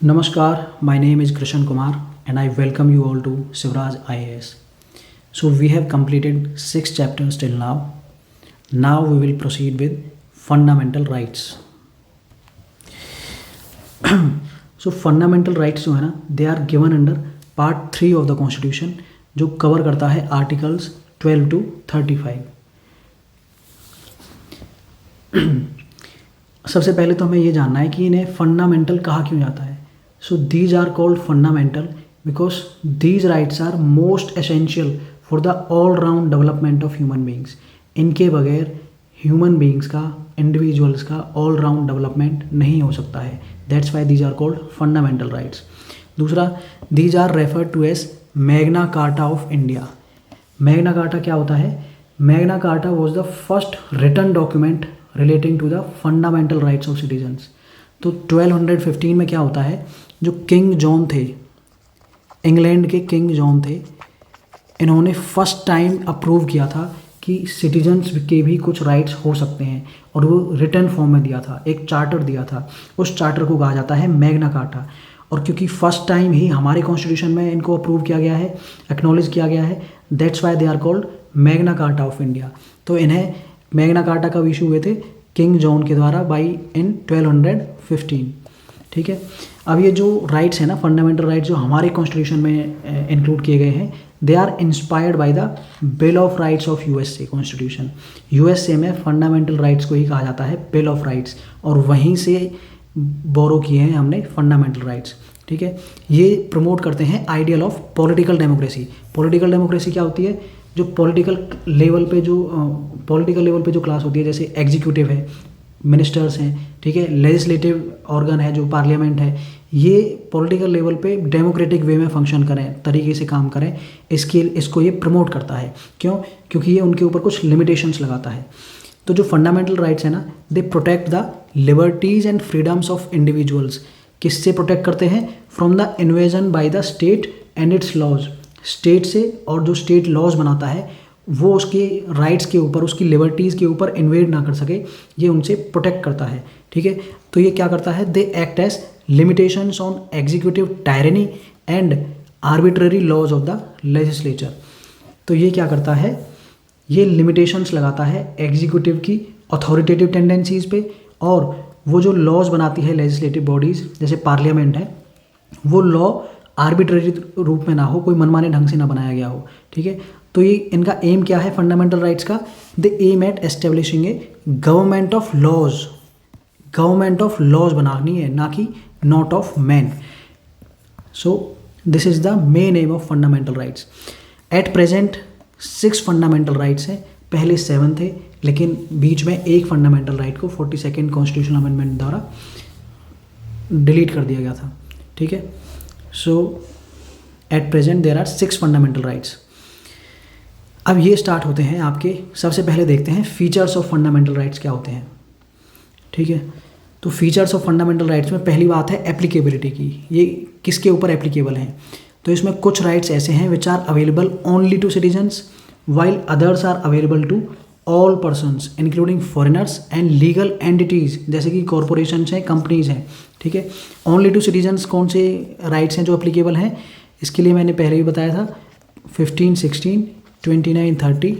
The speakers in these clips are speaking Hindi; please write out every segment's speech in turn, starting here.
Namaskar, my name is Krishan Kumar and I welcome you all to Sivraj IAS. So we have completed 6 chapters till now. Now we will proceed with fundamental rights. So fundamental rights जो है ना, they are given under part 3 of the constitution जो कवर करता है आर्टिकल्स 12 to 35. सबसे पहले तो हमें ये जानना है कि इन्हें फंडामेंटल कहा क्यों जाता है. So these are called fundamental because these rights are most essential for the all round development of human beings. इनके बगैर ह्यूमन बींग्स का, इंडिविजुअल्स का ऑल राउंड डेवलपमेंट नहीं हो सकता है. That's why these are called fundamental rights. दूसरा, these are referred to as Magna carta of India. Magna Carta क्या होता है? Magna Carta was the first written document relating to the fundamental rights of citizens. तो 1215 में क्या होता है, जो किंग जॉन थे, इंग्लैंड के किंग जॉन थे, इन्होंने फर्स्ट टाइम अप्रूव किया था कि सिटीजन्स के भी कुछ राइट्स हो सकते हैं और वो रिटन फॉर्म में दिया था, एक चार्टर दिया था. उस चार्टर को कहा जाता है मैग्ना कार्टा. और क्योंकि फर्स्ट टाइम ही हमारे कॉन्स्टिट्यूशन में इनको अप्रूव किया गया है, एक्नॉलेज किया गया है, that's why they are called magna carta of India. तो इन्हें मैग्ना कार्टा कब इशू हुए थे? किंग जॉन के द्वारा बाई इन 1215. ठीक है. अब ये जो राइट्स हैं ना, फंडामेंटल राइट्स जो हमारे कॉन्स्टिट्यूशन में इंक्लूड किए गए हैं, they are inspired by the bill of rights of USA constitution. USA में फंडामेंटल राइट्स को ही कहा जाता है बिल ऑफ राइट्स, और वहीं से बोरो किए हैं हमने फंडामेंटल राइट्स. ठीक है. ये प्रमोट करते हैं ideal of political democracy. Political democracy क्या होती है? जो पॉलिटिकल लेवल पे जो क्लास होती है, जैसे एग्जीक्यूटिव है, मिनिस्टर्स हैं, ठीक है, लेजिस्लेटिव ऑर्गन है जो पार्लियामेंट है, ये पॉलिटिकल लेवल पे डेमोक्रेटिक वे में फंक्शन करें, तरीके से काम करें, इसको ये प्रमोट करता है. क्यों? क्योंकि ये उनके ऊपर कुछ लिमिटेशंस लगाता है. तो जो फंडामेंटल राइट्स है ना, they protect the liberties and freedoms of individuals. किससे प्रोटेक्ट करते हैं? From the invasion by the state and its laws. State से, और जो स्टेट लॉज बनाता है वो उसके राइट्स के ऊपर, उसकी लिबर्टीज़ के ऊपर इन्वेड ना कर सके, ये उनसे प्रोटेक्ट करता है. ठीक है. तो ये क्या करता है? They act as limitations on executive tyranny and arbitrary laws of the legislature. तो ये क्या करता है? ये लिमिटेशंस लगाता है एग्जीक्यूटिव की अथॉरिटेटिव टेंडेंसीज पे, और वो जो लॉज बनाती है लेजिस्लेटिव बॉडीज़ जैसे पार्लियामेंट है, वो लॉ आर्बिट्ररी रूप में ना हो, कोई मनमाने ढंग से ना बनाया गया हो. ठीक है. तो ये इनका एम क्या है फंडामेंटल राइट्स का? The aim at establishing a government of laws. Government of laws बनानी है, ना कि not of man. So this is the main aim of fundamental rights. At present 6 fundamental rights हैं. पहले 7 थे, लेकिन बीच में एक फंडामेंटल राइट को 42nd कॉन्स्टिट्यूशनल अमेंडमेंट द्वारा डिलीट कर दिया गया था. ठीक है. So at present there are 6 fundamental rights. अब ये स्टार्ट होते हैं आपके. सबसे पहले देखते हैं फीचर्स ऑफ फंडामेंटल राइट्स क्या होते हैं. ठीक है. तो फीचर्स ऑफ फंडामेंटल राइट्स में पहली बात है एप्लीकेबिलिटी की. ये किसके ऊपर एप्लीकेबल हैं? तो इसमें कुछ राइट्स ऐसे हैं which are available only to citizens, while others are available to all persons including foreigners and legal entities, जैसे कि कॉरपोरेशंस हैं, कंपनीज हैं. ठीक है. ओनली टू सिटीजन्स कौन से राइट्स हैं जो अप्लीकेबल हैं? इसके लिए मैंने पहले भी बताया था 15, 16, 29, 30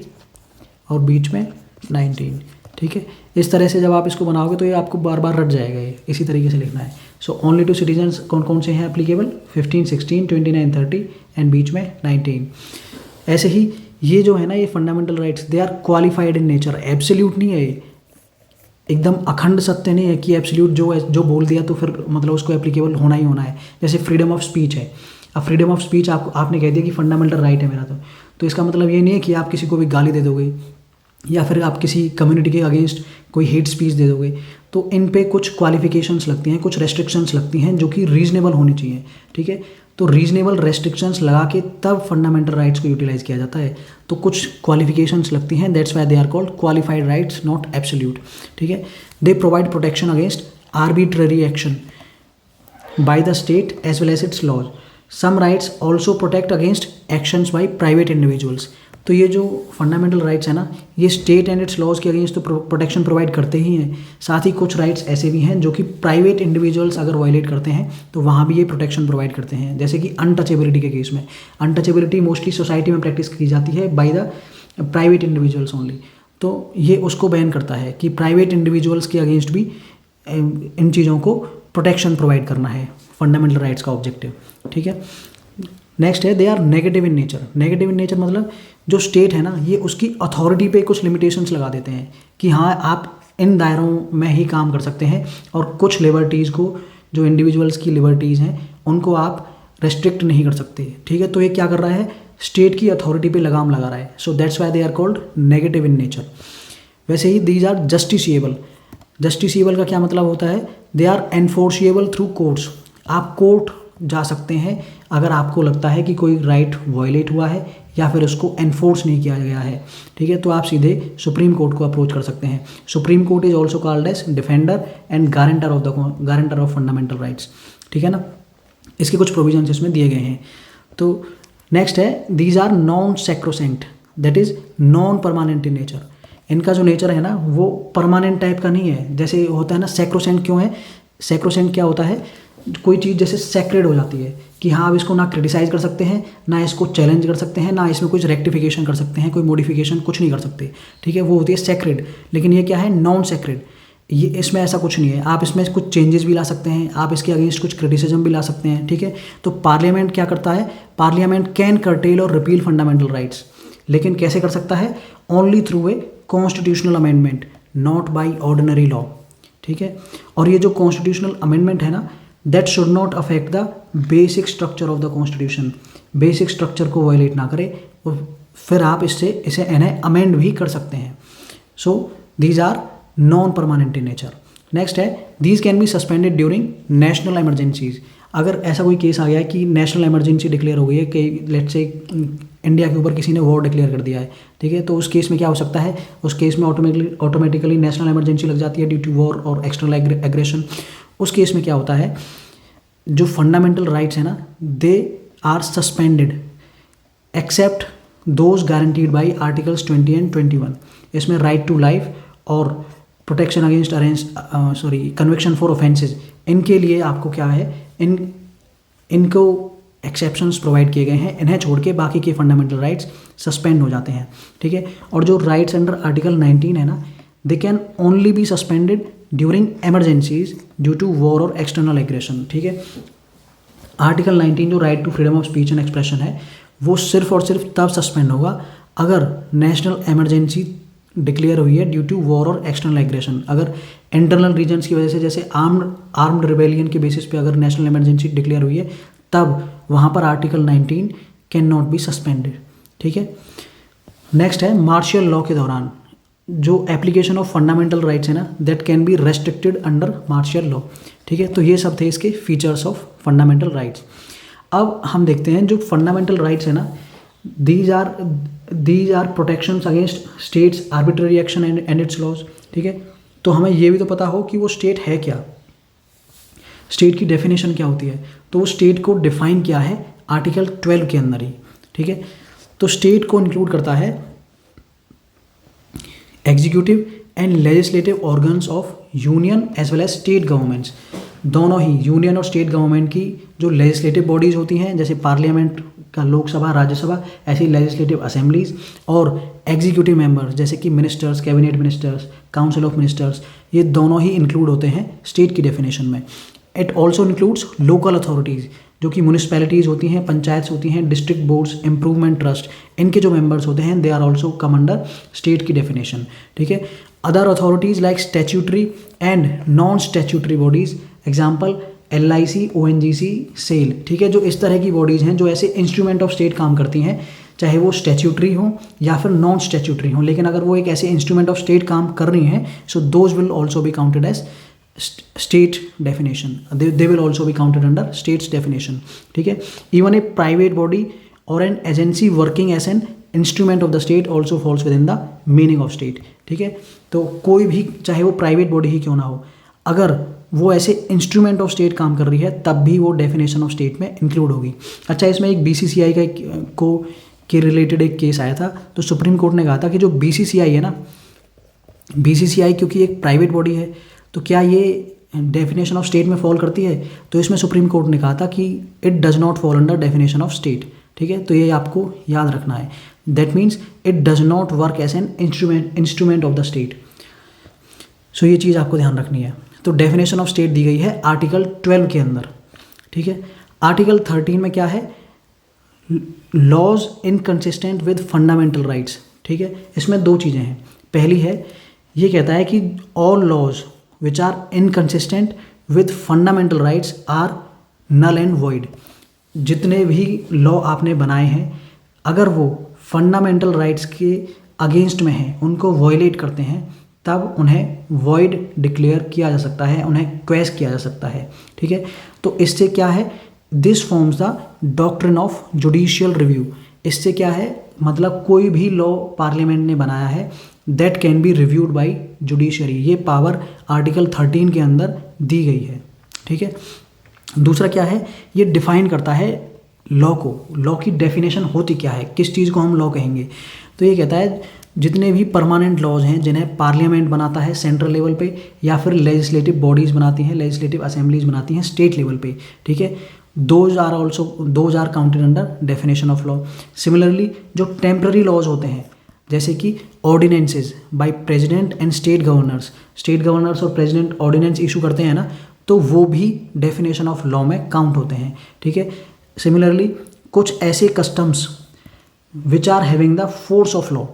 और बीच में 19. ठीक है. इस तरह से जब आप इसको बनाओगे तो ये आपको बार बार रट जाएगा. ये इसी तरीके से लिखना है. सो ओनली टू सिटीजन्स कौन कौन से हैं एप्लीकेबल? 15, 16, 29, 30 एंड बीच में 19. ऐसे ही ये जो है ना, ये fundamental rights they are qualified in nature. Absolute नहीं है ये, एकदम अखंड सत्य नहीं है कि एब्सोल्यूट जो बोल दिया तो फिर मतलब उसको एप्लीकेबल होना ही होना है. जैसे फ्रीडम ऑफ स्पीच है. अब फ्रीडम ऑफ स्पीच आपने कह दिया कि फंडामेंटल राइट है मेरा, तो इसका मतलब ये नहीं है कि आप किसी को भी गाली दे दोगे या फिर आप किसी कम्युनिटी के अगेंस्ट कोई हेट स्पीच दे दोगे. तो इन पे कुछ क्वालिफिकेशंस लगती हैं, कुछ रेस्ट्रिक्शंस लगती हैं जो कि रीजनेबल होनी चाहिए. ठीक है. तो रीजनेबल रेस्ट्रिक्शंस लगा के तब फंडामेंटल राइट्स को यूटिलाइज किया जाता है. तो कुछ क्वालिफिकेशंस लगती हैं. That's why they are called qualified rights, not absolute. ठीक है. They provide protection against arbitrary action by the state as well as its laws. Some rights also protect against actions by private individuals. तो ये जो फंडामेंटल राइट्स है ना, ये स्टेट एंड इट्स लॉज के अगेंस्ट तो प्रोटेक्शन प्रोवाइड करते ही हैं, साथ ही कुछ राइट्स ऐसे भी हैं जो कि प्राइवेट इंडिविजुअल्स अगर वायलेट करते हैं तो वहाँ भी ये प्रोटेक्शन प्रोवाइड करते हैं। जैसे कि अनटचेबिलिटी के केस में, अनटचेबिलिटी मोस्टली सोसाइटी में प्रैक्टिस की जाती है by the private individuals only, तो ये उसको बैन करता है कि प्राइवेट इंडिविजुअल्स के अगेंस्ट भी इन चीज़ों को प्रोटेक्शन प्रोवाइड करना है फंडामेंटल राइट्स का ऑब्जेक्टिव। ठीक है, नेक्स्ट है they are negative in nature. Negative in nature मतलब जो स्टेट है ना, ये उसकी अथॉरिटी पे कुछ लिमिटेशंस लगा देते हैं कि हाँ आप इन दायरों में ही काम कर सकते हैं, और कुछ लिबर्टीज़ को, जो इंडिविजुअल्स की लिबर्टीज़ हैं, उनको आप रेस्ट्रिक्ट नहीं कर सकते। ठीक है, तो ये क्या कर रहा है, स्टेट की अथॉरिटी पे लगाम लगा रहा है। So that's why they are called negative in nature. वैसे ही दीज आर जस्टिसिएबल। जस्टिसिएबल का क्या मतलब होता है, they are enforceable through courts. आप कोर्ट जा सकते हैं अगर आपको लगता है कि कोई राइट वायलेट हुआ है या फिर उसको एनफोर्स नहीं किया गया है। ठीक है, तो आप सीधे सुप्रीम कोर्ट को अप्रोच कर सकते हैं। Supreme court is also called as defender and guarantor of fundamental rights. ठीक है ना, इसके कुछ प्रोविजंस इसमें दिए गए हैं। तो नेक्स्ट है these are non sacrosanct, that is non permanent in nature. इनका जो नेचर है ना वो परमानेंट टाइप का नहीं है। जैसे होता है ना सैक्रोसेंट क्यों है, सैक्रोसेंट क्या होता है, कोई चीज़ जैसे सैक्रेड हो जाती है कि हाँ आप इसको ना क्रिटिसाइज कर सकते हैं, ना इसको चैलेंज कर सकते हैं, ना इसमें कुछ रेक्टिफिकेशन कर सकते हैं, कोई मॉडिफिकेशन कुछ नहीं कर सकते। ठीक है, वो होती है सैक्रेड। लेकिन ये क्या है, नॉन सैक्रेड। ये इसमें ऐसा कुछ नहीं है, आप इसमें कुछ चेंजेस भी ला सकते हैं, आप इसके अगेंस्ट कुछ क्रिटिसिज्म भी ला सकते हैं। ठीक है, तो पार्लियामेंट क्या करता है, पार्लियामेंट कैन कर्टेल और रिपील फंडामेंटल राइट्स, लेकिन कैसे कर सकता है, only through a constitutional amendment, not by ordinary law. ठीक है, और ये जो कॉन्स्टिट्यूशनल अमेंडमेंट है ना, that should not affect the basic structure of the constitution. Basic structure को वायलेट ना करे, और फिर आप इसे इन्हें अमेंड भी कर सकते हैं। So these are non permanent in nature. Next है these can be suspended during national emergencies. अगर ऐसा कोई केस आ गया है कि नेशनल इमरजेंसी डिक्लेयर हो गई है, कि लेट्स से इंडिया के ऊपर किसी ने वॉर डिक्लेयर कर दिया है, ठीक है, तो उस केस में क्या हो सकता है, उस केस में ऑटोमेटिकली नेशनल इमरजेंसी लग जाती है ड्यू टू वॉर और एक्सटर्नल एग्रेशन। उस केस में क्या होता है, जो फंडामेंटल राइट्स है ना, they are suspended except those guaranteed by articles 20 and 21। इसमें राइट टू लाइफ और protection against conviction for offences, इनके लिए आपको क्या है, इनको एक्सेप्शंस प्रोवाइड किए गए हैं। इन्हें छोड़ के बाकी के फंडामेंटल राइट्स सस्पेंड हो जाते हैं। ठीक है, और जो राइट्स अंडर आर्टिकल 19 है ना, they can only be suspended during emergencies due to war और एक्सटर्नल एग्रेशन। ठीक है, आर्टिकल 19 जो right to freedom of speech and expression है, वो सिर्फ और सिर्फ तब सस्पेंड होगा अगर नेशनल एमरजेंसी डिक्लेयर हुई है ड्यू टू वॉर और एक्सटर्नल एग्रेशन। अगर इंटरनल रीजन्स की वजह से, जैसे आर्म्ड रिबेलियन के बेसिस पे अगर नेशनल इमरजेंसी डिक्लेयर हुई है, तब वहाँ पर article 19 can not be suspended. ठीक है, नेक्स्ट है मार्शियल लॉ के दौरान जो एप्लीकेशन ऑफ फंडामेंटल राइट्स है ना, that can be restricted under martial law. ठीक है, तो ये सब थे इसके फीचर्स ऑफ फंडामेंटल राइट्स। अब हम देखते हैं जो फंडामेंटल राइट्स है ना, these are protections against states arbitrary action and its laws। ठीक है, तो हमें ये भी तो पता हो कि वो स्टेट है क्या, स्टेट की डेफिनेशन क्या होती है। तो वो स्टेट को डिफाइन किया है आर्टिकल 12 के अंदर ही। ठीक है, तो स्टेट को इंक्लूड करता है executive and legislative organs of union as well as state governments. दोनों ही यूनियन और स्टेट गवर्नमेंट की जो लेजिस्लेटिव बॉडीज़ होती हैं, जैसे पार्लियामेंट का लोकसभा राज्यसभा, ऐसी लेजिस्लेटिव असेंबलीज, और एग्जीक्यूटिव मेंबर्स जैसे कि ministers, cabinet ministers, council of ministers, ये दोनों ही इंक्लूड होते हैं स्टेट की डेफिनेशन में। It also includes local authorities, जो कि म्यूनिसपैलिटीज़ होती हैं, पंचायत होती हैं, डिस्ट्रिक्ट बोर्ड्स, इंप्रूवमेंट ट्रस्ट, इनके जो मेंबर्स होते हैं, they are also come under state की डेफिनेशन। ठीक है, other authorities like statutory and non statutory bodies, example LIC, ONGC, SAIL. ठीक है, जो इस तरह की बॉडीज़ हैं जो ऐसे इंस्ट्रूमेंट ऑफ स्टेट काम करती हैं, चाहे वो स्टैट्यूटरी हो या फिर नॉन स्टैट्यूटरी हो, लेकिन अगर वो एक ऐसे इंस्ट्रूमेंट ऑफ स्टेट काम कर रही हैं, so those will also be counted as state definition, they will also be counted under states definition. ठीक है, इवन ए प्राइवेट बॉडी और an agency working as an instrument of the state also falls within the meaning of state. ठीक है, तो कोई भी, चाहे वो प्राइवेट बॉडी ही क्यों ना हो, अगर वो ऐसे इंस्ट्रूमेंट ऑफ स्टेट काम कर रही है, तब भी वो डेफिनेशन ऑफ स्टेट में इंक्लूड होगी। अच्छा, इसमें एक BCCI को के रिलेटेड एक केस आया था। तो सुप्रीम कोर्ट ने कहा था कि जो बीसीसीआई है ना, बीसीसीआई क्योंकि एक प्राइवेट बॉडी है, तो क्या ये डेफिनेशन ऑफ स्टेट में फॉल करती है? तो इसमें सुप्रीम कोर्ट ने कहा था कि it does not fall under definition of state. ठीक है, तो ये आपको याद रखना है। That means it does not work as an instrument of the state. So ये चीज़ आपको ध्यान रखनी है। तो डेफिनेशन ऑफ स्टेट दी गई है आर्टिकल 12 के अंदर। ठीक है, आर्टिकल 13 में क्या है? Laws inconsistent with fundamental rights. ठीक है, इसमें दो चीज़ें हैं। पहली है, ये कहता है कि all laws which are inconsistent with fundamental rights are null and void. जितने भी लॉ आपने बनाए हैं, अगर वो फंडामेंटल राइट्स के अगेंस्ट में हैं, उनको वॉयलेट करते हैं, तब उन्हें वॉइड डिक्लेयर किया जा सकता है, उन्हें क्वेश किया जा सकता है। ठीक है, तो इससे क्या है? This forms the doctrine of judicial review. इससे क्या है? मतलब कोई भी लॉ पार्लियामेंट ने बनाया है that can be reviewed by judiciary. ये पावर आर्टिकल 13 के अंदर दी गई है। ठीक है, दूसरा क्या है? ये डिफाइन करता है लॉ को। लॉ की डेफिनेशन होती क्या है, किस चीज़ को हम लॉ कहेंगे? तो ये कहता है जितने भी परमानेंट लॉज हैं जिन्हें पार्लियामेंट बनाता है सेंट्रल लेवल पे, या फिर लेजिस्लेटिव बॉडीज़ बनाती हैं, लेजिस्लेटिव असेंबलीज बनाती हैं स्टेट लेवल पे। ठीक है, those are counted under definition of law. Similarly जो टेम्पररी लॉज होते हैं, जैसे कि ordinances by president and state governors और प्रेसिडेंट ऑर्डिनेंस इशू करते हैं ना, तो वो भी डेफिनेशन ऑफ लॉ में काउंट होते हैं। ठीक है, सिमिलरली कुछ ऐसे customs which are having the force of law,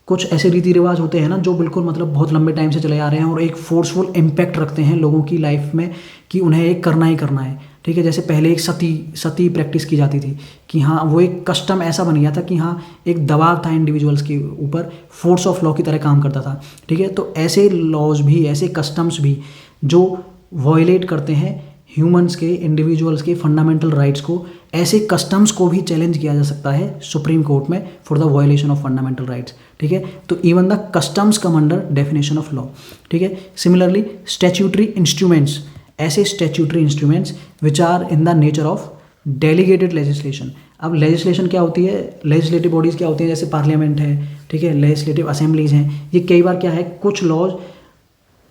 कुछ ऐसे रीति रिवाज होते हैं ना जो बिल्कुल मतलब बहुत लंबे टाइम से चले आ रहे हैं और एक फोर्सफुल इम्पैक्ट रखते हैं लोगों की लाइफ में कि उन्हें एक करना ही करना है। ठीक है, जैसे पहले एक सती प्रैक्टिस की जाती थी कि हाँ, वो एक कस्टम ऐसा बन गया था कि हाँ, एक दबाव था इंडिविजुअल्स के ऊपर, फोर्स ऑफ लॉ की तरह काम करता था। ठीक है, तो ऐसे लॉज भी, ऐसे कस्टम्स भी जो वॉयलेट करते हैं ह्यूमंस के, इंडिविजुअल्स के फंडामेंटल राइट्स को, ऐसे कस्टम्स को भी चैलेंज किया जा सकता है सुप्रीम कोर्ट में for the violation of fundamental rights. ठीक है, तो even the customs come under definition of law. ठीक है, सिमिलरली स्टैट्यूटरी इंस्ट्रूमेंट्स, ऐसे statutory instruments which are in the nature of delegated legislation. अब लेजिस्लेशन क्या होती है, लेजिस्लेटिव बॉडीज़ क्या होती हैं, जैसे पार्लियामेंट है, ठीक है, लेजिस्लेटिव असेंबलीज हैं, ये कई बार क्या है, कुछ लॉज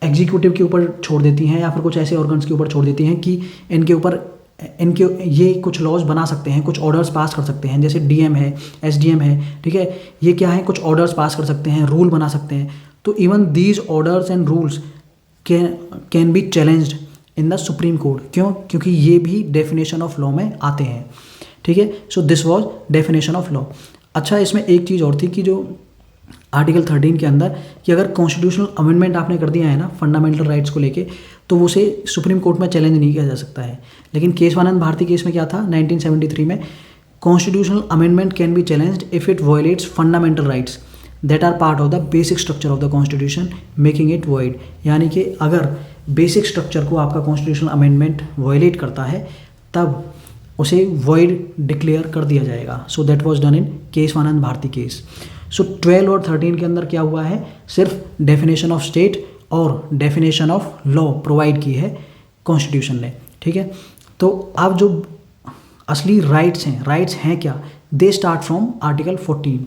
एग्जीक्यूटिव के ऊपर छोड़ देती हैं या फिर कुछ ऐसे ऑर्गन्स के ऊपर छोड़ देती हैं कि इनके ये कुछ लॉज बना सकते हैं, कुछ ऑर्डर्स पास कर सकते हैं, जैसे डीएम है, एसडीएम है। ठीक है, ये क्या है, कुछ ऑर्डर्स पास कर सकते हैं, रूल बना सकते हैं। तो even these orders and rules can be challenged in the supreme court. क्यों? क्योंकि ये भी डेफिनेशन ऑफ लॉ में आते हैं। ठीक है, so this was definition of law. अच्छा, इसमें एक चीज़ और थी कि जो आर्टिकल 13 के अंदर कि अगर कॉन्स्टिट्यूशनल अमेंडमेंट आपने कर दिया है ना फंडामेंटल राइट्स को लेके, तो उसे सुप्रीम कोर्ट में चैलेंज नहीं किया जा सकता है। लेकिन केशवानंद भारती केस में क्या था, 1973 में, constitutional amendment can be challenged if it violates fundamental rights that are part of the basic structure of the constitution making it void. यानी कि अगर बेसिक स्ट्रक्चर को आपका कॉन्स्टिट्यूशनल अमेंडमेंट वायलेट करता है, तब उसे वॉइड डिक्लेयर कर दिया जाएगा। So that was done in Kesavananda Bharati case. So 12 और 13 के अंदर क्या हुआ है, सिर्फ डेफिनेशन ऑफ स्टेट और डेफिनेशन ऑफ लॉ प्रोवाइड की है कॉन्स्टिट्यूशन ने। ठीक है, तो अब जो असली राइट्स हैं क्या, दे स्टार्ट फ्रॉम आर्टिकल 14।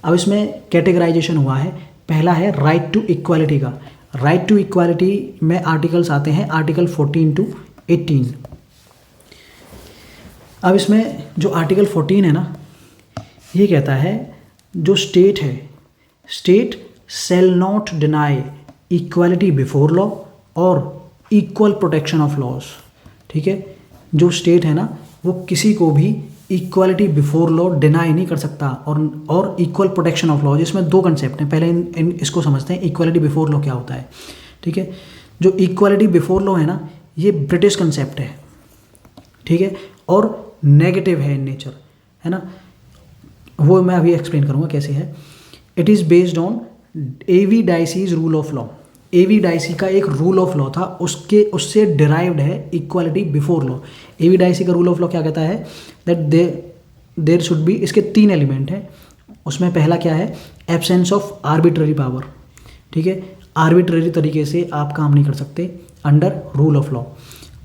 अब इसमें कैटेगराइजेशन हुआ है। पहला है राइट टू इक्वालिटी का। राइट टू इक्वालिटी में आर्टिकल्स आते हैं आर्टिकल 14 to 18। अब इसमें जो आर्टिकल 14 है ना, ये कहता है जो स्टेट है, state shall not deny equality before law और इक्वल प्रोटेक्शन ऑफ लॉज। ठीक है, जो स्टेट है ना, वो किसी को भी इक्वालिटी बिफोर लॉ डिनाई नहीं कर सकता और इक्वल प्रोटेक्शन ऑफ लॉज। इसमें दो कंसेप्ट हैं, पहले इसको समझते हैं, इक्वालिटी बिफोर लॉ क्या होता है। ठीक है, जो इक्वालिटी बिफोर लॉ है ना, ये ब्रिटिश कंसेप्ट है। ठीक है, और नेगेटिव है इन नेचर, है ना, वो मैं अभी एक्सप्लेन करूँगा कैसे है। It is based on A V Dicey's rule of law. A V Dicey का एक रूल ऑफ लॉ था, उससे डिराइव्ड है equality before law. A V Dicey का रूल ऑफ लॉ क्या कहता है, दैट देयर शुड बी, इसके 3 एलिमेंट हैं। उसमें पहला क्या है, एब्सेंस ऑफ आर्बिट्ररी पावर। ठीक है, आर्बिट्ररी तरीके से आप काम नहीं कर सकते अंडर रूल ऑफ लॉ।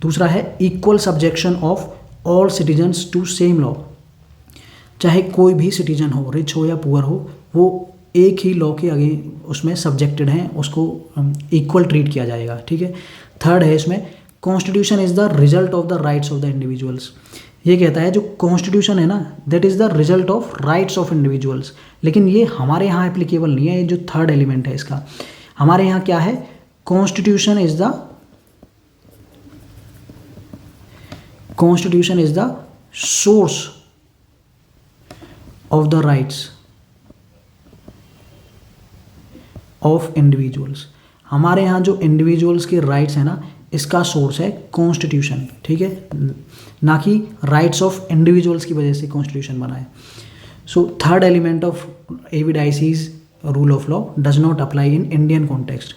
दूसरा है equal subjection of all citizens to same law. चाहे कोई भी सिटीजन हो, रिच हो या पुअर हो, वो एक ही लॉ के आगे उसमें सब्जेक्टेड हैं, उसको इक्वल ट्रीट किया जाएगा, ठीक है। थर्ड है इसमें, constitution is the result of the rights of the individuals. ये कहता है जो कॉन्स्टिट्यूशन है ना, that is the result of rights of individuals. लेकिन ये हमारे यहाँ एप्लीकेबल नहीं है, ये जो थर्ड एलिमेंट है इसका। हमारे यहाँ क्या है, constitution is the source of the rights of individuals. हमारे यहाँ जो इंडिविजुअल्स के राइट्स हैं ना, इसका सोर्स है कॉन्स्टिट्यूशन, ठीक है, ना कि राइट्स ऑफ इंडिविजुअल्स की वजह से कॉन्स्टिट्यूशन बना है। So third element of A V Dicey's rule of law does not apply in Indian context.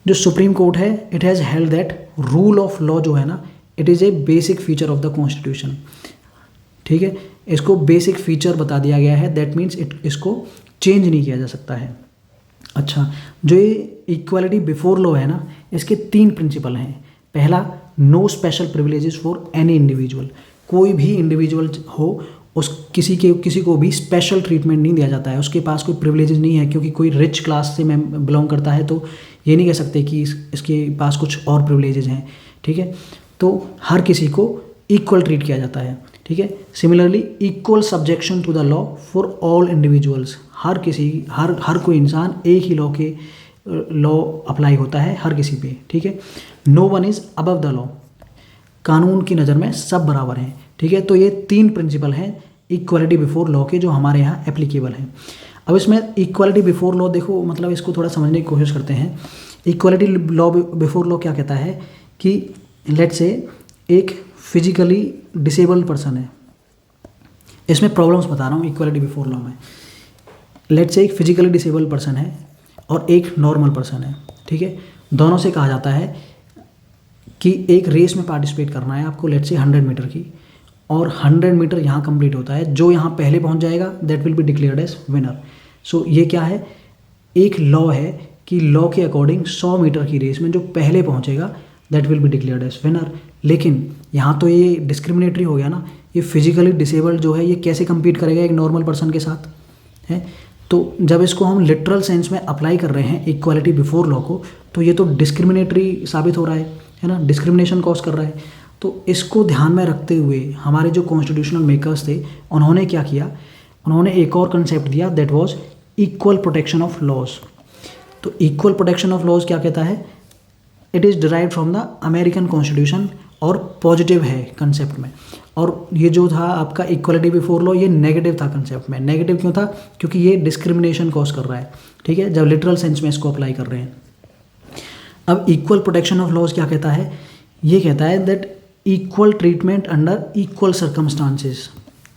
जो सुप्रीम कोर्ट है, it has held that rule of law जो है ना, it is a basic feature of the constitution, ठीक है। इसको बेसिक फीचर बता दिया गया है, दैट मीन्स इसको चेंज नहीं किया जा सकता है। अच्छा, जो ये इक्वालिटी बिफोर लॉ है ना, इसके 3 प्रिंसिपल हैं। पहला, no special privileges for any individual. कोई भी इंडिविजुअल हो, उस किसी को भी स्पेशल ट्रीटमेंट नहीं दिया जाता है, उसके पास कोई प्रिविलेजेस नहीं है। क्योंकि कोई रिच क्लास से मैं बिलोंग करता है तो ये नहीं कह सकते कि इसके पास कुछ और प्रिविलेजेस हैं, ठीक है। तो हर किसी को इक्वल ट्रीट किया जाता है, ठीक है। Similarly equal subjection to the law for all individuals. हर कोई इंसान एक ही लॉ अप्लाई होता है हर किसी पे, ठीक है। No one is above the law. कानून की नज़र में सब बराबर हैं, ठीक है। तो ये 3 प्रिंसिपल हैं इक्वालिटी बिफोर लॉ के, जो हमारे यहाँ एप्लीकेबल हैं। अब इसमें इक्वालिटी बिफोर लॉ देखो, मतलब इसको थोड़ा समझने की कोशिश करते हैं। इक्वालिटी लॉ बिफोर लॉ क्या कहता है कि लेट्स से एक फिजिकली डिसेबल्ड पर्सन है। इसमें प्रॉब्लम्स बता रहा हूँ इक्वालिटी बिफोर लॉ में। लेट्स से एक फिजिकली डिसेबल्ड पर्सन है और एक नॉर्मल पर्सन है, ठीक है। दोनों से कहा जाता है कि एक रेस में पार्टिसिपेट करना है आपको, लेट्स से 100 मीटर की, और 100 मीटर यहाँ कंप्लीट होता है। जो यहाँ पहले पहुँच जाएगा that will be declared as winner. So ये क्या है, एक लॉ है कि लॉ के अकॉर्डिंग 100 मीटर की रेस में जो पहले पहुँचेगा that will be declared as winner. लेकिन यहाँ तो ये डिस्क्रिमिनेटरी हो गया ना, ये फिजिकली डिसेबल्ड जो है ये कैसे कम्पीट करेगा एक नॉर्मल पर्सन के साथ, है। तो जब इसको हम लिटरल सेंस में अप्लाई कर रहे हैं इक्वालिटी बिफोर लॉ को, तो ये तो डिस्क्रिमिनेटरी साबित हो रहा है ना, डिस्क्रिमिनेशन कॉज कर रहा है। तो इसको ध्यान में रखते हुए हमारे जो कॉन्स्टिट्यूशनल मेकर्स थे, उन्होंने क्या किया, उन्होंने एक और कंसेप्ट दिया, that was equal protection of laws. तो इक्वल प्रोटेक्शन ऑफ लॉज क्या कहता है, it is derived from the American constitution और पॉजिटिव है कंसेप्ट में। और ये जो था आपका इक्वलिटी बिफोर लॉ, ये नेगेटिव था कंसेप्ट में। नेगेटिव क्यों था, क्योंकि ये डिस्क्रिमिनेशन कॉज कर रहा है, ठीक है, जब लिटरल सेंस में इसको अप्लाई कर रहे हैं। अब इक्वल प्रोटेक्शन ऑफ लॉज क्या कहता है, ये कहता है that equal treatment under equal circumstances,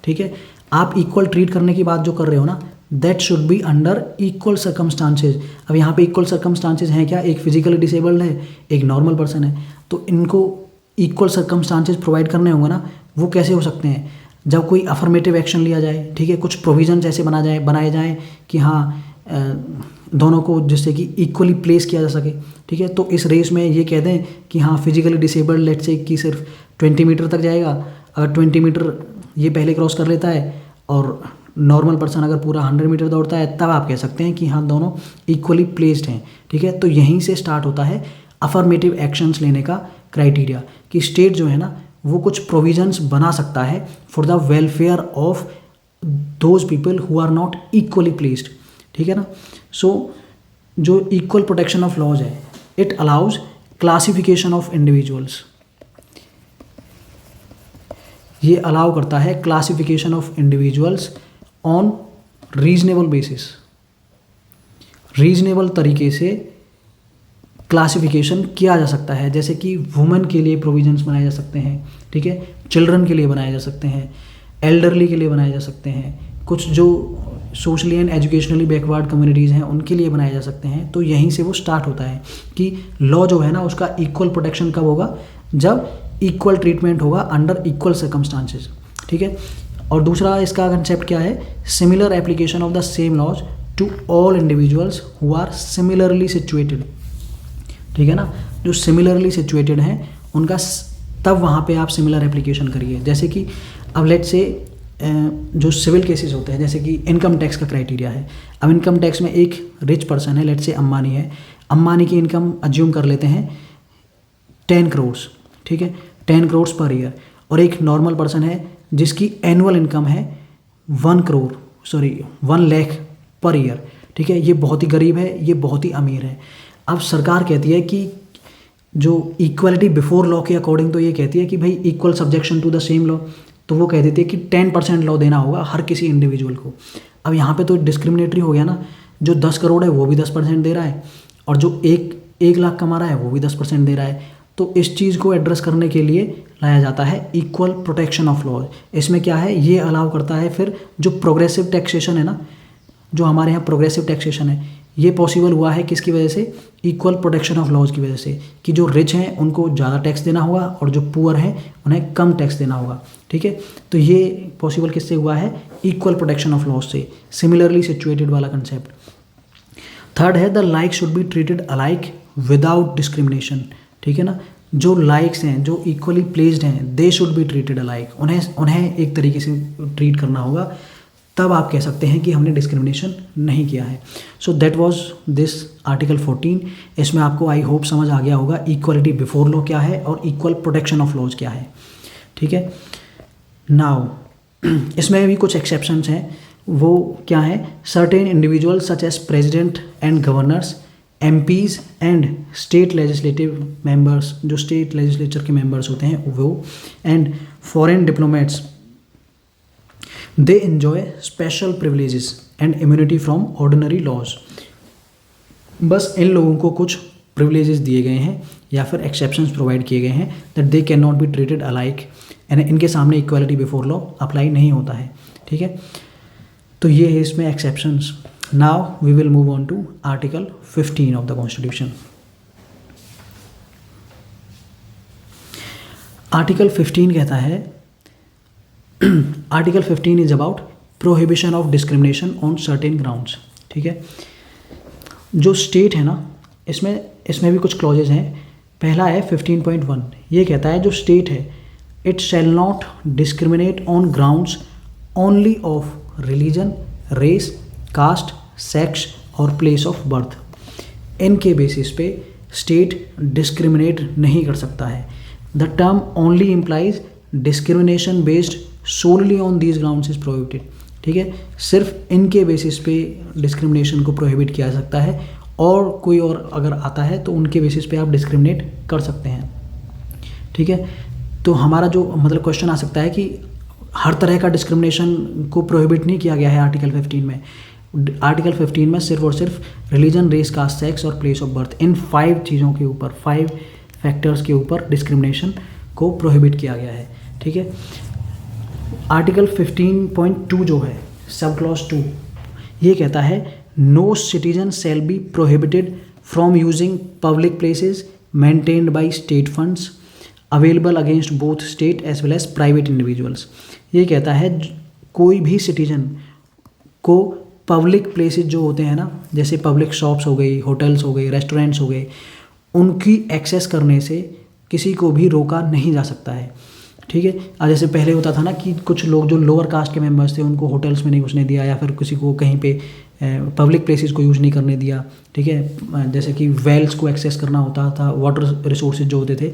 ठीक है। आप इक्वल ट्रीट करने की बात जो कर रहे हो ना, that should be under equal circumstances. अब यहाँ पे इक्वल सर्कमस्टांसेस हैं क्या, एक फिजिकली डिसेबल्ड है, एक नॉर्मल पर्सन है, तो इनको इक्वल सर्कमस्टांसेस प्रोवाइड करने होंगे ना। वो कैसे हो सकते हैं, जब कोई अफर्मेटिव एक्शन लिया जाए, ठीक है, कुछ प्रोविजन ऐसे बनाए जाएँ कि हाँ दोनों को जिससे कि इक्वली प्लेस किया जा सके, ठीक है। तो इस रेस में ये कह दें कि हाँ फिजिकली डिसेबल्ड लेट्स से कि सिर्फ 20 मीटर तक जाएगा, अगर 20 मीटर ये पहले क्रॉस कर लेता है और नॉर्मल पर्सन अगर पूरा 100 मीटर दौड़ता है, तब आप कह सकते हैं कि हाँ दोनों इक्वली प्लेस्ड हैं, ठीक है। तो यहीं से स्टार्ट होता है अफर्मेटिव एक्शंस लेने का क्राइटेरिया, कि स्टेट जो है ना वो कुछ प्रोविजंस बना सकता है for the welfare of those people who are not equally placed, ठीक है ना। सो जो इक्वल प्रोटेक्शन ऑफ लॉज है, it allows classification of individuals. ये अलाउ करता है classification of individuals on reasonable basis. Reasonable तरीके से क्लासिफिकेशन किया जा सकता है, जैसे कि वुमेन के लिए प्रोविजंस बनाए जा सकते हैं, ठीक है, चिल्ड्रन के लिए बनाए जा सकते हैं, एल्डरली के लिए बनाए जा सकते हैं, कुछ जो socially and educationally backward communities हैं उनके लिए बनाए जा सकते हैं। तो यहीं से वो स्टार्ट होता है कि लॉ जो है ना उसका इक्वल प्रोटेक्शन कब होगा, जब इक्वल ट्रीटमेंट होगा अंडर इक्वल सर्कमस्टांसेस, ठीक है। और दूसरा इसका कंसेप्ट क्या है, similar application of the same laws to all individuals who are similarly situated, ठीक है ना। जो सिमिलरली सिचुएटेड हैं उनका तब वहाँ पे आप सिमिलर एप्लीकेशन करिए। जैसे कि अब लेट्स से जो सिविल केसेस होते हैं, जैसे कि इनकम टैक्स का क्राइटेरिया है। अब इनकम टैक्स में एक रिच पर्सन है, लेट से अंबानी है, अंबानी की इनकम अज्यूम कर लेते हैं 10 करोड़, ठीक है, 10 करोड़ पर ईयर, और एक नॉर्मल पर्सन है जिसकी एनुअल इनकम है 1 लाख पर ईयर, ठीक है। ये बहुत ही गरीब है, ये बहुत ही अमीर है। अब सरकार कहती है कि जो इक्वलिटी बिफोर लॉ के अकॉर्डिंग तो ये कहती है कि भाई equal subjection to the same law, तो वो कह देती है कि 10% लॉ देना होगा हर किसी इंडिविजुअल को। अब यहाँ पे तो डिस्क्रिमिनेटरी हो गया ना, जो 10 करोड़ है वो भी 10% दे रहा है, और जो एक लाख कमा रहा है वो भी 10% दे रहा है। तो इस चीज़ को एड्रेस करने के लिए लाया जाता है इक्वल प्रोटेक्शन ऑफ लॉ। इसमें क्या है, ये अलाउ करता है फिर जो प्रोग्रेसिव टैक्सेशन है ना, जो हमारे यहाँ प्रोग्रेसिव टैक्सेशन है, ये पॉसिबल हुआ है किसकी वजह से, इक्वल प्रोटेक्शन ऑफ लॉज की वजह से, कि जो रिच हैं उनको ज़्यादा टैक्स देना होगा और जो पुअर हैं उन्हें कम टैक्स देना होगा, ठीक है। तो ये पॉसिबल किससे हुआ है, इक्वल प्रोटेक्शन ऑफ लॉज से, सिमिलरली सिचुएटेड वाला कंसेप्ट। थर्ड है the like should be treated alike without discrimination, ठीक है ना। जो लाइक्स हैं, जो इक्वली प्लेस्ड हैं, they should be treated alike, उन्हें एक तरीके से ट्रीट करना होगा, तब आप कह सकते हैं कि हमने डिस्क्रिमिनेशन नहीं किया है। सो दैट वाज दिस आर्टिकल 14। इसमें आपको आई होप समझ आ गया होगा इक्वलिटी बिफोर लॉ क्या है और इक्वल प्रोटेक्शन ऑफ लॉज क्या है, ठीक है। नाउ इसमें भी कुछ एक्सेप्शंस हैं, वो क्या है, certain individual such as president and governors, MPs and state legislative members, जो स्टेट लेजिस्लेचर के मेंबर्स होते हैं वो, and foreign diplomats, they enjoy special privileges and immunity from ordinary laws. बस इन लोगों को कुछ प्रिविलेजेस दिए गए हैं या फिर एक्सेप्शंस प्रोवाइड किए गए हैं that they can not be treated alike, यानी इनके सामने इक्वालिटी बिफोर लॉ अप्लाई नहीं होता है, ठीक है। तो ये है इसमें exceptions. Now we will move on to article 15 of the constitution. Article 15 कहता है, article 15 is about prohibition of discrimination on certain grounds, ठीक है। जो स्टेट है ना, इसमें भी कुछ क्लॉजेज हैं। पहला है 15.1, ये कहता है जो स्टेट है it shall not discriminate on grounds only of religion, race, caste, sex और प्लेस ऑफ बर्थ। इनके बेसिस पे स्टेट डिस्क्रिमिनेट नहीं कर सकता है। The term only implies discrimination based solely on these grounds is prohibited, ठीक है। सिर्फ इनके बेसिस पे डिस्क्रिमिनेशन को प्रोहिबिट किया जा सकता है, और कोई और अगर आता है तो उनके बेसिस पे आप डिस्क्रिमिनेट कर सकते हैं, ठीक है। तो हमारा जो मतलब क्वेश्चन आ सकता है कि हर तरह का डिस्क्रिमिनेशन को प्रोहिबिट नहीं किया गया है आर्टिकल 15 में। आर्टिकल 15 में सिर्फ और सिर्फ रिलीजन, रेस, कास्ट, सेक्स और प्लेस ऑफ बर्थ, इन 5 चीज़ों के ऊपर, 5 फैक्टर्स के ऊपर डिस्क्रिमिनेशन को प्रोहिबिट किया गया है, ठीक है। आर्टिकल 15.2 जो है सब क्लॉज 2, ये कहता है no citizen shall be prohibited from using public places maintained by state funds available against both state as well as private individuals. ये कहता है कोई भी सिटीजन को पब्लिक प्लेसेस जो होते हैं ना, जैसे पब्लिक शॉप्स हो गई, होटल्स हो गए, रेस्टोरेंट्स हो गए, उनकी एक्सेस करने से किसी को भी रोका नहीं जा सकता है, ठीक है। अब जैसे पहले होता था ना कि कुछ लोग जो लोअर कास्ट के मेंबर्स थे उनको होटल्स में नहीं घुसने दिया, या फिर किसी को कहीं पे पब्लिक प्लेसेस को यूज़ नहीं करने दिया, ठीक है। जैसे कि वेल्स को एक्सेस करना होता था, वाटर रिसोर्सेज जो होते थे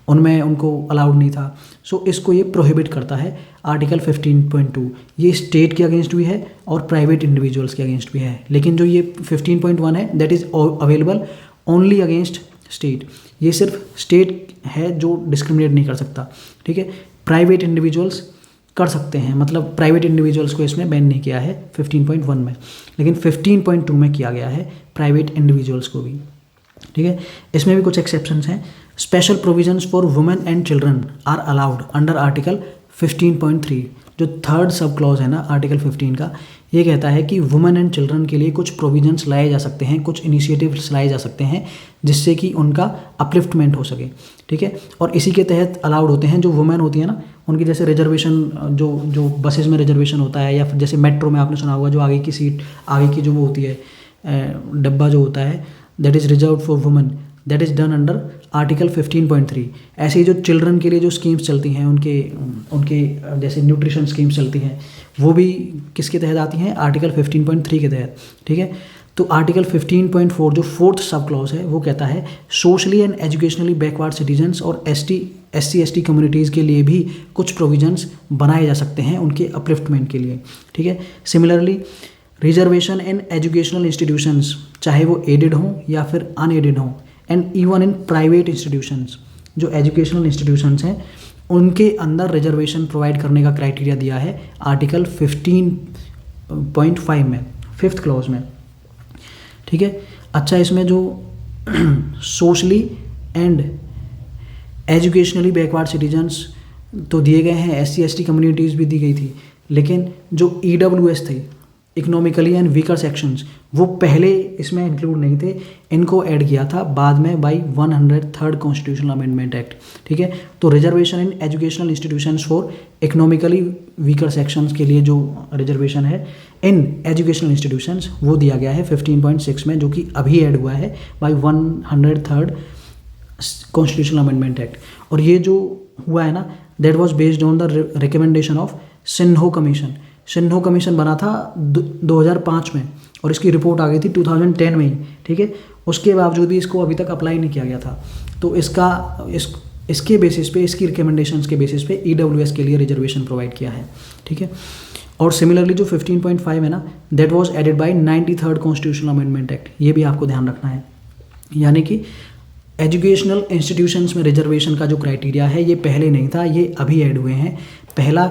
उनमें उनको अलाउड नहीं था। सो इसको ये प्रोहिबिट करता है आर्टिकल 15.2। ये स्टेट के अगेंस्ट भी है और प्राइवेट इंडिविजुअल्स के अगेंस्ट भी है, लेकिन जो ये 15.1 है that is available only against state. ये सिर्फ स्टेट है जो डिस्क्रिमिनेट नहीं कर सकता, ठीक है। प्राइवेट इंडिविजुअल्स कर सकते हैं, मतलब प्राइवेट इंडिविजुअल्स को इसमें बैन नहीं किया है 15.1 में, लेकिन 15.2 में किया गया है प्राइवेट इंडिविजुअल्स को भी, ठीक है। इसमें भी कुछ एक्सेप्शंस हैं। Special provisions for women and children are allowed under article 15.3। जो थर्ड सब क्लॉज है ना आर्टिकल 15 का, ये कहता है कि वुमेन एंड चिल्ड्रन के लिए कुछ प्रोविजंस लाए जा सकते हैं, कुछ इनिशिएटिव्स लाए जा सकते हैं जिससे कि उनका अपलिफ्टमेंट हो सके, ठीक है। और इसी के तहत अलाउड होते हैं जो वुमेन होती है ना, उनकी जैसे रिजर्वेशन, जो बसेस में रिजर्वेशन होता है, या फिर जैसे मेट्रो में आपने सुना होगा जो आगे की सीट, आगे की जो वो होती है डब्बा जो होता है that is reserve for women, that is done under article 15.3। ऐसे ही जो चिल्ड्रन के लिए जो स्कीम्स चलती हैं, उनके उनके जैसे न्यूट्रिशन स्कीम्स चलती हैं, वो भी किसके तहत आती हैं? आर्टिकल 15.3 के तहत। ठीक है, तो आर्टिकल 15.4 जो फोर्थ सब क्लॉज है वो कहता है socially and educationally backward citizens और SC/ST कम्युनिटीज़ के लिए भी कुछ प्रोविजंस बनाए जा सकते हैं उनके अपलिफ्टमेंट के लिए। ठीक है, सिमिलरली रिजर्वेशन इन एजुकेशनल इंस्टीट्यूशंस, चाहे वो एडेड हों या फिर अनएडेड हों, and even in private institutions, जो एजुकेशनल इंस्टीट्यूशंस हैं उनके अंदर रिजर्वेशन प्रोवाइड करने का क्राइटेरिया दिया है आर्टिकल 15.5 में, फिफ्थ क्लॉज में। ठीक है, अच्छा, इसमें जो socially and educationally backward citizens तो दिए गए हैं, SC/ST कम्युनिटीज़ भी दी गई थी, लेकिन जो EWS थे, इकोनॉमिकली एंड वीकर सेक्शंस, वो पहले इसमें इंक्लूड नहीं थे, इनको ऐड किया था बाद में bye 103rd constitutional amendment act. ठीक है, तो reservation in educational institutions for economically weaker sections के लिए जो रिजर्वेशन है इन एजुकेशनल इंस्टीट्यूशंस वो दिया गया है 15.6 में, जो कि अभी ऐड हुआ है bye 103rd constitutional amendment act. और ये जो हुआ है ना, that was based on the recommendation of Sinho commission. Sinho commission बना था 2005 में और इसकी रिपोर्ट आ गई थी 2010 में ही। ठीक है, उसके बावजूद भी इसको अभी तक अप्लाई नहीं किया गया था। तो इसके बेसिस पे, इसकी रिकमेंडेशंस के बेसिस पे EWS के लिए रिजर्वेशन प्रोवाइड किया है। ठीक है, और सिमिलरली जो 15.5 है ना, that was added by 93rd constitutional amendment act. ये भी आपको ध्यान रखना है, यानी कि एजुकेशनल इंस्टीट्यूशंस में रिजर्वेशन का जो क्राइटेरिया है ये पहले नहीं था, ये अभी ऐड हुए हैं। पहला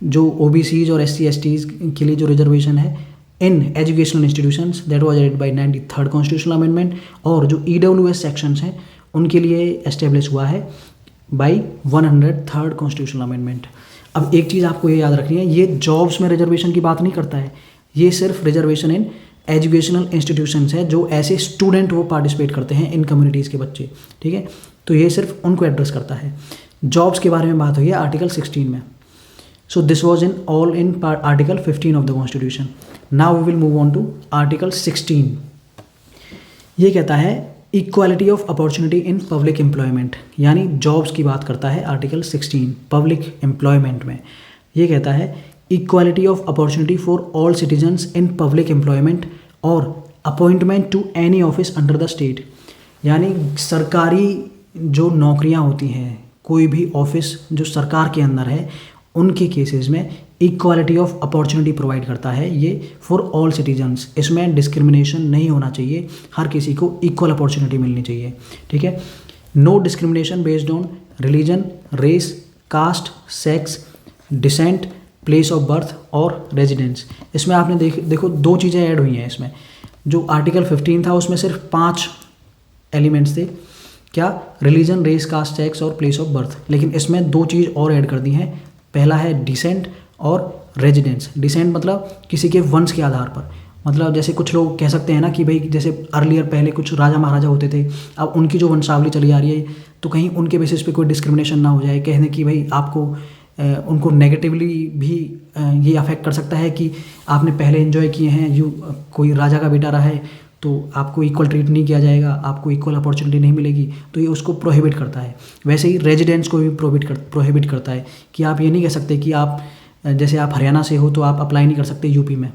जो OBCs और SC/STs के लिए जो रिजर्वेशन है in educational institutions, that was added by 93rd constitutional amendment, और जो EWS सेक्शंस हैं उनके लिए एस्टेब्लिश हुआ है बाय 103rd कॉन्स्टिट्यूशनल अमेंडमेंट। अब एक चीज़ आपको ये याद रखनी है, ये जॉब्स में रिजर्वेशन की बात नहीं करता है, ये सिर्फ रिजर्वेशन इन एजुकेशनल इंस्टीट्यूशंस है, जो ऐसे स्टूडेंट वो पार्टिसिपेट करते हैं इन कम्युनिटीज़ के बच्चे। ठीक है, तो ये सिर्फ उनको एड्रेस करता है। जॉब्स के बारे में बात हुई है आर्टिकल 16 में। So this was in Article 15 of the Constitution. Now we will move on to Article 16. ये कहता है equality of opportunity in public employment, यानी जॉब्स की बात करता है आर्टिकल 16 पब्लिक एम्प्लॉयमेंट में। ये कहता है equality of opportunity for all citizens in public employment और appointment to any office under the state, यानी सरकारी जो नौकरियां होती हैं, कोई भी ऑफिस जो सरकार के अंदर है, उनके केसेस में इक्वालिटी ऑफ अपॉर्चुनिटी प्रोवाइड करता है ये फॉर ऑल सिटीजन्स। इसमें डिस्क्रिमिनेशन नहीं होना चाहिए, हर किसी को इक्वल अपॉर्चुनिटी मिलनी चाहिए। ठीक है, no discrimination based on religion, race, caste, sex, descent, place of birth और रेजिडेंस। इसमें आपने देखो दो चीज़ें ऐड हुई हैं इसमें। जो आर्टिकल 15 था उसमें सिर्फ 5 एलिमेंट्स थे, क्या? रिलीजन, रेस, कास्ट, सेक्स और प्लेस ऑफ बर्थ। लेकिन इसमें 2 चीज़ और ऐड कर दी हैं। पहला है डिसेंट और रेजिडेंस। डिसेंट मतलब किसी के वंश के आधार पर, मतलब जैसे कुछ लोग कह सकते हैं ना कि भाई जैसे अर्लियर पहले कुछ राजा महाराजा होते थे, अब उनकी जो वंशावली चली आ रही है तो कहीं उनके बेसिस पे कोई डिस्क्रिमिनेशन ना हो जाए, कहने कि भाई आपको उनको नेगेटिवली भी ये अफेक्ट कर सकता है कि आपने पहले एंजॉय किए हैं, कोई राजा का बेटा रहा है तो आपको इक्वल ट्रीट नहीं किया जाएगा, आपको इक्वल अपॉर्चुनिटी नहीं मिलेगी, तो ये उसको प्रोहिबिट करता है। वैसे ही रेजिडेंस को भी प्रोहिबिट करता है कि आप ये नहीं कह सकते कि आप जैसे आप हरियाणा से हो तो आप अप्लाई नहीं कर सकते यूपी में।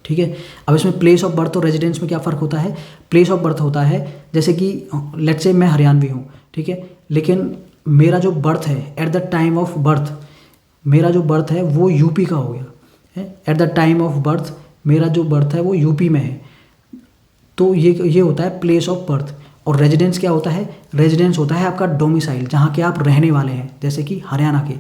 ठीक है, अब इसमें प्लेस ऑफ बर्थ और रेजिडेंस में क्या फ़र्क होता है? प्लेस ऑफ बर्थ होता है जैसे कि लेट्स से मैं हरियाणवी हूँ, ठीक है, लेकिन मेरा जो बर्थ है eight the time of birth, मेरा जो बर्थ है वो यूपी का हो गया है। Eight the time of birth मेरा जो बर्थ है वो यूपी में है, तो ये होता है प्लेस ऑफ बर्थ। और रेजिडेंस क्या होता है? रेजिडेंस होता है आपका डोमिसाइल, जहाँ के आप रहने वाले हैं, जैसे कि हरियाणा के।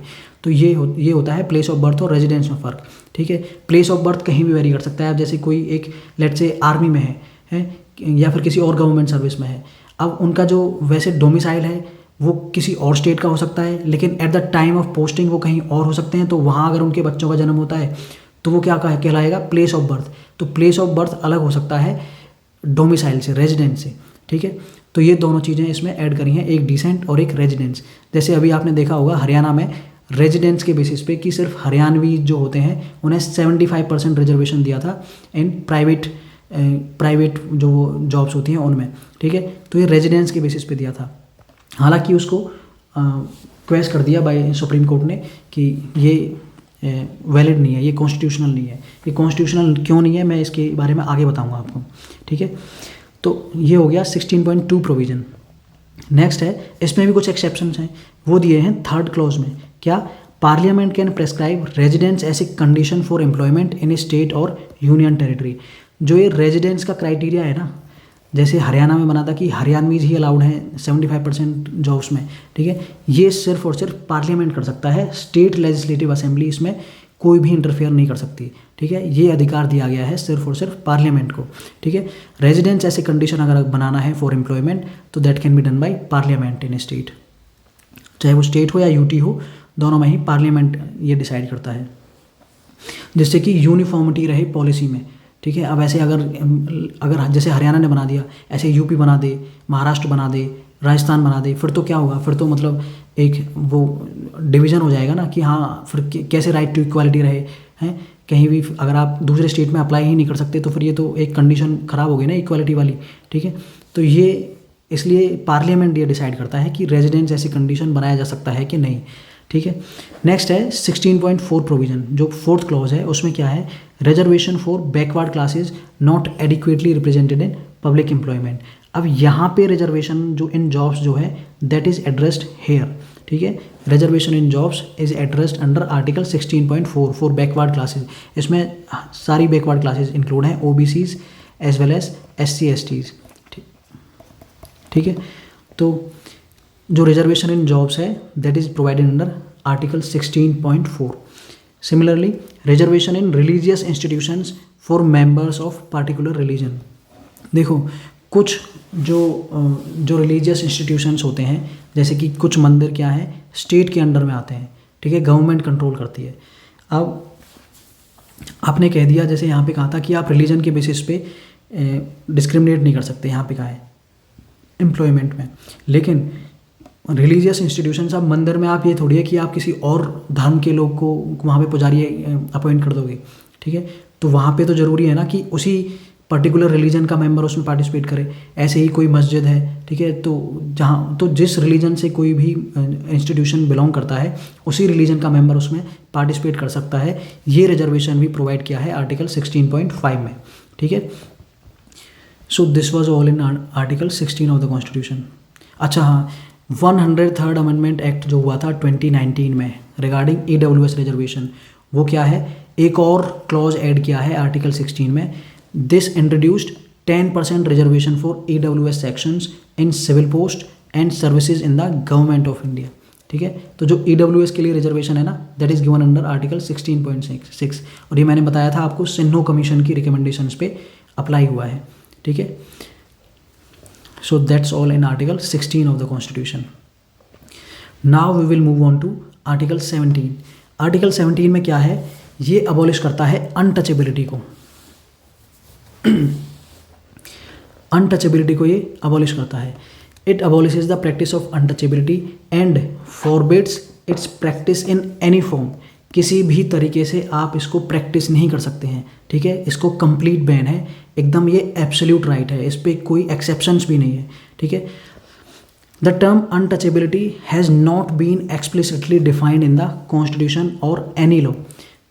तो ये होता है प्लेस ऑफ बर्थ और रेजिडेंस में फ़र्क। ठीक है, प्लेस ऑफ बर्थ कहीं भी वेरी कर सकता है। आप जैसे कोई एक लेट्स से आर्मी में है या फिर किसी और गवर्नमेंट सर्विस में है, अब उनका जो वैसे डोमिसाइल है वो किसी और स्टेट का हो सकता है, लेकिन eight the time of posting वो कहीं और हो सकते हैं। तो वहाँ अगर उनके बच्चों का जन्म होता है तो वो क्या कहलाएगा? Place of birth. तो प्लेस ऑफ बर्थ अलग हो सकता है डोमिसाइल से, रेजिडेंस से। ठीक है, तो ये दोनों चीज़ें इसमें ऐड करी हैं, एक डिसेंट और एक रेजिडेंस। जैसे अभी आपने देखा होगा हरियाणा में रेजिडेंस के बेसिस पे कि सिर्फ हरियाणवी जो होते हैं उन्हें 75% रिजर्वेशन दिया था इन प्राइवेट प्राइवेट जो जॉब्स होती हैं उनमें, ठीक है। तो ये रेजिडेंस के बेसिस पे दिया था। हालांकि उसको क्वेश्चन कर दिया बाय सुप्रीम कोर्ट ने कि ये वैलिड नहीं है, ये कॉन्स्टिट्यूशनल नहीं है। ये कॉन्स्टिट्यूशनल क्यों नहीं है मैं इसके बारे में आगे बताऊंगा आपको, ठीक है। तो ये हो गया 16.2 प्रोविज़न। नेक्स्ट है, इसमें भी कुछ एक्सेप्शंस हैं, वो दिए हैं थर्ड क्लॉज में। क्या? Parliament can prescribe residence as a condition for employment in a state और यूनियन टेरिटरी। जो ये रेजिडेंस का क्राइटेरिया है ना, जैसे हरियाणा में बना था कि हरियाणवीज ही अलाउड हैं 75% जॉब्स में, ठीक है। ये सिर्फ और सिर्फ पार्लियामेंट कर सकता है, स्टेट लेजिस्लेटिव असेंबली इसमें कोई भी इंटरफेयर नहीं कर सकती, ठीक है। ये अधिकार दिया गया है सिर्फ और सिर्फ पार्लियामेंट को, ठीक है। रेजिडेंस ऐसे कंडीशन अगर बनाना है फॉर एम्प्लॉयमेंट तो that can be done by parliament in a state, चाहे वो स्टेट हो या यूटी हो, दोनों में ही पार्लियामेंट ये डिसाइड करता है, जिससे कि यूनिफॉर्मिटी रहे पॉलिसी में, ठीक है। अब ऐसे अगर जैसे हरियाणा ने बना दिया, ऐसे यूपी बना दे, महाराष्ट्र बना दे, राजस्थान बना दे, फिर तो क्या होगा, फिर तो मतलब एक वो डिवीज़न हो जाएगा ना कि हाँ फिर कैसे राइट टू इक्वालिटी रहे हैं। कहीं भी अगर आप दूसरे स्टेट में अप्लाई ही नहीं कर सकते तो फिर ये तो एक कंडीशन ख़राब हो गई ना इक्वालिटी वाली, ठीक है। तो ये इसलिए पार्लियामेंट ये डिसाइड करता है कि रेजिडेंस ऐसी कंडीशन बनाया जा सकता है कि नहीं, ठीक है। नेक्स्ट है 16.4 प्रोविज़न, जो फोर्थ क्लॉज है, उसमें क्या है? Reservation for backward classes not adequately represented in public employment. अब यहाँ पे रिजर्वेशन जो इन जॉब्स जो है दैट इज़ एड्रेस्ड हेयर, ठीक है। Reservation in jobs is addressed under article 16.4 for backward classes. इसमें सारी बैकवर्ड क्लासेज इंक्लूड हैं, OBCs as well as SC STs, ठीक है। तो जो रिजर्वेशन इन जॉब्स है that is provided under article 16.4। Similarly reservation in religious institutions for members of particular religion. देखो कुछ जो रिलीजियस इंस्टीट्यूशंस होते हैं, जैसे कि कुछ मंदिर क्या है स्टेट के अंडर में आते हैं, ठीक है, गवर्नमेंट कंट्रोल करती है। अब आपने कह दिया, जैसे यहाँ पे कहा था कि आप रिलीजन के बेसिस पे डिस्क्रिमिनेट नहीं कर सकते, यहाँ पे कहा है एम्प्लॉयमेंट में। लेकिन रिलीजियस इंस्टीट्यूशंस, अब मंदिर में आप ये थोड़ी है कि आप किसी और धर्म के लोग को वहाँ पे पुजारी अपॉइंट कर दोगे, ठीक है। तो वहाँ पे तो ज़रूरी है ना कि उसी पर्टिकुलर रिलीजन का मेंबर उसमें पार्टिसिपेट करे। ऐसे ही कोई मस्जिद है, ठीक है, तो जहाँ तो जिस रिलीजन से कोई भी इंस्टीट्यूशन बिलोंग करता है उसी रिलीजन का मेंबर उसमें पार्टिसिपेट कर सकता है। ये रिजर्वेशन भी प्रोवाइड किया है आर्टिकल 16.5 में, ठीक है। So this was all in article 16 of the constitution. अच्छा हाँ, 103rd अमेंडमेंट एक्ट जो हुआ था 2019 में रिगार्डिंग EWS रिजर्वेशन, वो क्या है? एक और क्लॉज ऐड किया है आर्टिकल 16 में। This introduced 10% reservation for EWS sections in civil post and services in the government of India, ठीक है। तो जो EWS के लिए रिजर्वेशन है ना that is given under article 16.6 और ये मैंने बताया था आपको सिन्हो कमीशन की रिकमेंडेशंस पे अप्लाई हुआ है, ठीक है। So that's all in Article 16 of the Constitution. Now we will move on to Article 17. Article 17 में क्या है? ये अबॉलिश करता है अनटचेबिलिटी को। अनटचेबिलिटी को ये अबॉलिश करता है। It abolishes the practice of untouchability and forbids its practice in any form. किसी भी तरीके से आप इसको प्रैक्टिस नहीं कर सकते हैं, ठीक है। इसको कंप्लीट बैन है, एकदम ये एब्सोल्यूट राइट है, इस पर कोई एक्सेप्शंस भी नहीं है, ठीक है। The term untouchability has not been explicitly defined in the constitution और एनी लॉ।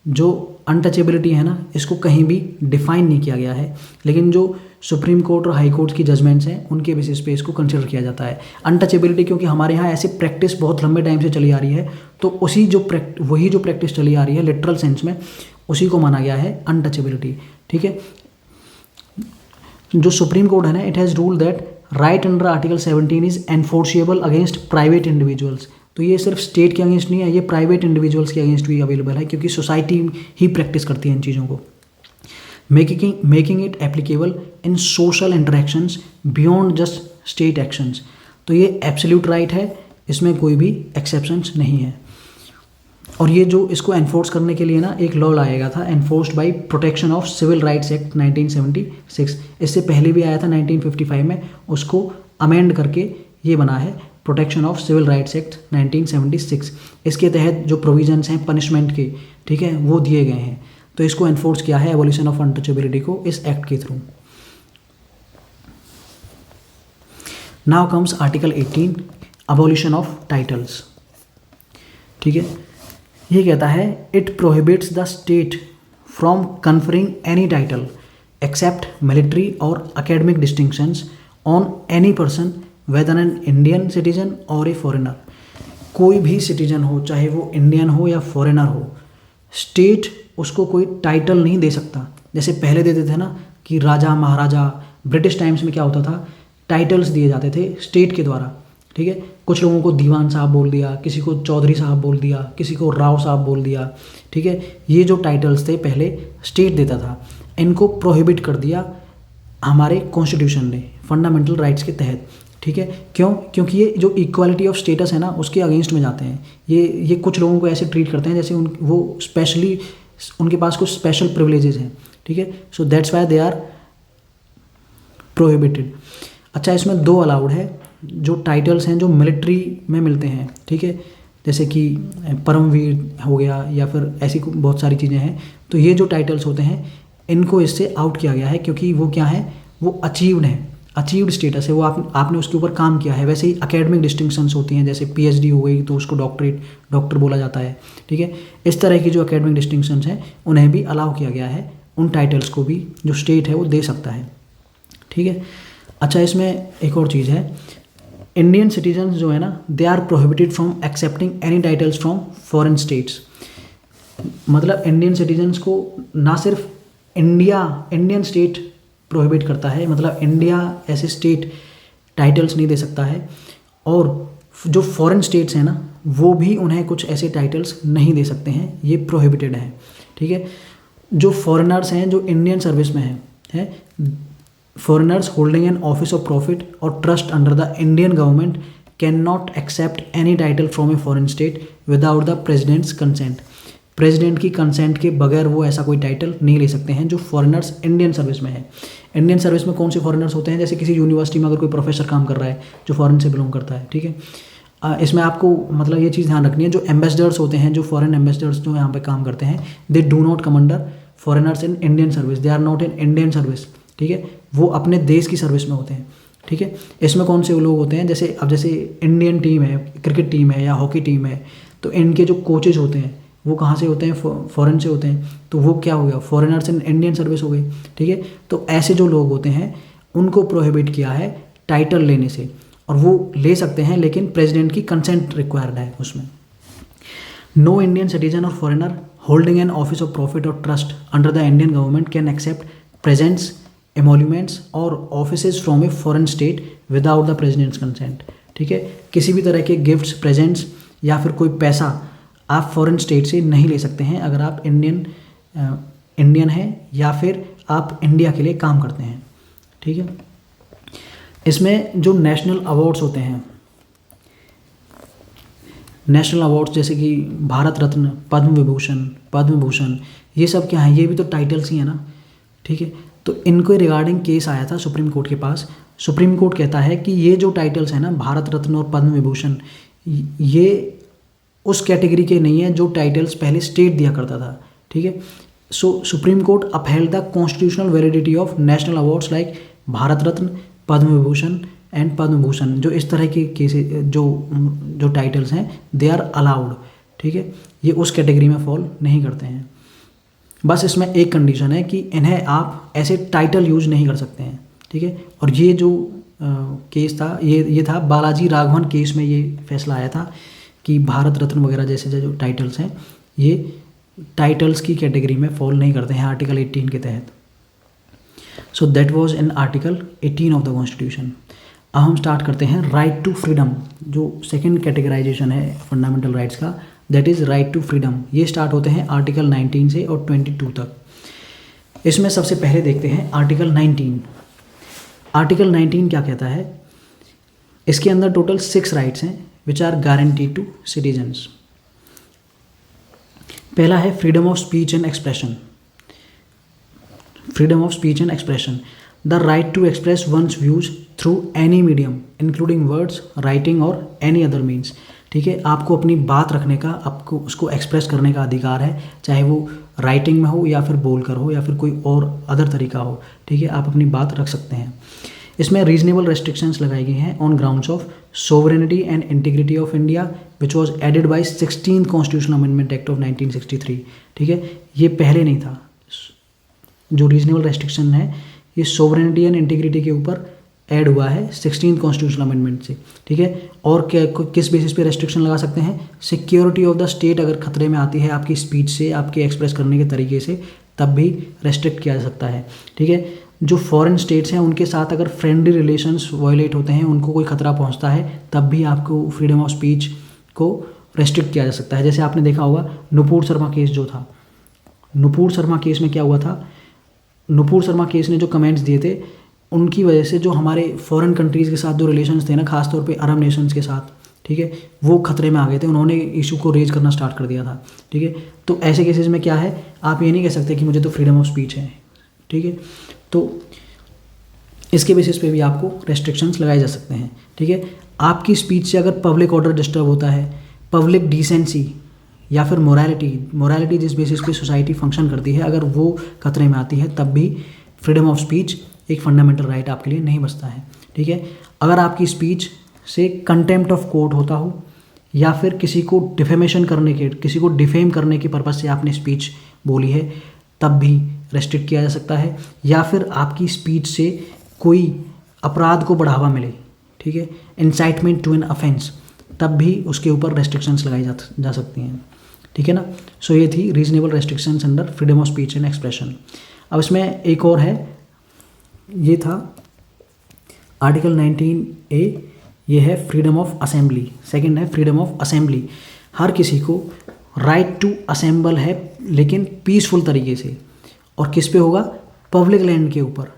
जो अनटचेबिलिटी है ना इसको कहीं भी डिफाइन नहीं किया गया है, लेकिन जो सुप्रीम कोर्ट और हाई कोर्ट की जजमेंट्स हैं उनके बेसिस पे इसको कंसिडर किया जाता है अनटचेबिलिटी, क्योंकि हमारे यहाँ ऐसी प्रैक्टिस बहुत लंबे टाइम से चली आ रही है। तो वही जो प्रैक्टिस चली आ रही है लिटरल सेंस में उसी को माना गया है अनटचेबिलिटी, ठीक है। जो सुप्रीम कोर्ट है ना it has rule that right under article 17 is enforceable against private individuals. तो ये सिर्फ स्टेट के अगेंस्ट नहीं है, ये प्राइवेट इंडिविजुअल्स के अगेंस्ट भी अवेलेबल है, क्योंकि सोसाइटी ही प्रैक्टिस करती है इन चीज़ों को। Making it applicable in social interactions beyond just state actions. तो ये एब्सोल्यूट राइट है, इसमें कोई भी एक्सेप्शंस नहीं है। और ये जो इसको एनफोर्स करने के लिए ना एक लॉ लाया गया था, enforced by protection of civil rights act 1976। इससे पहले भी आया था 1955 में, उसको अमेंड करके ये बना है protection of civil rights act 1976। इसके तहत जो प्रोविजंस हैं पनिशमेंट के, ठीक है, वो दिए गए हैं। तो इसको एनफोर्स किया है एबोलिशन ऑफ अनटचेबिलिटी को इस एक्ट के थ्रू। Now comes article 18, abolition of titles. ठीक है, ये कहता है it prohibits the state from conferring any title except military और academic distinctions on any person whether an Indian citizen और ए फॉरेनर। कोई भी सिटीजन हो, चाहे वो इंडियन हो या फॉरेनर हो, स्टेट उसको कोई टाइटल नहीं दे सकता। जैसे पहले देते थे ना कि राजा महाराजा, ब्रिटिश टाइम्स में क्या होता था, टाइटल्स दिए जाते थे स्टेट के द्वारा। ठीक है, कुछ लोगों को दीवान साहब बोल दिया, किसी को चौधरी साहब बोल दिया, किसी को राव साहब बोल दिया। ठीक है, ये जो टाइटल्स थे पहले स्टेट देता था, इनको प्रोहिबिट कर दिया हमारे कॉन्स्टिट्यूशन ने फंडामेंटल राइट्स के तहत। ठीक है, क्यों? क्योंकि ये जो इक्वालिटी ऑफ स्टेटस है ना, उसके अगेंस्ट में जाते हैं। ये कुछ लोगों को ऐसे ट्रीट करते हैं जैसे वो स्पेशली उनके पास कुछ स्पेशल प्रिविलेजेस हैं। ठीक है, so that's why they are prohibited. अच्छा, इसमें 2 अलाउड है जो टाइटल्स हैं जो मिलिट्री में मिलते हैं। ठीक है, जैसे कि परमवीर हो गया या फिर ऐसी बहुत सारी चीज़ें हैं। तो ये जो टाइटल्स होते हैं इनको इससे आउट किया गया है, क्योंकि वो क्या है, वो अचीव्ड है, अचीव्ड स्टेटस है, वो आपने उसके ऊपर काम किया है। वैसे ही अकेडमिक डिस्टिंक्शंस होती हैं, जैसे पीएचडी हो गई तो उसको डॉक्टर बोला जाता है। ठीक है, इस तरह की जो अकेडमिक डिस्टिंक्शंस हैं उन्हें भी अलाउ किया गया है, उन टाइटल्स को भी जो स्टेट है वो दे सकता है। ठीक है, अच्छा, इसमें एक और चीज़ है, इंडियन सिटीजन्स जो है ना, they are prohibited from accepting any titles from foreign states. मतलब इंडियन सिटीजन्स को ना सिर्फ इंडियन स्टेट प्रोहिबिट करता है, मतलब इंडिया ऐसे स्टेट टाइटल्स नहीं दे सकता है, और जो फॉरेन स्टेट्स हैं ना वो भी उन्हें कुछ ऐसे टाइटल्स नहीं दे सकते हैं, ये प्रोहिबिटेड है। ठीक है, जो फॉरेनर्स हैं जो इंडियन सर्विस में हैं, foreigners holding an office of profit और trust under the Indian government can not accept any title from a foreign state without the president's consent. President की कंसेंट के बगैर वो ऐसा कोई टाइटल नहीं ले सकते हैं जो फॉरेनर्स इंडियन सर्विस में है। इंडियन सर्विस में कौन से फॉरेनर्स होते हैं, जैसे किसी यूनिवर्सिटी में अगर कोई प्रोफेसर काम कर रहा है जो फॉरेन से बिलोंग करता है। ठीक है, इसमें आपको मतलब ये चीज़ ध्यान रखनी है, जो एम्बेसडर्स होते हैं, जो फॉरेन एम्बेसडर्स जो यहाँ पे काम करते हैं, they do not come under foreigners in Indian service, they are not in Indian service. ठीक है, वो अपने देश की सर्विस में होते हैं। ठीक है, इसमें कौन से लोग होते हैं, जैसे इंडियन टीम है, क्रिकेट टीम है या हॉकी टीम है, तो इनके जो कोचेज होते हैं वो कहाँ से होते हैं, फॉरेन से होते हैं। तो वो क्या हो गया, फॉरेनर्स इन इंडियन सर्विस हो गई। ठीक है, तो ऐसे जो लोग होते हैं उनको प्रोहिबिट किया है टाइटल लेने से, और वो ले सकते हैं लेकिन प्रेसिडेंट की कंसेंट रिक्वायर्ड है उसमें। नो इंडियन सिटीजन और foreigner holding an office of profit और trust under the Indian government can accept presents, emoluments और offices from a foreign state without the president's consent. ठीक है, किसी भी तरह के गिफ्ट्स, प्रेजेंट्स या फिर कोई पैसा आप फॉरेन स्टेट से नहीं ले सकते हैं अगर आप इंडियन हैं या फिर आप इंडिया के लिए काम करते हैं। ठीक है, इसमें जो नेशनल अवार्ड्स होते हैं, नेशनल अवार्ड्स जैसे कि भारत रत्न, पद्म विभूषण, पद्म भूषण, ये सब क्या है, ये भी तो टाइटल्स ही है ना। ठीक है, तो इनको रिगार्डिंग केस आया था सुप्रीम कोर्ट के पास। सुप्रीम कोर्ट कहता है कि ये जो टाइटल्स हैं ना, भारत रत्न और पद्म विभूषण, ये उस कैटेगरी के नहीं है जो टाइटल्स पहले स्टेट दिया करता था। ठीक है, so Supreme Court upheld the constitutional validity of national awards like Bharat Ratna, Padma Vibhushan and Padma Bhushan. जो इस तरह के केसेस जो टाइटल्स हैं दे आर अलाउड। ठीक है, ये उस कैटेगरी में फॉल नहीं करते हैं। बस इसमें एक कंडीशन है कि इन्हें आप ऐसे टाइटल यूज नहीं कर सकते हैं। ठीक है, और ये जो केस था ये था बालाजी राघवन केस में, ये फैसला आया था कि भारत रत्न वगैरह जैसे जो टाइटल्स हैं ये टाइटल्स की कैटेगरी में फॉल नहीं करते हैं आर्टिकल 18 के तहत। So that was in article 18 of the constitution. अब हम स्टार्ट करते हैं राइट टू फ्रीडम, जो सेकंड कैटेगराइजेशन है फंडामेंटल राइट्स का, that is right to freedom. ये स्टार्ट होते हैं आर्टिकल 19 से और 22 तक। इसमें सबसे पहले देखते हैं आर्टिकल 19। आर्टिकल 19 क्या कहता है, इसके अंदर टोटल 6 राइट्स हैं which are guaranteed to citizens. पहला है freedom of speech and expression. Freedom of speech and expression, the right to express one's views through any medium including words, writing और एनी अदर मीन्स। ठीक है, आपको अपनी बात रखने का, आपको उसको एक्सप्रेस करने का अधिकार है, चाहे वो राइटिंग में हो या फिर बोल कर हो या फिर कोई और अदर तरीका हो। ठीक है, आप अपनी बात रख सकते हैं। इसमें रीजनेबल रेस्ट्रिक्शंस लगाई गई हैं on grounds of sovereignty and integrity of India which was added by 16th constitutional amendment act of 1963। ठीक है, ये पहले नहीं था। जो रीजनेबल रेस्ट्रिक्शन है ये सोवरेनिटी एंड इंटीग्रिटी के ऊपर ऐड हुआ है 16th कॉन्स्टिट्यूशनल अमेंडमेंट से। ठीक है, और किस बेसिस पे रेस्ट्रिक्शन लगा सकते हैं? सिक्योरिटी ऑफ द स्टेट अगर खतरे में आती है आपकी स्पीच से, आपके एक्सप्रेस करने के तरीके से, तब भी रेस्ट्रिक्ट किया जा सकता है। ठीक है, जो फॉरेन स्टेट्स हैं उनके साथ अगर फ्रेंडली रिलेशंस वायलेट होते हैं, उनको कोई खतरा पहुंचता है, तब भी आपको फ्रीडम ऑफ स्पीच को रेस्ट्रिक्ट किया जा सकता है। जैसे आपने देखा होगा नुपुर शर्मा केस जो था, नुपुर शर्मा केस में क्या हुआ था? नुपुर शर्मा केस ने जो कमेंट्स दिए थे उनकी वजह से जो हमारे फॉरेन कंट्रीज़ के साथ जो रिलेशंस थे ना, खासतौर पे अरब नेशंस के साथ, ठीक है, वो खतरे में आ गए थे। उन्होंने इशू को रेज करना स्टार्ट कर दिया था। ठीक है, तो ऐसे केसेस में क्या है, आप ये नहीं कह सकते कि मुझे तो फ्रीडम ऑफ स्पीच है। ठीक है, तो इसके बेसिस पे भी आपको रेस्ट्रिक्शंस लगाए जा सकते हैं। ठीक है, आपकी स्पीच से अगर पब्लिक ऑर्डर डिस्टर्ब होता है, पब्लिक डिसेंसी या फिर मोरालिटी जिस बेसिस पे सोसाइटी फंक्शन करती है, अगर वो खतरे में आती है, तब भी फ्रीडम ऑफ स्पीच एक फंडामेंटल राइट आपके लिए नहीं बचता है। ठीक है, अगर आपकी स्पीच से कंटेम्प्ट ऑफ कोर्ट होता हो या फिर किसी को डिफेमेशन करने के, किसी को डिफेम करने के पर्पज़ से आपने स्पीच बोली है, तब भी रेस्ट्रिक्ट किया जा सकता है। या फिर आपकी स्पीच से कोई अपराध को बढ़ावा मिले, ठीक है, इंसाइटमेंट टू एन अफेंस, तब भी उसके ऊपर रेस्ट्रिक्शंस लगाई जा सकती हैं। ठीक है ना। सो ये थी reasonable restrictions under freedom of speech and expression. अब इसमें एक और है, ये था आर्टिकल 19A, ये है फ्रीडम ऑफ असेंबली। सेकंड है फ्रीडम ऑफ असेंबली। हर किसी को राइट टू असेंबल है, लेकिन पीसफुल तरीके से। और किस पे होगा? पब्लिक लैंड के ऊपर,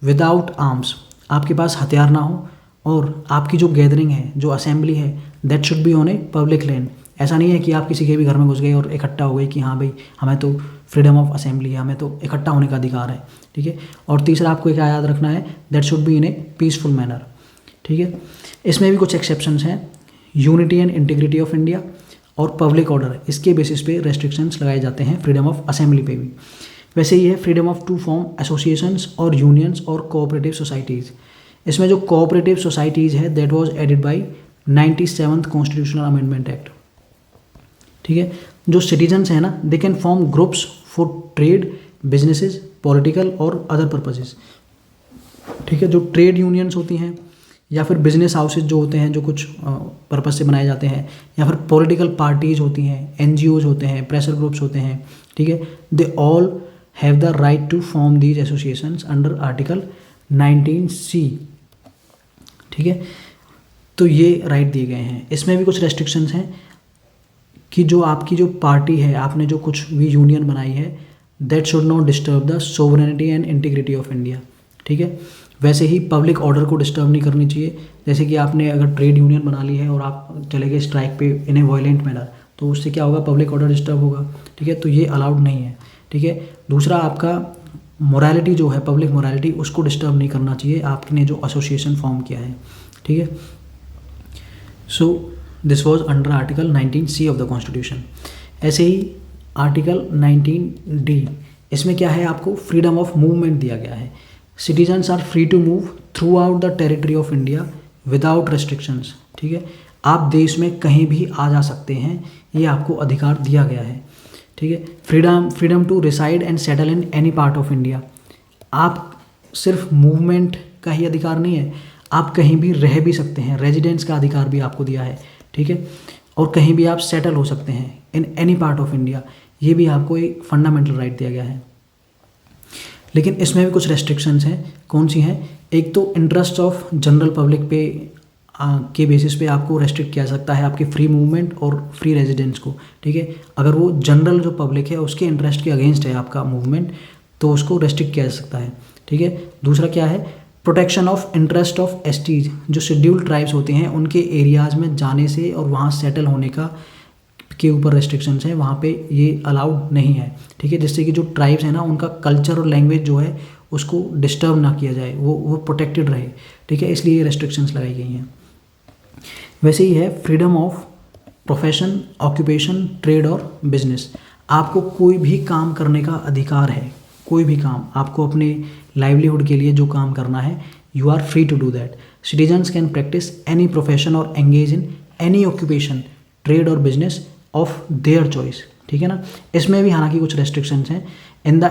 विदाउट आर्म्स। आपके पास हथियार ना हो, और आपकी जो गैदरिंग है, जो असेंबली है, that should be on a public land. ऐसा नहीं है कि आप किसी के भी घर में घुस गए और इकट्ठा हो गए कि हाँ भाई हमें तो फ्रीडम ऑफ असेंबली है, हमें तो इकट्ठा होने का अधिकार है। ठीक है, और तीसरा आपको क्या याद रखना है? That should be in A peaceful manner. ठीक है, इसमें भी कुछ एक्सेप्शंस हैं, unity and integrity of India और पब्लिक ऑर्डर, इसके बेसिस पे रेस्ट्रिक्शंस लगाए जाते हैं फ्रीडम ऑफ असेंबली पे भी। वैसे ही है freedom of to form associations और यूनियंस और कोऑपरेटिव सोसाइटीज़। इसमें जो कोऑपरेटिव सोसाइटीज़ है, that was added by 97th constitutional amendment act. ठीक है, जो सिटीजन्स हैं ना, they can form groups for trade, businesses, political और अदर पर्पसेस। ठीक है, जो ट्रेड यूनियंस होती हैं या फिर बिजनेस हाउसेज जो होते हैं, जो कुछ पर्पज से बनाए जाते हैं, या फिर पॉलिटिकल पार्टीज होती हैं, एनजीओज होते हैं, प्रेशर ग्रुप्स होते हैं। ठीक है, they all have the right to form these associations under article 19C। ठीक है, तो ये राइट दिए गए हैं। इसमें भी कुछ रेस्ट्रिक्शंस हैं कि जो आपकी जो पार्टी है, आपने जो कुछ भी यूनियन बनाई है, that should not disturb the sovereignty and integrity of India. ठीक है, वैसे ही पब्लिक ऑर्डर को डिस्टर्ब नहीं करनी चाहिए। जैसे कि आपने अगर ट्रेड यूनियन बना ली है और आप चले गए स्ट्राइक पे इन ए वायलेंट मैनर, तो उससे क्या होगा? पब्लिक ऑर्डर डिस्टर्ब होगा। ठीक है, तो ये अलाउड नहीं है। ठीक है, दूसरा आपका मोरालिटी जो है, पब्लिक मोरालिटी, उसको डिस्टर्ब नहीं करना चाहिए आपने जो एसोसिएशन फॉर्म किया है। ठीक है, so this was under article 19C of the constitution. ऐसे ही आर्टिकल 19D, इसमें क्या है? आपको फ्रीडम ऑफ मूवमेंट दिया गया है। Citizens are free to move throughout the territory of India without restrictions. ठीक है, आप देश में कहीं भी आ जा सकते हैं, ये आपको अधिकार दिया गया है। ठीक है, freedom to reside and settle in any part of India. आप सिर्फ मूवमेंट का ही अधिकार नहीं है, आप कहीं भी रह भी सकते हैं, रेजिडेंस का अधिकार भी आपको दिया है। ठीक है, और कहीं भी आप सेटल हो सकते हैं इन एनी पार्ट ऑफ इंडिया, ये भी आपको एक फंडामेंटल राइट दिया गया है। लेकिन इसमें भी कुछ रेस्ट्रिक्शंस हैं। कौन सी हैं? एक तो इंटरेस्ट ऑफ जनरल पब्लिक पे के बेसिस पे आपको रेस्ट्रिक्ट किया जा सकता है आपके फ्री मूवमेंट और फ्री रेजिडेंस को। ठीक है, अगर वो जनरल जो पब्लिक है उसके इंटरेस्ट के अगेंस्ट है आपका मूवमेंट, तो उसको रेस्ट्रिक्ट किया जा सकता है। ठीक है, दूसरा क्या है? Protection of interest of STs, जो शेड्यूल्ड ट्राइब्स होते हैं उनके एरियाज़ में जाने से और वहाँ सेटल होने का के ऊपर रेस्ट्रिक्शंस हैं, वहाँ पे ये अलाउड नहीं है। ठीक है, जिससे कि जो ट्राइब्स हैं ना, उनका कल्चर और लैंग्वेज जो है उसको डिस्टर्ब ना किया जाए, वो प्रोटेक्टेड रहे। ठीक है, इसलिए ये रेस्ट्रिक्शंस लगाई गई हैं। वैसे ही है freedom of profession, occupation, trade और बिजनेस। आपको कोई भी काम करने का अधिकार है, कोई भी काम आपको अपने लाइवलीहुड के लिए जो काम करना है, you are free to do that. Citizens can practice any profession or engage in any occupation, trade or business of their choice. ठीक है ना. इसमें भी हालांकि कुछ रेस्ट्रिक्शंस हैं. In the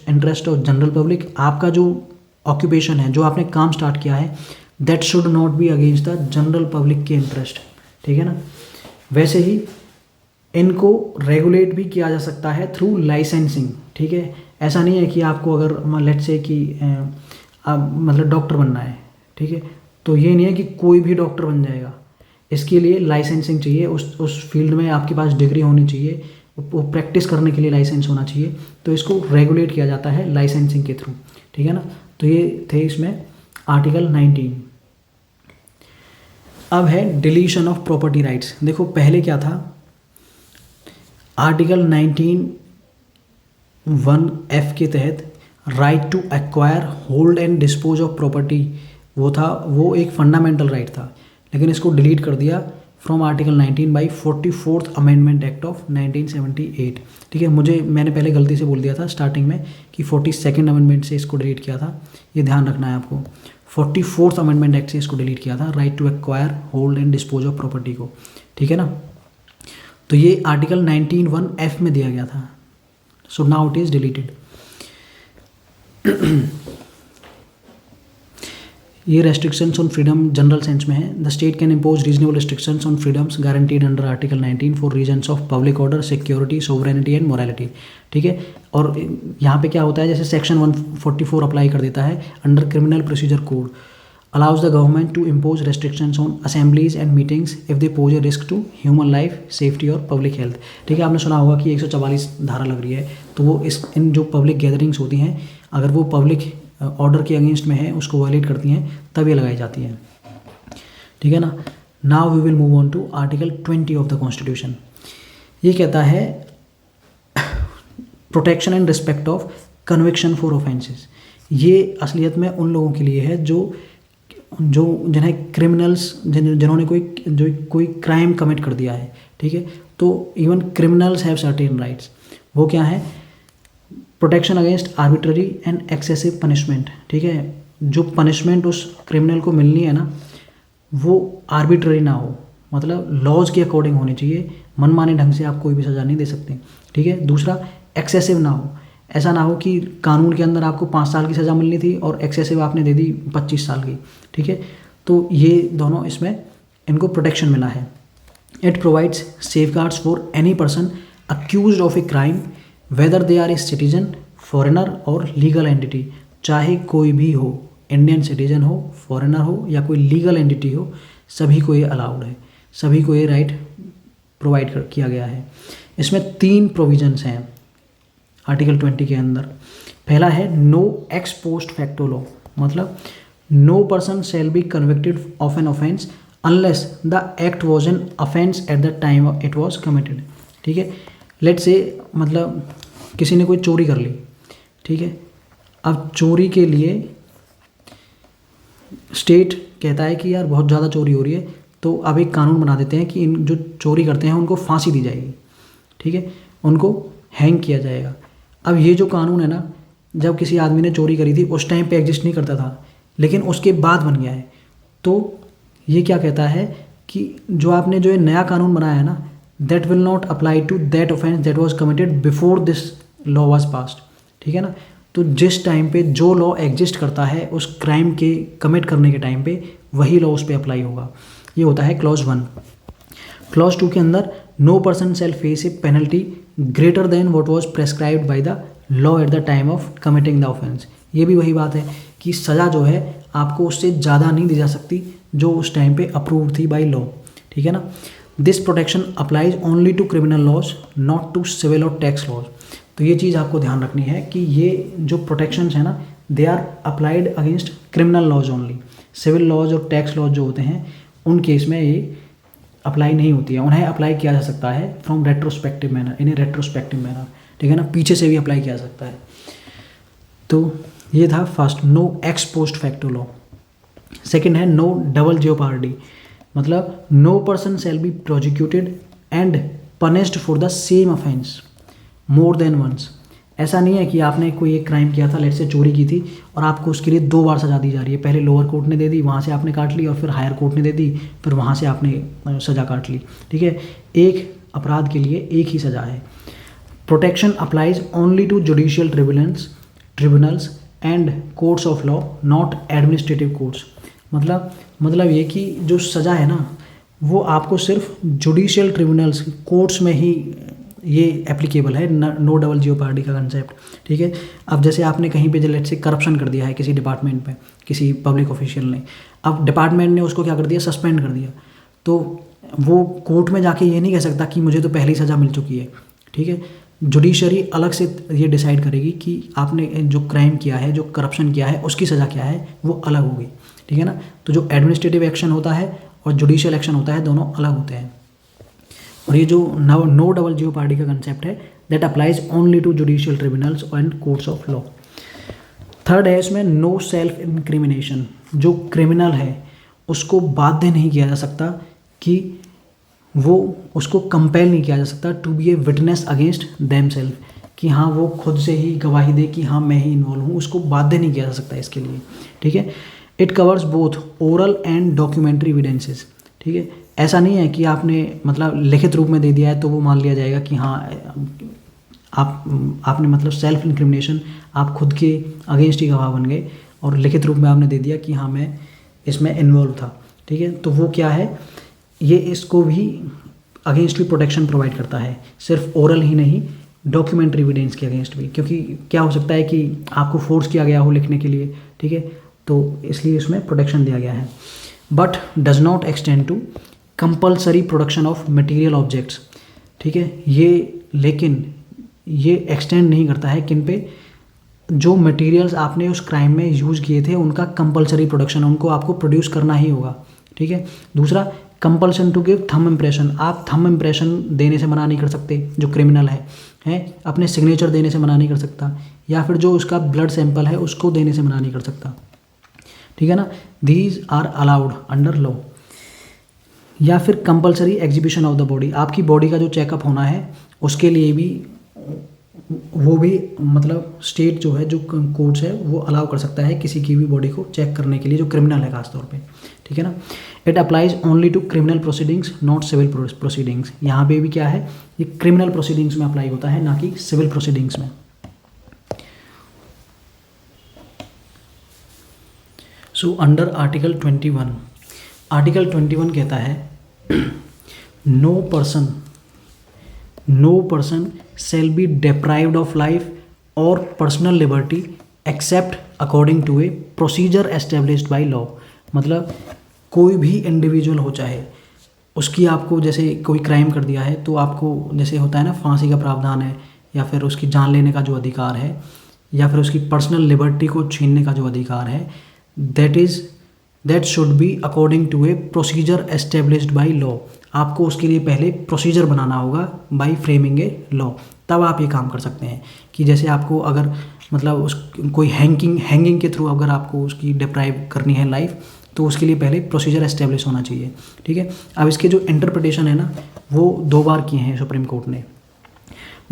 interest of general public, आपका जो ऑक्यूपेशन है, जो आपने काम स्टार्ट किया है, that should not be against the general public के इंटरेस्ट. ठीक है ना. वैसे ही इनको रेगुलेट भी किया जा सकता है थ्रू लाइसेंसिंग. ठीक है. ऐसा नहीं है कि आपको अगर लेट से कि मतलब डॉक्टर बनना है, ठीक है, तो ये नहीं है कि कोई भी डॉक्टर बन जाएगा. इसके लिए लाइसेंसिंग चाहिए, उस फील्ड में आपके पास डिग्री होनी चाहिए, वो प्रैक्टिस करने के लिए लाइसेंस होना चाहिए. तो इसको रेगुलेट किया जाता है लाइसेंसिंग के थ्रू. ठीक है ना. तो ये थे इसमें आर्टिकल 19. अब है डिलीशन ऑफ प्रॉपर्टी राइट्स. देखो पहले क्या था, आर्टिकल 19(1)(f) के तहत right to acquire, hold and dispose of property, वो था, वो एक फंडामेंटल राइट था. लेकिन इसको डिलीट कर दिया from article 19 by 44th amendment act of 1978. ठीक है. मैंने पहले गलती से बोल दिया था स्टार्टिंग में कि 42nd अमेंडमेंट से इसको डिलीट किया था. ये ध्यान रखना है आपको. 44th अमेंडमेंट एक्ट से इसको डिलीट किया था, right to acquire, hold and dispose of property को. ठीक है ना. तो ये आर्टिकल 19(1)(f) में दिया गया था. So now it is deleted. ये restrictions on freedom general sense में है. The state can impose reasonable restrictions on freedoms guaranteed under article 19 for reasons of public order, security, sovereignty and morality. ठीक है. और यहाँ पे क्या होता है, जैसे सेक्शन 144 अप्लाई कर देता है under criminal procedure code, allows the government to impose restrictions on assemblies and meetings if they pose a risk to human life, safety और public health. ठीक है. आपने सुना होगा कि 144 धारा लग रही है, तो वो इन जो पब्लिक गैदरिंग्स होती हैं, अगर वो पब्लिक ऑर्डर के अगेंस्ट में है, उसको वायलेट करती हैं, तब ये लगाई जाती हैं. ठीक है ना. Now we will move on to article 20 of the constitution. ये कहता है protection and respect of conviction for offences. ये असलियत में उन लोगों के लिए है जो जिन्हें क्रिमिनल्स, जिन्होंने कोई क्राइम कमिट कर दिया है. ठीक है. तो even criminals have certain rights. वो क्या है, protection against arbitrary and excessive punishment. ठीक है. जो पनिशमेंट उस क्रिमिनल को मिलनी है ना, वो आर्बिट्ररी ना हो, मतलब लॉज के अकॉर्डिंग होनी चाहिए. मनमाने ढंग से आप कोई भी सज़ा नहीं दे सकते. ठीक है. दूसरा, एक्सेसिव ना हो. ऐसा ना हो कि कानून के अंदर आपको 5 साल की सज़ा मिलनी थी और एक्सेसिव आपने दे दी 25 साल की. ठीक है. तो ये दोनों इसमें इनको प्रोटेक्शन मिला है. It provides safeguards for any person accused of a crime whether they are a citizen, foreigner और लीगल एंटिटी. चाहे कोई भी हो, इंडियन सिटीजन हो, फॉरेनर हो या कोई लीगल एंटिटी हो, सभी को ये अलाउड है, सभी को ये राइट प्रोवाइड किया गया है. इसमें 3 प्रोविजंस हैं आर्टिकल 20 के अंदर. पहला है no ex post facto law, मतलब no person shall be convicted of an offence unless the act was an offence at the time it was committed. ठीक है. लेट से मतलब किसी ने कोई चोरी कर ली. ठीक है. अब चोरी के लिए स्टेट कहता है कि यार बहुत ज़्यादा चोरी हो रही है, तो अब एक कानून बना देते हैं कि इन जो चोरी करते हैं उनको फांसी दी जाएगी. ठीक है. उनको हैंग किया जाएगा. अब ये जो कानून है ना, जब किसी आदमी ने चोरी करी थी उस टाइम पे एग्जिस्ट नहीं करता था, लेकिन उसके बाद बन गया है. तो ये क्या कहता है कि जो आपने जो ये नया कानून बनाया है ना, that will not apply to that offence that was committed before this law was passed. ठीक है ना. तो जिस टाइम पे जो लॉ एग्जिस्ट करता है उस क्राइम के कमिट करने के टाइम पे, वही लॉ उस पर अप्लाई होगा. ये होता है क्लॉज 1. क्लॉज 2 के अंदर no person shall face a penalty greater than what was prescribed by the law at the time of committing the offence. ये भी वही बात है कि सज़ा जो है आपको उससे ज़्यादा नहीं दी जा सकती जो उस टाइम पे अप्रूव थी बाय लॉ. ठीक है ना. This protection applies only to criminal laws, not to civil और टैक्स लॉज. तो ये चीज़ आपको ध्यान रखनी है कि ये जो प्रोटेक्शंस है ना, they are applied against criminal laws only. Civil laws और टैक्स लॉज जो होते हैं उन केस में ये अप्लाई नहीं होती है. उन्हें अप्लाई किया जा सकता है from retrospective manner, in A retrospective manner. ठीक है ना. पीछे से भी अप्लाई किया जा सकता है. तो ये था first, no ex post facto law. Second है नो डबल जेओपार्डी, मतलब no person shall be prosecuted and punished for the same offence more than once ऐसा नहीं है कि आपने कोई एक क्राइम किया था, लेट से चोरी की थी, और आपको उसके लिए 2 बार सज़ा दी जा रही है। पहले लोअर कोर्ट ने दे दी, वहाँ से आपने काट ली, और फिर हायर कोर्ट ने दे दी, फिर वहाँ से आपने सज़ा काट ली। ठीक है, एक अपराध के लिए एक ही सज़ा है। Protection applies only to judicial tribunals and courts of law, not administrative courts. मतलब ये कि जो सज़ा है ना, वो आपको सिर्फ जुडिशियल ट्रिब्यूनल्स, कोर्ट्स में ही ये एप्लीकेबल है, नो डबल जियोपार्डी का कंसेप्ट। ठीक है, अब जैसे आपने कहीं पे लेट से करप्शन कर दिया है किसी डिपार्टमेंट में, किसी पब्लिक ऑफिशियल ने, अब डिपार्टमेंट ने उसको क्या कर दिया, सस्पेंड कर दिया, तो वो कोर्ट में जाके ये नहीं कह सकता कि मुझे तो पहले ही सज़ा मिल चुकी है। ठीक है, जुडिशरी अलग से ये डिसाइड करेगी कि आपने जो क्राइम किया है, जो करप्शन किया है, उसकी सज़ा क्या है, वो अलग होगी। ठीक है ना, तो जो एडमिनिस्ट्रेटिव एक्शन होता है और जुडिशियल एक्शन होता है, दोनों अलग होते हैं। और ये जो नो डबल जियोपार्डी का कंसेप्ट है, that applies only to judicial tribunals and courts of law. Third है इसमें नो सेल्फ इंक्रिमिनेशन। जो क्रिमिनल है उसको बाध्य नहीं किया जा सकता कि वो, उसको कंपेल नहीं किया जा सकता to be a witness against themselves, कि हाँ वो खुद से ही गवाही दे कि हाँ मैं ही इन्वॉल्व हूँ, उसको बाध्य नहीं किया जा सकता इसके लिए। ठीक है, it covers both oral and documentary evidences. ठीक है, ऐसा नहीं है कि आपने लिखित रूप में दे दिया है तो वो मान लिया जाएगा कि हाँ आपने सेल्फ इंक्रिमिनेशन, आप खुद के अगेंस्ट ही गवाह बन गए, और लिखित रूप में आपने दे दिया कि हाँ मैं इसमें इन्वॉल्व था। ठीक है, तो वो क्या है, ये इसको भी अगेंस्ट भी प्रोटेक्शन प्रोवाइड करता है, सिर्फ ओरल ही नहीं, डॉक्यूमेंट्री एविडेंस के अगेंस्ट भी, क्योंकि क्या हो सकता है कि आपको फोर्स किया गया हो लिखने के लिए। ठीक है, तो इसलिए इसमें प्रोटेक्शन दिया गया है। But does not extend to compulsory production of material objects. ठीक है, लेकिन ये एक्सटेंड नहीं करता है किन पे, जो मटेरियल्स आपने उस क्राइम में यूज़ किए थे उनका कंपल्सरी प्रोडक्शन, उनको आपको प्रोड्यूस करना ही होगा। ठीक है, दूसरा compulsion to give thumb impression, आप थंब इम्प्रेशन देने से मना नहीं कर सकते, जो क्रिमिनल है अपने सिग्नेचर देने से मना नहीं कर सकता, या फिर जो उसका ब्लड सैंपल है उसको देने से मना नहीं कर सकता। ठीक है ना, these are allowed under law. या फिर compulsory exhibition of the body, आपकी बॉडी का जो चेकअप होना है उसके लिए भी, वो भी स्टेट जो है, जो कोर्ट्स है, वो अलाउ कर सकता है किसी की भी बॉडी को चेक करने के लिए, जो क्रिमिनल है खासतौर पे। ठीक है ना, it applies only to criminal proceedings not civil proceedings. यहाँ पे भी क्या है, ये क्रिमिनल प्रोसीडिंग्स में अप्लाई होता है, ना कि सिविल प्रोसीडिंग्स में। सो अंडर आर्टिकल 21, आर्टिकल 21 कहता है no person shall be deprived of life or personal liberty except according to a procedure established by law। कोई भी इंडिविजुअल हो, चाहे उसकी, आपको जैसे कोई क्राइम कर दिया है तो आपको जैसे होता है ना, फांसी का प्रावधान है, या फिर उसकी जान लेने का जो अधिकार है, या फिर उसकी पर्सनल लिबर्टी को छीनने का जो अधिकार है, that should be according to a procedure established by law. आपको उसके लिए पहले प्रोसीजर बनाना होगा बाय फ्रेमिंग ए लॉ, तब आप ये काम कर सकते हैं। कि जैसे आपको अगर उस कोई हैंगिंग के थ्रू अगर आपको उसकी डिप्राइव करनी है लाइफ, तो उसके लिए पहले प्रोसीजर एस्टेब्लिश होना चाहिए। ठीक है, अब इसके जो इंटरप्रिटेशन है ना, वो 2 बार किए हैं सुप्रीम कोर्ट ने।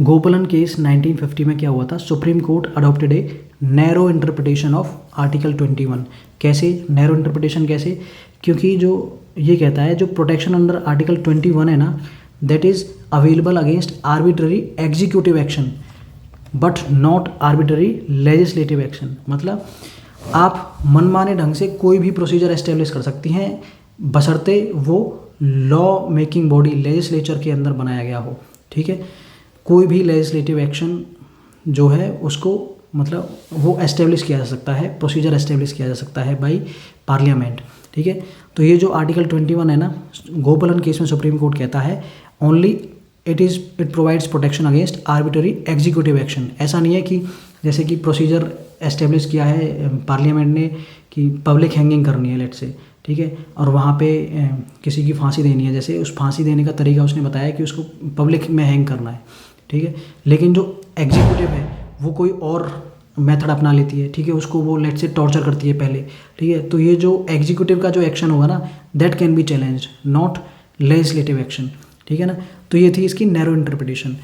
गोपालन केस 1950 में क्या हुआ था, supreme court adopted a narrow interpretation of article 21। कैसे नैरो इंटरप्रिटेशन, कैसे, क्योंकि जो ये कहता है, जो प्रोटेक्शन अंडर आर्टिकल 21 है ना, that is available against arbitrary executive action but not arbitrary legislative action. आप मनमाने ढंग से कोई भी प्रोसीजर एस्टेब्लिश कर सकती हैं, बशर्ते वो लॉ मेकिंग बॉडी लेजिस्लेचर के अंदर बनाया गया हो। ठीक है, कोई भी लेजिस्लेटिव एक्शन जो है उसको वो एस्टेब्लिश किया जा सकता है, प्रोसीजर एस्टेब्लिश किया जा सकता है बाई पार्लियामेंट। ठीक है, तो ये जो आर्टिकल 21 है ना, गोपालन केस में सुप्रीम कोर्ट कहता है only it provides protection against arbitrary executive action. ऐसा नहीं है कि जैसे कि प्रोसीजर एस्टेब्लिश किया है पार्लियामेंट ने कि पब्लिक हैंगिंग करनी है लेट से, ठीक है, और वहाँ पे किसी की फांसी देनी है, जैसे उस फांसी देने का तरीका उसने बताया कि उसको पब्लिक में हैंग करना है। ठीक है, लेकिन जो एग्जीक्यूटिव है वो कोई और मेथड अपना लेती है। ठीक है, उसको वो लेट से टॉर्चर करती है पहले। ठीक है, तो ये जो एग्जीक्यूटिव का जो एक्शन होगा ना, that can be challenged, not legislative action. ठीक है ना, तो ये थी इसकी नैरो इंटरप्रिटेशन।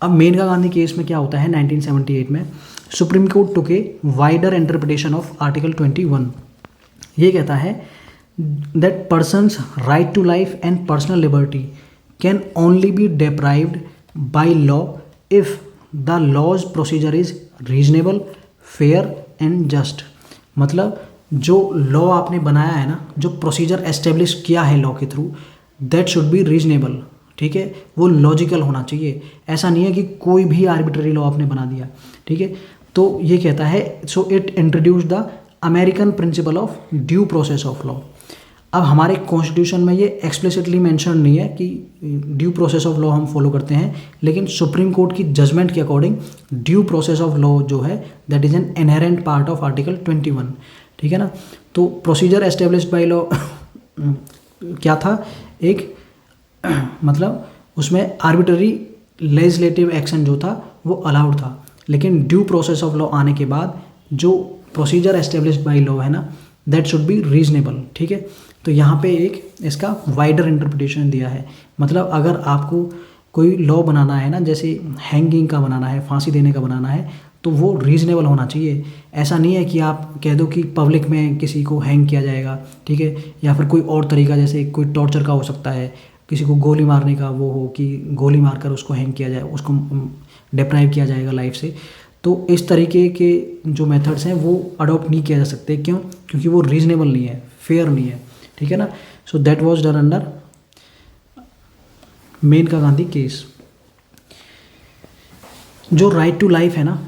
अब मेनका गांधी केस में क्या होता है 1978 में, supreme court took a wider interpretation of article 21। ये कहता है that person's right to life and personal liberty can only be deprived by law if the law's procedure is reasonable, fair and just. मतलब जो लॉ आपने बनाया है ना, जो प्रोसीजर एस्टेब्लिश किया है लॉ के through, that should be reasonable, ठीक है, वो लॉजिकल होना चाहिए। ऐसा नहीं है कि कोई भी आर्बिट्ररी लॉ आपने बना दिया, ठीक है। तो ये कहता है so it introduce the American principle of due process of law. अब हमारे कॉन्स्टिट्यूशन में ये एक्सप्लिसिटली मेंशन नहीं है कि ड्यू प्रोसेस ऑफ लॉ हम फॉलो करते हैं, लेकिन सुप्रीम कोर्ट की जजमेंट के according due process of law जो है that is an inherent part of article 21, ठीक है ना। तो प्रोसीजर एस्टेब्लिश्ड बाय लॉ क्या था, एक मतलब उसमें आर्बिट्ररी लेजिस्लेटिव एक्शन जो था वो अलाउड था, लेकिन ड्यू प्रोसेस ऑफ लॉ आने के बाद जो प्रोसीजर एस्टेब्लिश्ड बाय लॉ है ना, दैट शुड बी रीजनेबल, ठीक है। तो यहाँ पे एक इसका वाइडर इंटरप्रिटेशन दिया है। मतलब अगर आपको कोई लॉ बनाना है ना, जैसे हैंगिंग का बनाना है, फांसी देने का बनाना है, तो वो रीजनेबल होना चाहिए। ऐसा नहीं है कि आप कह दो कि पब्लिक में किसी को हैंग किया जाएगा, ठीक है, या फिर कोई और तरीका, जैसे कोई टॉर्चर का हो सकता है, किसी को गोली मारने का वो हो कि गोली मारकर उसको हैंग किया जाए, उसको डिप्राइव किया जाएगा लाइफ से। तो इस तरीके के जो मेथड्स हैं वो अडॉप्ट नहीं किया जा सकते। क्यों? क्योंकि वो रीजनेबल नहीं है, फेयर नहीं है, ठीक है ना। So that was done under Maneka Gandhi case. जो राइट टू लाइफ है ना,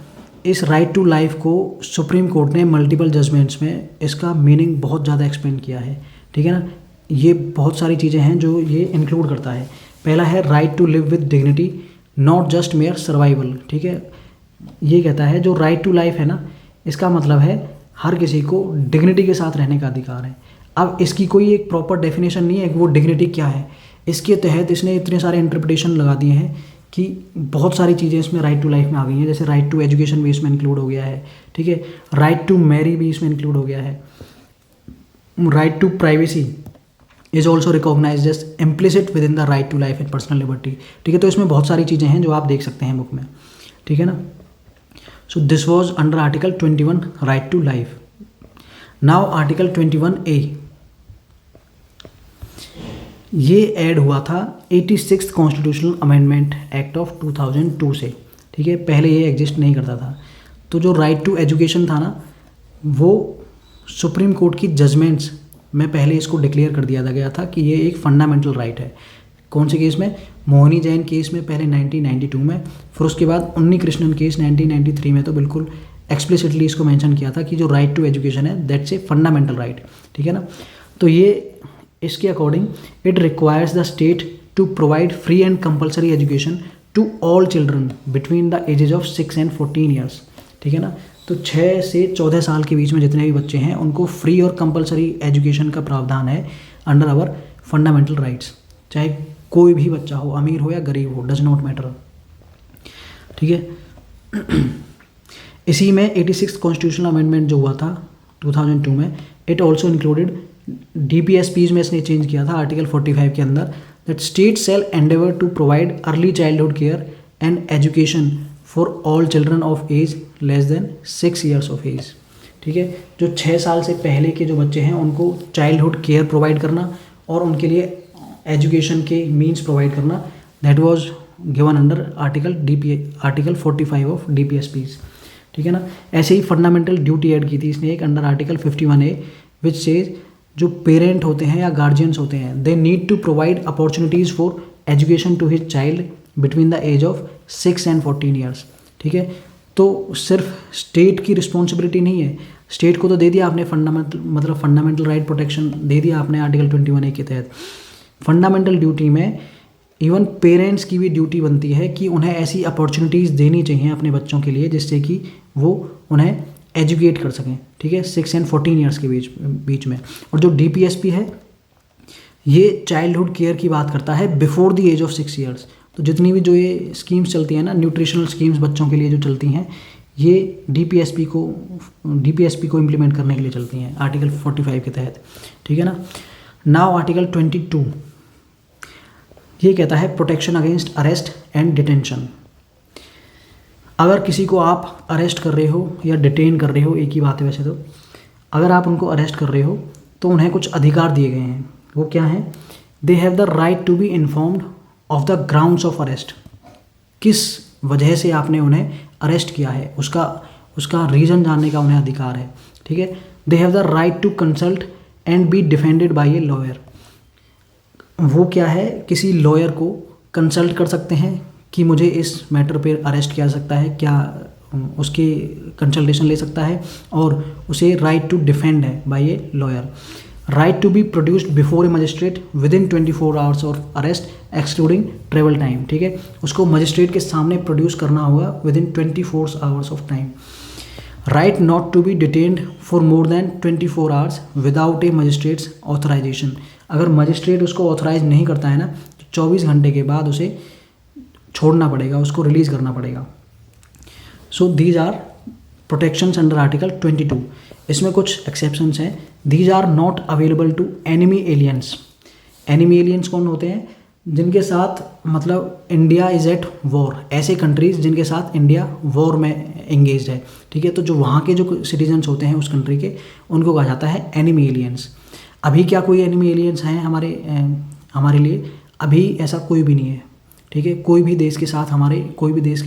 इस राइट टू लाइफ को सुप्रीम कोर्ट ने मल्टीपल जजमेंट्स में इसका मीनिंग बहुत ज़्यादा एक्सप्लेन किया है, ठीक है ना। ये बहुत सारी चीज़ें हैं जो ये इंक्लूड करता है। पहला है right to live with dignity, not just mere survival, ठीक है। ये कहता है जो राइट टू लाइफ है ना, इसका मतलब है हर किसी को डिग्निटी के साथ रहने का अधिकार है। अब इसकी कोई एक प्रॉपर डेफिनेशन नहीं है कि वो डिग्निटी क्या है। इसके तहत इसने इतने सारे इंटरप्रिटेशन लगा दिए हैं कि बहुत सारी चीज़ें इसमें राइट टू लाइफ में आ गई हैं। जैसे राइट टू एजुकेशन भी इसमें इंक्लूड हो गया है, ठीक है। राइट टू मैरी भी इसमें इंक्लूड हो गया है। Right to privacy is also recognised as implicit within the right to life and personal liberty, ठीक है। तो इसमें बहुत सारी चीज़ें हैं जो आप देख सकते हैं बुक में, ठीक है ना। So this was under article 21 right to life. Now article 21A ये ऐड हुआ था 86th constitutional amendment act of 2002 से, ठीक है। पहले ये एग्जिस्ट नहीं करता था। तो जो राइट टू एजुकेशन था ना, वो सुप्रीम कोर्ट की जजमेंट्स में पहले इसको डिक्लेयर कर दिया गया था कि ये एक फंडामेंटल राइट है। कौन से केस में? मोहिनी जैन केस में पहले 1992 में, फिर उसके बाद उन्नी कृष्णन केस 1993 में तो बिल्कुल एक्सप्लिसिटली इसको मेंशन किया था कि जो राइट टू एजुकेशन है दैट्स ए फंडामेंटल राइट, ठीक है ना। तो ये इसके according it requires the state to provide free and compulsory education to all children between the ages of 6 and 14 years, ठीक है ना। तो 6 से 14 साल के बीच में जितने भी बच्चे हैं उनको फ्री और कंपलसरी एजुकेशन का प्रावधान है अंडर आवर फंडामेंटल राइट्स। चाहे कोई भी बच्चा हो, अमीर हो या गरीब हो, डज नॉट मैटर, ठीक है। इसी में 86th कॉन्स्टिट्यूशनल अमेंडमेंट जो हुआ था 2002 में, इट ऑल्सो इंक्लूडेड DPSPs में इसने चेंज किया था आर्टिकल 45 के अंदर, that state shall endeavour to provide early childhood care and education for all children of age less than 6 years of age, ठीक है। जो 6 साल से पहले के जो बच्चे हैं उनको चाइल्डहुड केयर प्रोवाइड करना और उनके लिए एजुकेशन के मीन्स प्रोवाइड करना, that was given under article 45 of DPSPs, ठीक है ना। ऐसे ही फंडामेंटल ड्यूटी ऐड की थी इसने एक under article 51A which says जो पेरेंट होते हैं या गार्जियंस होते हैं, they need to provide opportunities for education to his child between the age of 6 and 14 years, ठीक है। तो सिर्फ स्टेट की रिस्पॉन्सिबिलिटी नहीं है, स्टेट को तो दे दिया आपने फंडामेंटल राइट प्रोटेक्शन दे दिया आपने आर्टिकल 21A के तहत। फंडामेंटल ड्यूटी में इवन पेरेंट्स की भी ड्यूटी बनती है कि उन्हें ऐसी अपॉर्चुनिटीज़ देनी चाहिए अपने बच्चों के लिए जिससे कि वो उन्हें एजुकेट कर सकें, ठीक है, 6 and 14 ईयर्स के बीच में। और जो DPSP है ये चाइल्डहुड केयर की बात करता है before the age of 6 years. तो जितनी भी जो ये स्कीम्स चलती हैं ना, न्यूट्रिशनल स्कीम्स बच्चों के लिए जो चलती हैं, ये DPSP को इम्प्लीमेंट करने के लिए चलती हैं आर्टिकल 45 के तहत, ठीक है ना। नाउ आर्टिकल 22 ये कहता है protection against arrest and detention. अगर किसी को आप अरेस्ट कर रहे हो या डिटेन कर रहे हो, एक ही बात है वैसे तो, अगर आप उनको अरेस्ट कर रहे हो तो उन्हें कुछ अधिकार दिए गए हैं। वो क्या हैं? They have the right to be informed of the grounds of arrest. किस वजह से आपने उन्हें अरेस्ट किया है उसका रीज़न जानने का उन्हें अधिकार है। ठीक है। They have the right to consult and be defended by a lawyer. वो क्या है? किसी लॉयर को कंसल्ट कर सकते हैं कि मुझे इस मैटर पे अरेस्ट किया जा सकता है, क्या उसकी कंसल्टेशन ले सकता है, और उसे राइट टू डिफेंड है by a lawyer. Right to be produced before a magistrate within 24 hours of arrest excluding travel time. ठीक है। उसको मजिस्ट्रेट के सामने प्रोड्यूस करना होगा within 24 hours of time. Right not to be detained for more than 24 hours without a magistrate's authorization. अगर मजिस्ट्रेट उसको ऑथराइज नहीं करता है ना, तो 24 घंटे के बाद उसे छोड़ना पड़ेगा, उसको रिलीज़ करना पड़ेगा। So these are protections under article 22। इसमें कुछ एक्सेप्शंस हैं। These are not available to enemy aliens. Enemy aliens कौन होते हैं? जिनके साथ मतलब इंडिया इज़ एट वॉर, ऐसे कंट्रीज़ जिनके साथ इंडिया वॉर में एंगेज है। ठीक है। तो जो वहाँ के जो सिटीजन्स होते हैं उस कंट्री के, उनको कहा जाता है एनिमी एलियंस। अभी क्या कोई एनिमी एलियंस हैं हमारे लिए? अभी ऐसा कोई भी नहीं है। ठीक है। कोई भी देश के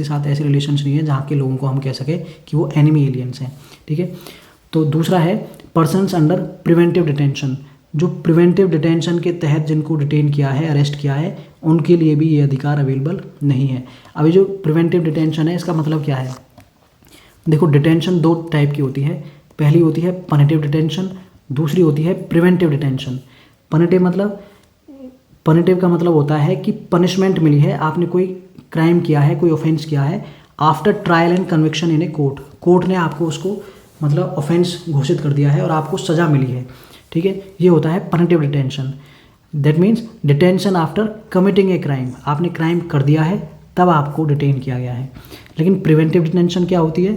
साथ ऐसे रिलेशंस नहीं है जहाँ के लोगों को हम कह सकें कि वो एनिमी एलियंस हैं। ठीक है। तो दूसरा है पर्सन्स अंडर प्रिवेंटिव डिटेंशन। जो प्रिवेंटिव डिटेंशन के तहत जिनको डिटेन किया है, अरेस्ट किया है, उनके लिए भी ये अधिकार अवेलेबल नहीं है। अभी जो प्रिवेंटिव डिटेंशन है, इसका मतलब क्या है? देखो, डिटेंशन दो टाइप की होती है। पहली होती है पनिटिव डिटेंशन, दूसरी होती है प्रिवेंटिव डिटेंशन। पनिटिव का मतलब होता है कि पनिशमेंट मिली है, आपने कोई क्राइम किया है, कोई ऑफेंस किया है, after trial and conviction in a court ने आपको उसको मतलब ऑफेंस घोषित कर दिया है और आपको सज़ा मिली है। ठीक है। ये होता है punitive detention. That means detention after committing a crime. आपने क्राइम कर दिया है तब आपको डिटेन किया गया है। लेकिन प्रिवेंटिव डिटेंशन क्या होती है?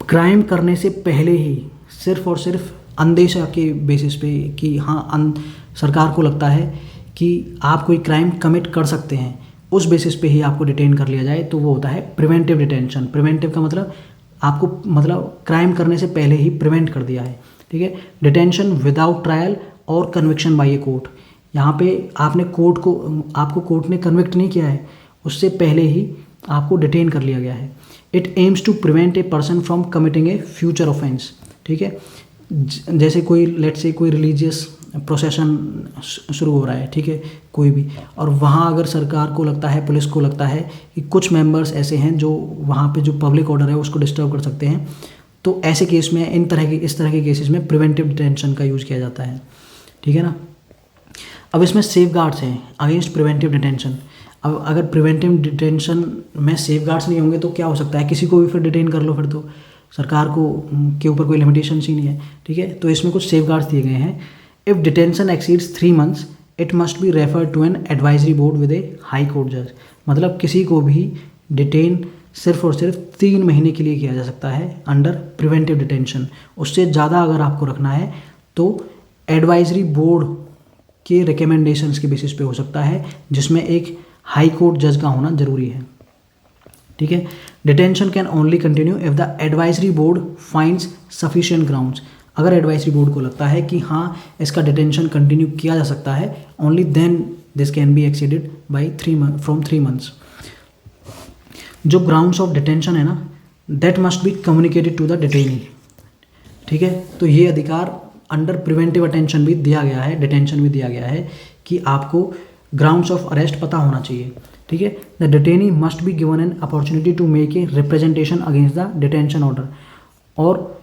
क्राइम करने से पहले ही सिर्फ और सिर्फ अंदेशा के बेसिस पे कि हाँ सरकार को लगता है कि आप कोई क्राइम कमिट कर सकते हैं, उस बेसिस पे ही आपको डिटेन कर लिया जाए, तो वो होता है प्रिवेंटिव डिटेंशन। प्रिवेंटिव का मतलब आपको क्राइम करने से पहले ही प्रिवेंट कर दिया है। ठीक है। डिटेंशन विदाउट ट्रायल और कन्विक्शन बाय ए कोर्ट। यहाँ पे आपको कोर्ट ने कन्विक्ट नहीं किया है, उससे पहले ही आपको डिटेन कर लिया गया है। It aims to prevent a person from committing a future offence. ठीक है। जैसे कोई लेट्स से कोई रिलीजियस प्रोसेशन शुरू हो रहा है, ठीक है, कोई भी, और वहाँ अगर सरकार को लगता है, पुलिस को लगता है कि कुछ मेंबर्स ऐसे हैं जो वहाँ पे जो पब्लिक ऑर्डर है उसको डिस्टर्ब कर सकते हैं, तो ऐसे केस में इस तरह के केसेस में प्रिवेंटिव डिटेंशन का यूज़ किया जाता है। ठीक है ना। अब इसमें सेफ गार्ड्स हैं अगेंस्ट प्रिवेंटिव डिटेंशन। अब अगर प्रिवेंटिव डिटेंशन में सेफ गार्ड्स नहीं होंगे तो क्या हो सकता है? किसी को भी फिर डिटेन कर लो, फिर तो सरकार के ऊपर कोई लिमिटेशन ही नहीं है। ठीक है। तो इसमें कुछ सेफ गार्ड्स दिए गए हैं। If detention exceeds 3 months it must be refer to an advisory board with a high court जज। मतलब किसी को भी डिटेन सिर्फ और सिर्फ 3 महीने के लिए किया जा सकता है अंडर प्रिवेंटिव डिटेंशन। उससे ज़्यादा अगर आपको रखना है तो एडवाइजरी बोर्ड के रिकमेंडेशंस के बेसिस पे हो सकता है, जिसमें एक हाई कोर्ट जज का होना ज़रूरी है। ठीक है। Detention can only continue if the advisory board finds sufficient grounds. अगर एडवाइजरी बोर्ड को लगता है कि हाँ इसका डिटेंशन कंटिन्यू किया जा सकता है, only then this can be exceeded by from 3 months। जो ग्राउंड्स ऑफ डिटेंशन है ना, that must be communicated to the detainee. ठीक है। तो ये अधिकार अंडर प्रिवेंटिव अटेंशन भी दिया गया है, डिटेंशन भी दिया गया है कि आपको ग्राउंड्स ऑफ अरेस्ट पता होना चाहिए। ठीक है। The detainee must be given an opportunity to make a representation against the detention order. और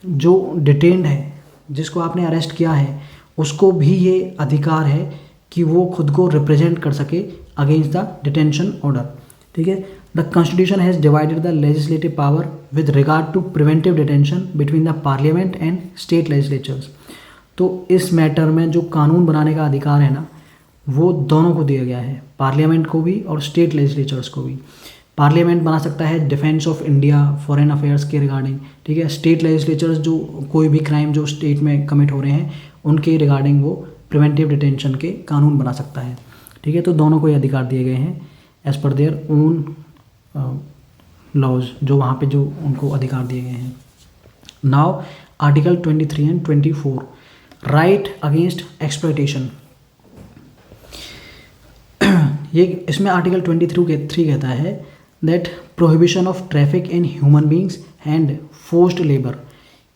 जो डिटेन्ड है, जिसको आपने अरेस्ट किया है, उसको भी ये अधिकार है कि वो खुद को रिप्रेजेंट कर सके अगेंस्ट द डिटेंशन ऑर्डर। ठीक है। The Constitution has divided the legislative power with regard to preventive detention between the parliament and state legislatures. तो इस मैटर में जो कानून बनाने का अधिकार है ना, वो दोनों को दिया गया है, पार्लियामेंट को भी और स्टेट लेजिस्लेचर्स को भी। पार्लियामेंट बना सकता है defence of India, foreign affairs के रिगार्डिंग। ठीक है। स्टेट लेजिस्लेचर्स जो कोई भी क्राइम जो स्टेट में कमिट हो रहे हैं उनके रिगार्डिंग वो प्रिवेंटिव डिटेंशन के कानून बना सकता है। ठीक है। तो दोनों को ये अधिकार दिए गए हैं as per their own laws जो वहाँ पे जो उनको अधिकार दिए गए हैं। Now article 23 and 24 right against exploitation. ये इसमें आर्टिकल 23 कहता है that prohibition of traffic in human beings and forced labour,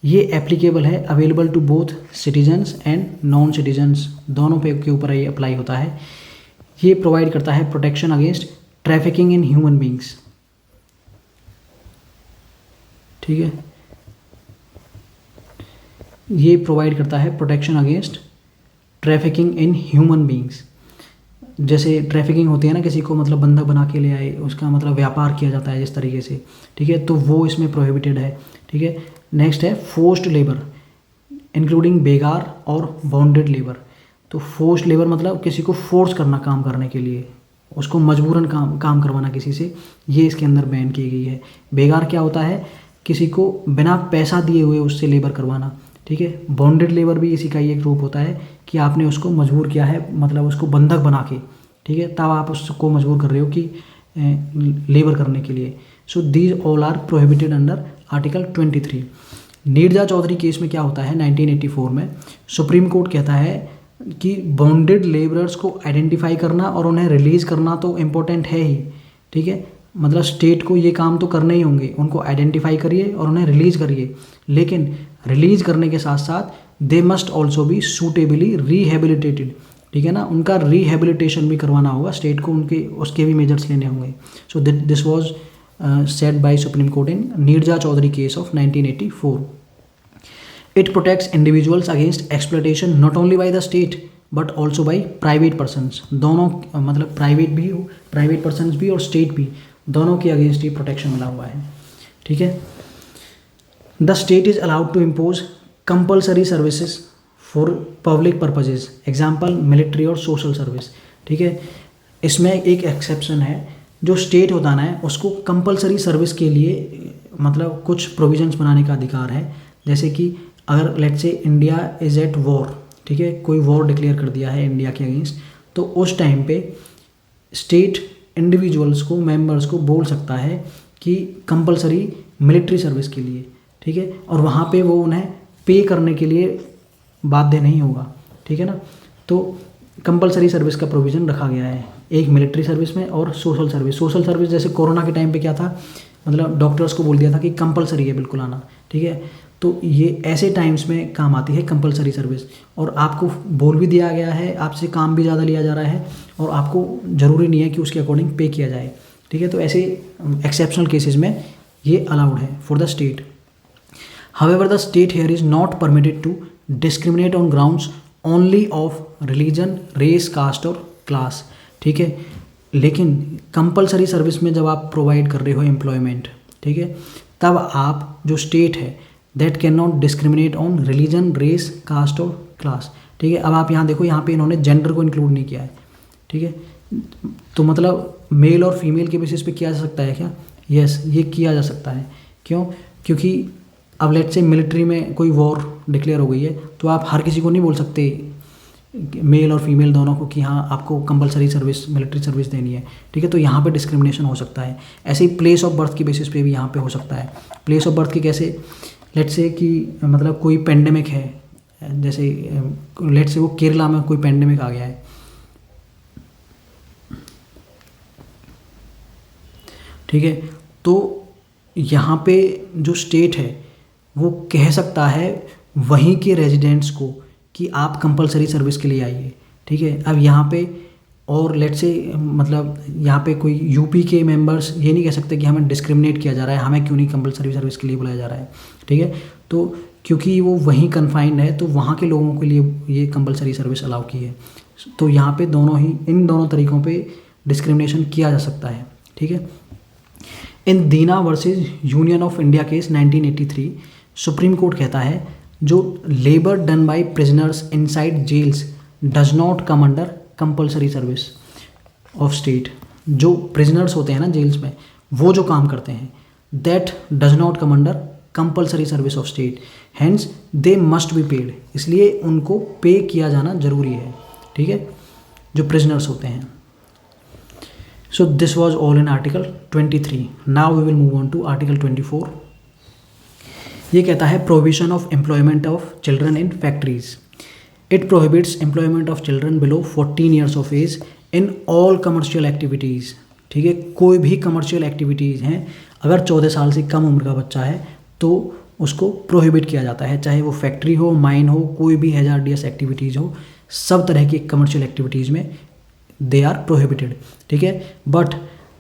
ये एप्लीकेबल है, available to both citizens and non citizens, दोनों पे के ऊपर ये अप्लाई होता है। ये प्रोवाइड करता है protection against trafficking in human beings, ठीक है। ये प्रोवाइड करता है protection against trafficking in human beings. जैसे ट्रैफिकिंग होती है ना, किसी को मतलब बंधक बना के ले आए, उसका मतलब व्यापार किया जाता है जिस तरीके से, ठीक है, तो वो इसमें प्रोहिबिटेड है, ठीक है। नेक्स्ट है फोर्स्ड लेबर इंक्लूडिंग बेगार और बॉन्डेड लेबर। तो फोर्स्ड लेबर मतलब किसी को फोर्स करना काम करने के लिए, उसको मजबूरन काम करवाना किसी से, ये इसके अंदर बैन की गई है। बेगार क्या होता है, किसी को बिना पैसा दिए हुए उससे लेबर करवाना, ठीक है। बॉन्डेड लेबर भी इसी का ही एक रूप होता है कि आपने उसको मजबूर किया है, मतलब उसको बंधक बना के, ठीक है, तब आप उसको मजबूर कर रहे हो कि लेबर करने के लिए। So these all are prohibited under article 23। Neerja Chaudhary case में क्या होता है, 1984 में सुप्रीम कोर्ट कहता है कि बॉन्डेड लेबरर्स को आइडेंटिफाई करना और उन्हें रिलीज़ करना तो इम्पोर्टेंट है ही, ठीक है, मतलब स्टेट को ये काम तो करने ही होंगे, उनको आइडेंटिफाई करिए और उन्हें रिलीज़ करिए, लेकिन रिलीज़ करने के साथ साथ they must also be suitably rehabilitated, ठीक है ना, उनका रिहेबिलिटेशन भी करवाना होगा स्टेट को, उनके उसके भी मेजर्स लेने होंगे। So this was said by Supreme Court in Neerja Chaudhary case of 1984। It protects individuals against exploitation not only by the state but also by private persons, दोनों मतलब प्राइवेट पर्सनस भी और स्टेट भी, दोनों के अगेंस्ट ही प्रोटेक्शन मिला हुआ है, ठीक है। The state is allowed to impose compulsory services for public purposes, example military और सोशल सर्विस, ठीक है। इसमें एक एक्सेप्शन है, जो स्टेट होता ना है उसको कंपल्सरी सर्विस के लिए मतलब कुछ प्रोविजंस बनाने का अधिकार है। जैसे कि अगर let's say India is at war, ठीक है, कोई वॉर डिक्लेयर कर दिया है इंडिया के अगेंस्ट, तो उस टाइम पे स्टेट इंडिविजुअल्स को, मेंबर्स को बोल सकता है कि कंपल्सरी मिलिट्री सर्विस के लिए, ठीक है, और वहाँ पे वो उन्हें पे करने के लिए बाध्य नहीं होगा, ठीक है ना। तो कंपल्सरी सर्विस का प्रोविज़न रखा गया है, एक मिलिट्री सर्विस में और सोशल सर्विस। सोशल सर्विस जैसे कोरोना के टाइम पे क्या था, मतलब डॉक्टर्स को बोल दिया था कि कंपल्सरी है बिल्कुल आना, ठीक है, तो ये ऐसे टाइम्स में काम आती है कंपल्सरी सर्विस। और आपको बोल भी दिया गया है, आपसे काम भी ज़्यादा लिया जा रहा है और आपको ज़रूरी नहीं है कि उसके अकॉर्डिंग पे किया जाए, ठीक है। तो ऐसे एक्सेप्शनल केसेस में ये अलाउड है for the state. However, the state here is not permitted to discriminate on grounds only of religion, race, caste और class, ठीक है। लेकिन कंपलसरी सर्विस में जब आप प्रोवाइड कर रहे हो एम्प्लॉयमेंट, ठीक है, तब आप जो स्टेट है that cannot discriminate on religion, race, caste और क्लास, ठीक है। अब आप यहाँ देखो, यहाँ पे इन्होंने जेंडर को इंक्लूड नहीं किया है, ठीक है, तो मतलब मेल और फीमेल के बेसिस पे किया जा सकता है क्या? यस, ये किया जा सकता है। क्यों? क्योंकि अब लेट्स से मिलिट्री में कोई वॉर डिक्लेयर हो गई है, तो आप हर किसी को नहीं बोल सकते मेल और फीमेल दोनों को कि हाँ आपको कंपलसरी सर्विस, मिलिट्री सर्विस देनी है, ठीक है। तो यहाँ पे डिस्क्रिमिनेशन हो सकता है। ऐसे ही प्लेस ऑफ बर्थ की बेसिस पे भी यहाँ पे हो सकता है। प्लेस ऑफ बर्थ की कैसे? लेट्स से कि मतलब कोई पेंडेमिक है, जैसे लेट्स से वो केरला में कोई पेंडेमिक आ गया है, ठीक है, तो यहाँ पे जो स्टेट है वो कह सकता है वहीं के रेजिडेंट्स को कि आप कंपलसरी सर्विस के लिए आइए, ठीक है। अब यहाँ पे और लेट्स से मतलब यहाँ पे कोई यूपी के मेंबर्स ये नहीं कह सकते कि हमें डिस्क्रिमिनेट किया जा रहा है, हमें क्यों नहीं कंपलसरी सर्विस के लिए बुलाया जा रहा है, ठीक है। तो क्योंकि वो वहीं कन्फाइंड है, तो वहाँ के लोगों के लिए ये कंपलसरी सर्विस अलाउ की है। तो यहाँ पे दोनों ही, इन दोनों तरीक़ों पे डिस्क्रिमिनेशन किया जा सकता है, ठीक है। In Deena versus Union of India case 1983 Supreme court कहता है जो labour done by prisoners inside jails does not come under compulsory service of state. जो प्रिजनर्स होते हैं ना जेल्स में, वो जो काम करते हैं, that does not come under compulsory service of state, hence they must be paid. इसलिए उनको पे किया जाना जरूरी है, ठीक है, जो प्रिजनर्स होते हैं। So this was all in Article 23. Now we will move on to Article 24. ये कहता है prohibition of employment of children in factories. It prohibits employment of children below 14 years of age in all commercial activities. ठीक है, कोई भी कमर्शियल एक्टिविटीज़ हैं, अगर 14 साल से कम उम्र का बच्चा है तो उसको प्रोहिबिट किया जाता है, चाहे वो फैक्ट्री हो, माइन हो, कोई भी हैजार्डियस एक्टिविटीज़ हो, सब तरह की कमर्शियल एक्टिविटीज़ में दे आर प्रोहिबिटेड. ठीक है, but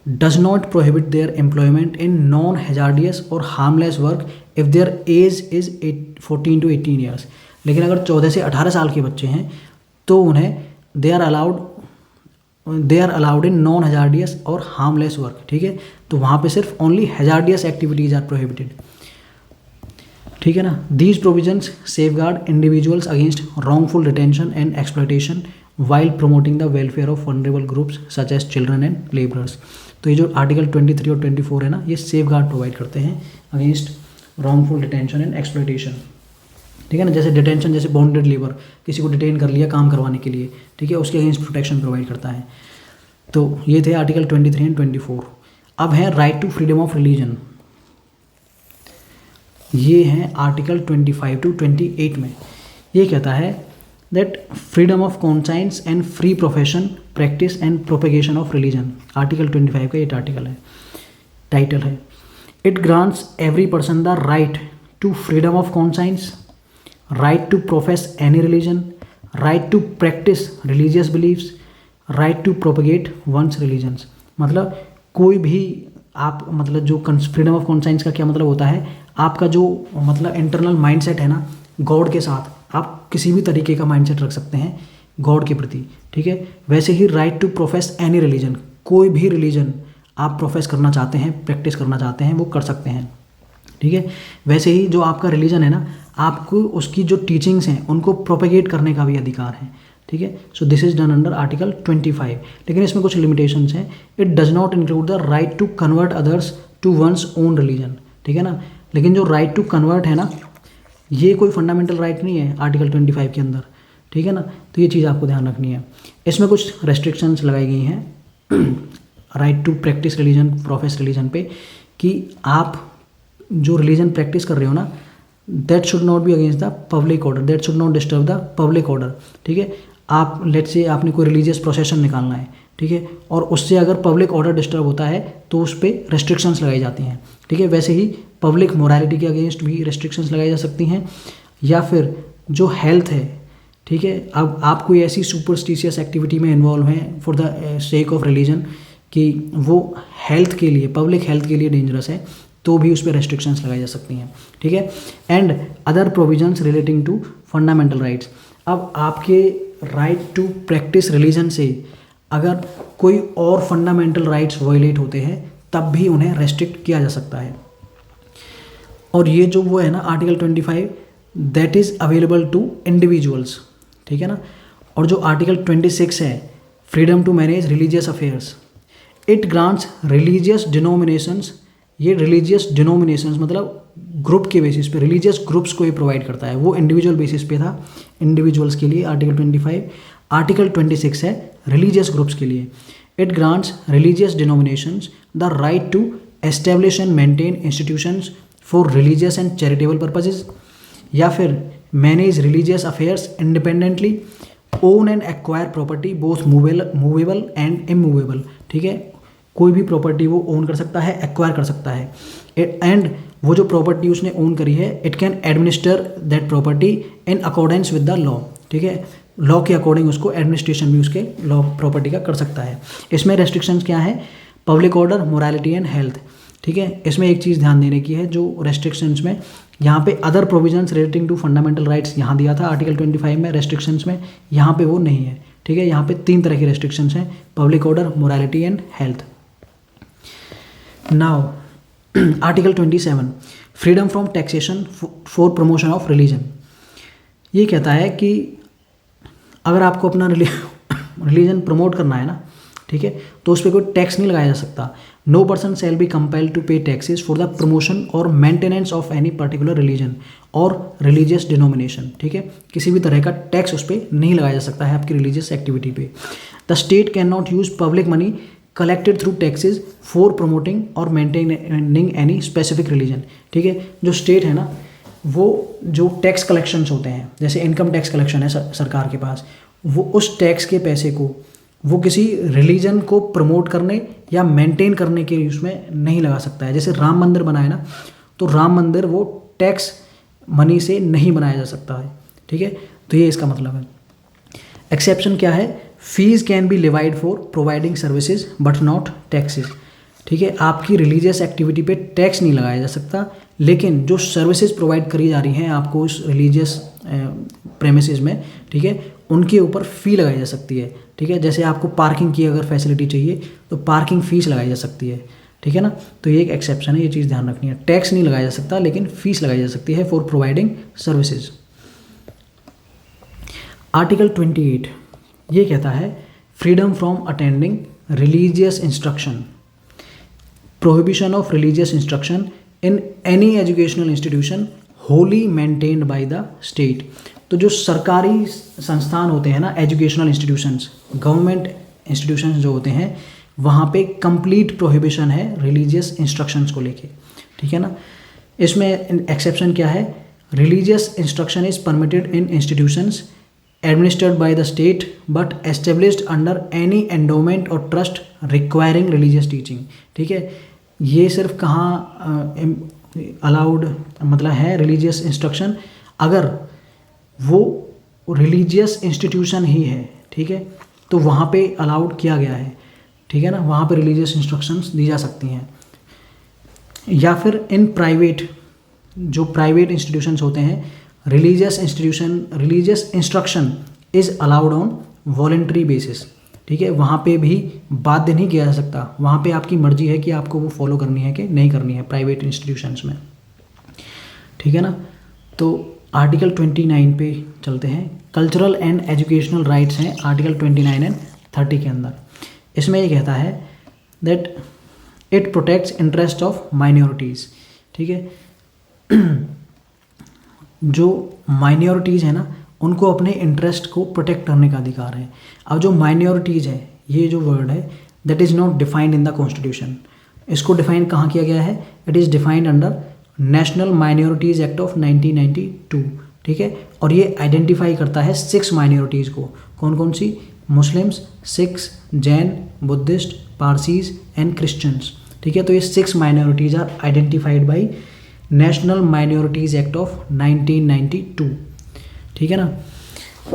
does not prohibit their employment in non hazardous और harmless work if their age is 14 to 18 years. लेकिन अगर 14 से 18 साल के बच्चे हैं तो उन्हें they are allowed in non hazardous और हार्मलेस वर्क. ठीक है, तो वहाँ पे सिर्फ only hazardous activities are prohibited. ठीक है ना. These provisions safeguard individuals against wrongful detention and exploitation while promoting the welfare of vulnerable groups such as children and labourers. तो ये जो आर्टिकल 23 और 24 है ना, ये सेफ गार्ड प्रोवाइड करते हैं against wrongful detention and exploitation. ठीक है ना, जैसे डिटेंशन, जैसे बॉन्डेड लेबर, किसी को डिटेन कर लिया काम करवाने के लिए, ठीक है, उसके अगेंस्ट प्रोटेक्शन प्रोवाइड करता है. तो ये थे आर्टिकल 23 एंड 24. अब है right to freedom of religion. ये हैं आर्टिकल 25 to 28 में. ये कहता है that freedom of conscience and free profession, practice and propagation of religion. Article 25 का ये आर्टिकल है, टाइटल है. It grants every person the right to freedom of conscience, right to profess any religion, right to practise religious beliefs, right to propagate one's religions. मतलब कोई भी आप, मतलब जो फ्रीडम ऑफ कॉन्साइंस का क्या मतलब होता है, आपका जो मतलब इंटरनल माइंडसेट है ना गॉड के साथ, आप किसी भी तरीके का माइंडसेट रख सकते हैं गॉड के प्रति. ठीक है, वैसे ही right to profess any religion, कोई भी रिलीजन आप प्रोफेस करना चाहते हैं, प्रैक्टिस करना चाहते हैं, वो कर सकते हैं. ठीक है, वैसे ही जो आपका रिलीजन है ना, आपको उसकी जो टीचिंग्स हैं उनको प्रोपेगेट करने का भी अधिकार है. ठीक है, so this is done under article 25. लेकिन इसमें कुछ लिमिटेशंस हैं. It does not include the right to convert others to one's own religion. ठीक है ना, लेकिन जो राइट टू कन्वर्ट है ना, ये कोई फंडामेंटल राइट नहीं है आर्टिकल 25 के अंदर. ठीक है ना, तो ये चीज़ आपको ध्यान रखनी है. इसमें कुछ रेस्ट्रिक्शंस लगाई गई हैं right to practise religion, profess religion पे, कि आप जो रिलीजन प्रैक्टिस कर रहे हो ना, that should not be against the public order, that should not disturb the public order. ठीक है, आप लेट्स से आपने कोई रिलीजियस प्रोसेशन निकालना है, ठीक है, और उससे अगर पब्लिक ऑर्डर डिस्टर्ब होता है तो उस पर रेस्ट्रिक्शंस लगाई जाती हैं. ठीक है, वैसे ही पब्लिक मोरालिटी के अगेंस्ट भी रेस्ट्रिक्शंस लगाई जा सकती हैं, या फिर जो हेल्थ है. ठीक है, अब आप कोई ऐसी सुपरस्टिशियस एक्टिविटी में इन्वॉल्व हैं for the sake of religion कि वो हेल्थ के लिए, पब्लिक हेल्थ के लिए डेंजरस है, तो भी उस पर रेस्ट्रिक्शंस लगाई जा सकती हैं. ठीक है, and other provisions relating to fundamental rights. अब आपके राइट टू प्रैक्टिस रिलीजन से अगर कोई और फंडामेंटल राइट्स वायलेट होते हैं तब भी उन्हें रेस्ट्रिक्ट किया जा सकता है. और ये जो वो है ना article 25, that is available to individuals. ठीक है ना, और जो आर्टिकल 26 है, freedom to manage religious affairs, it grants religious denominations. ये रिलीजियस डिनोमिनेशंस मतलब ग्रुप के बेसिस पे, रिलीजियस ग्रुप्स को ये प्रोवाइड करता है. वो इंडिविजुअल बेसिस पे था, इंडिविजुअल्स के लिए आर्टिकल 25. आर्टिकल 26 है रिलीजियस ग्रुप्स के लिए. It grants religious denominations the right to establish and maintain institutions for religious and charitable purposes, या फिर manage religious affairs independently, own and acquire property both movable and immovable. ठीक है, कोई भी प्रॉपर्टी वो ओन कर सकता है, एक्वायर कर सकता है, एंड वो जो प्रॉपर्टी उसने ओन करी है, it can administer that property in accordance with the law. ठीक है, लॉ के अकॉर्डिंग उसको एडमिनिस्ट्रेशन भी उसके लॉ प्रॉपर्टी का कर सकता है. इसमें रेस्ट्रिक्शंस क्या है, public order, morality and health. ठीक है, इसमें एक चीज़ ध्यान देने की है, जो रेस्ट्रिक्शंस में यहाँ पे other provisions relating to fundamental rights यहाँ दिया था आर्टिकल 25 में रेस्ट्रिक्शंस में, यहाँ पे वो नहीं है. ठीक है, यहाँ पे 3 तरह की रेस्ट्रिक्शंस हैं, public order, morality and health. Now article 27, freedom from taxation for promotion of religion. ये कहता है कि अगर आपको अपना रिलीजन प्रमोट करना है ना, ठीक है, तो उस पर कोई टैक्स नहीं लगाया जा सकता. No person shall be compelled to pay taxes for the promotion और maintenance of any particular religion और रिलीजियस डिनोमिनेशन. ठीक है, किसी भी तरह का टैक्स उस पर नहीं लगाया जा सकता है आपकी रिलीजियस एक्टिविटी पे. The state can not use public money collected through taxes for promoting और मेंटेनिंग एनी स्पेसिफिक रिलीजन। ठीक है, जो स्टेट है ना, वो जो टैक्स कलेक्शंस होते हैं, जैसे इनकम टैक्स कलेक्शन है सरकार के पास, वो उस टैक्स के पैसे को वो किसी रिलीजन को प्रमोट करने या मेंटेन करने के उसमें नहीं लगा सकता है। जैसे राम मंदिर बनाए ना, तो राम मंदिर वो टैक्स मनी से नहीं बनाया जा सकता है। ठीक है, तो ये इसका मतलब है। एक्सेप्शन क्या है? Fees can be levied for providing services but not taxes. ठीक है, आपकी रिलीजियस एक्टिविटी पे टैक्स नहीं लगाया जा सकता, लेकिन जो सर्विसेज प्रोवाइड करी जा रही हैं आपको उस रिलीजियस प्रेमिसेस में, ठीक है, उनके ऊपर फ़ी लगाई जा सकती है। ठीक है, जैसे आपको पार्किंग की अगर फैसिलिटी चाहिए तो पार्किंग फ़ीस लगाई जा सकती है। ठीक है ना, तो ये एक एक्सेप्शन है, ये चीज़ ध्यान रखनी है। टैक्स नहीं लगाया जा सकता, लेकिन फ़ीस लगाई जा सकती है फॉर प्रोवाइडिंग सर्विसेज। आर्टिकल 28 ये कहता है freedom from attending religious instruction, prohibition of religious instruction in any educational institution Holi maintained by the state. तो जो सरकारी संस्थान होते हैं ना, एजुकेशनल इंस्टीट्यूशंस, गवर्नमेंट इंस्टीट्यूशंस जो होते हैं, वहाँ पे कंप्लीट प्रोहिबिशन है रिलीजियस इंस्ट्रक्शंस को लेके। ठीक है ना, इसमें एक्सेप्शन क्या है? Religious instruction is permitted in institutions administered by the state but established under any endowment or trust requiring religious teaching। ठीक है, ये सिर्फ कहाँ अलाउड मतलब है रिलीजियस इंस्ट्रक्शन, अगर वो रिलीजियस इंस्टीट्यूशन ही है। ठीक है, तो वहाँ पे अलाउड किया गया है। ठीक है ना, वहाँ पे रिलीजियस इंस्ट्रक्शंस दी जा सकती हैं। या फिर इन प्राइवेट, जो प्राइवेट इंस्टीट्यूशंस होते हैं, religious instruction is allowed on voluntary basis. ठीक है, वहाँ पे भी बाध्य नहीं किया जा सकता, वहाँ पे आपकी मर्जी है कि आपको वो फॉलो करनी है कि नहीं करनी है प्राइवेट इंस्टीट्यूशंस में। ठीक है ना, तो आर्टिकल 29 पे चलते हैं। कल्चरल एंड एजुकेशनल राइट्स हैं आर्टिकल 29 एंड 30 के अंदर। इसमें ये कहता है that it protects interest of minorities. ठीक है, जो माइनॉरिटीज़ है ना, उनको अपने इंटरेस्ट को प्रोटेक्ट करने का अधिकार है। अब जो माइनॉरिटीज़ है, ये जो वर्ड है, that is not defined in the constitution. इसको डिफाइन कहाँ किया गया है? It is defined under national Minorities Act of 1992। ठीक है, और ये आइडेंटिफाई करता है 6 माइनॉरिटीज़ को। कौन कौन सी? Muslims, Sikhs, Jain, Buddhist, Parsis and Christians. ठीक है, तो ये 6 minorities are identified by National Minorities Act of 1992। ठीक है ना,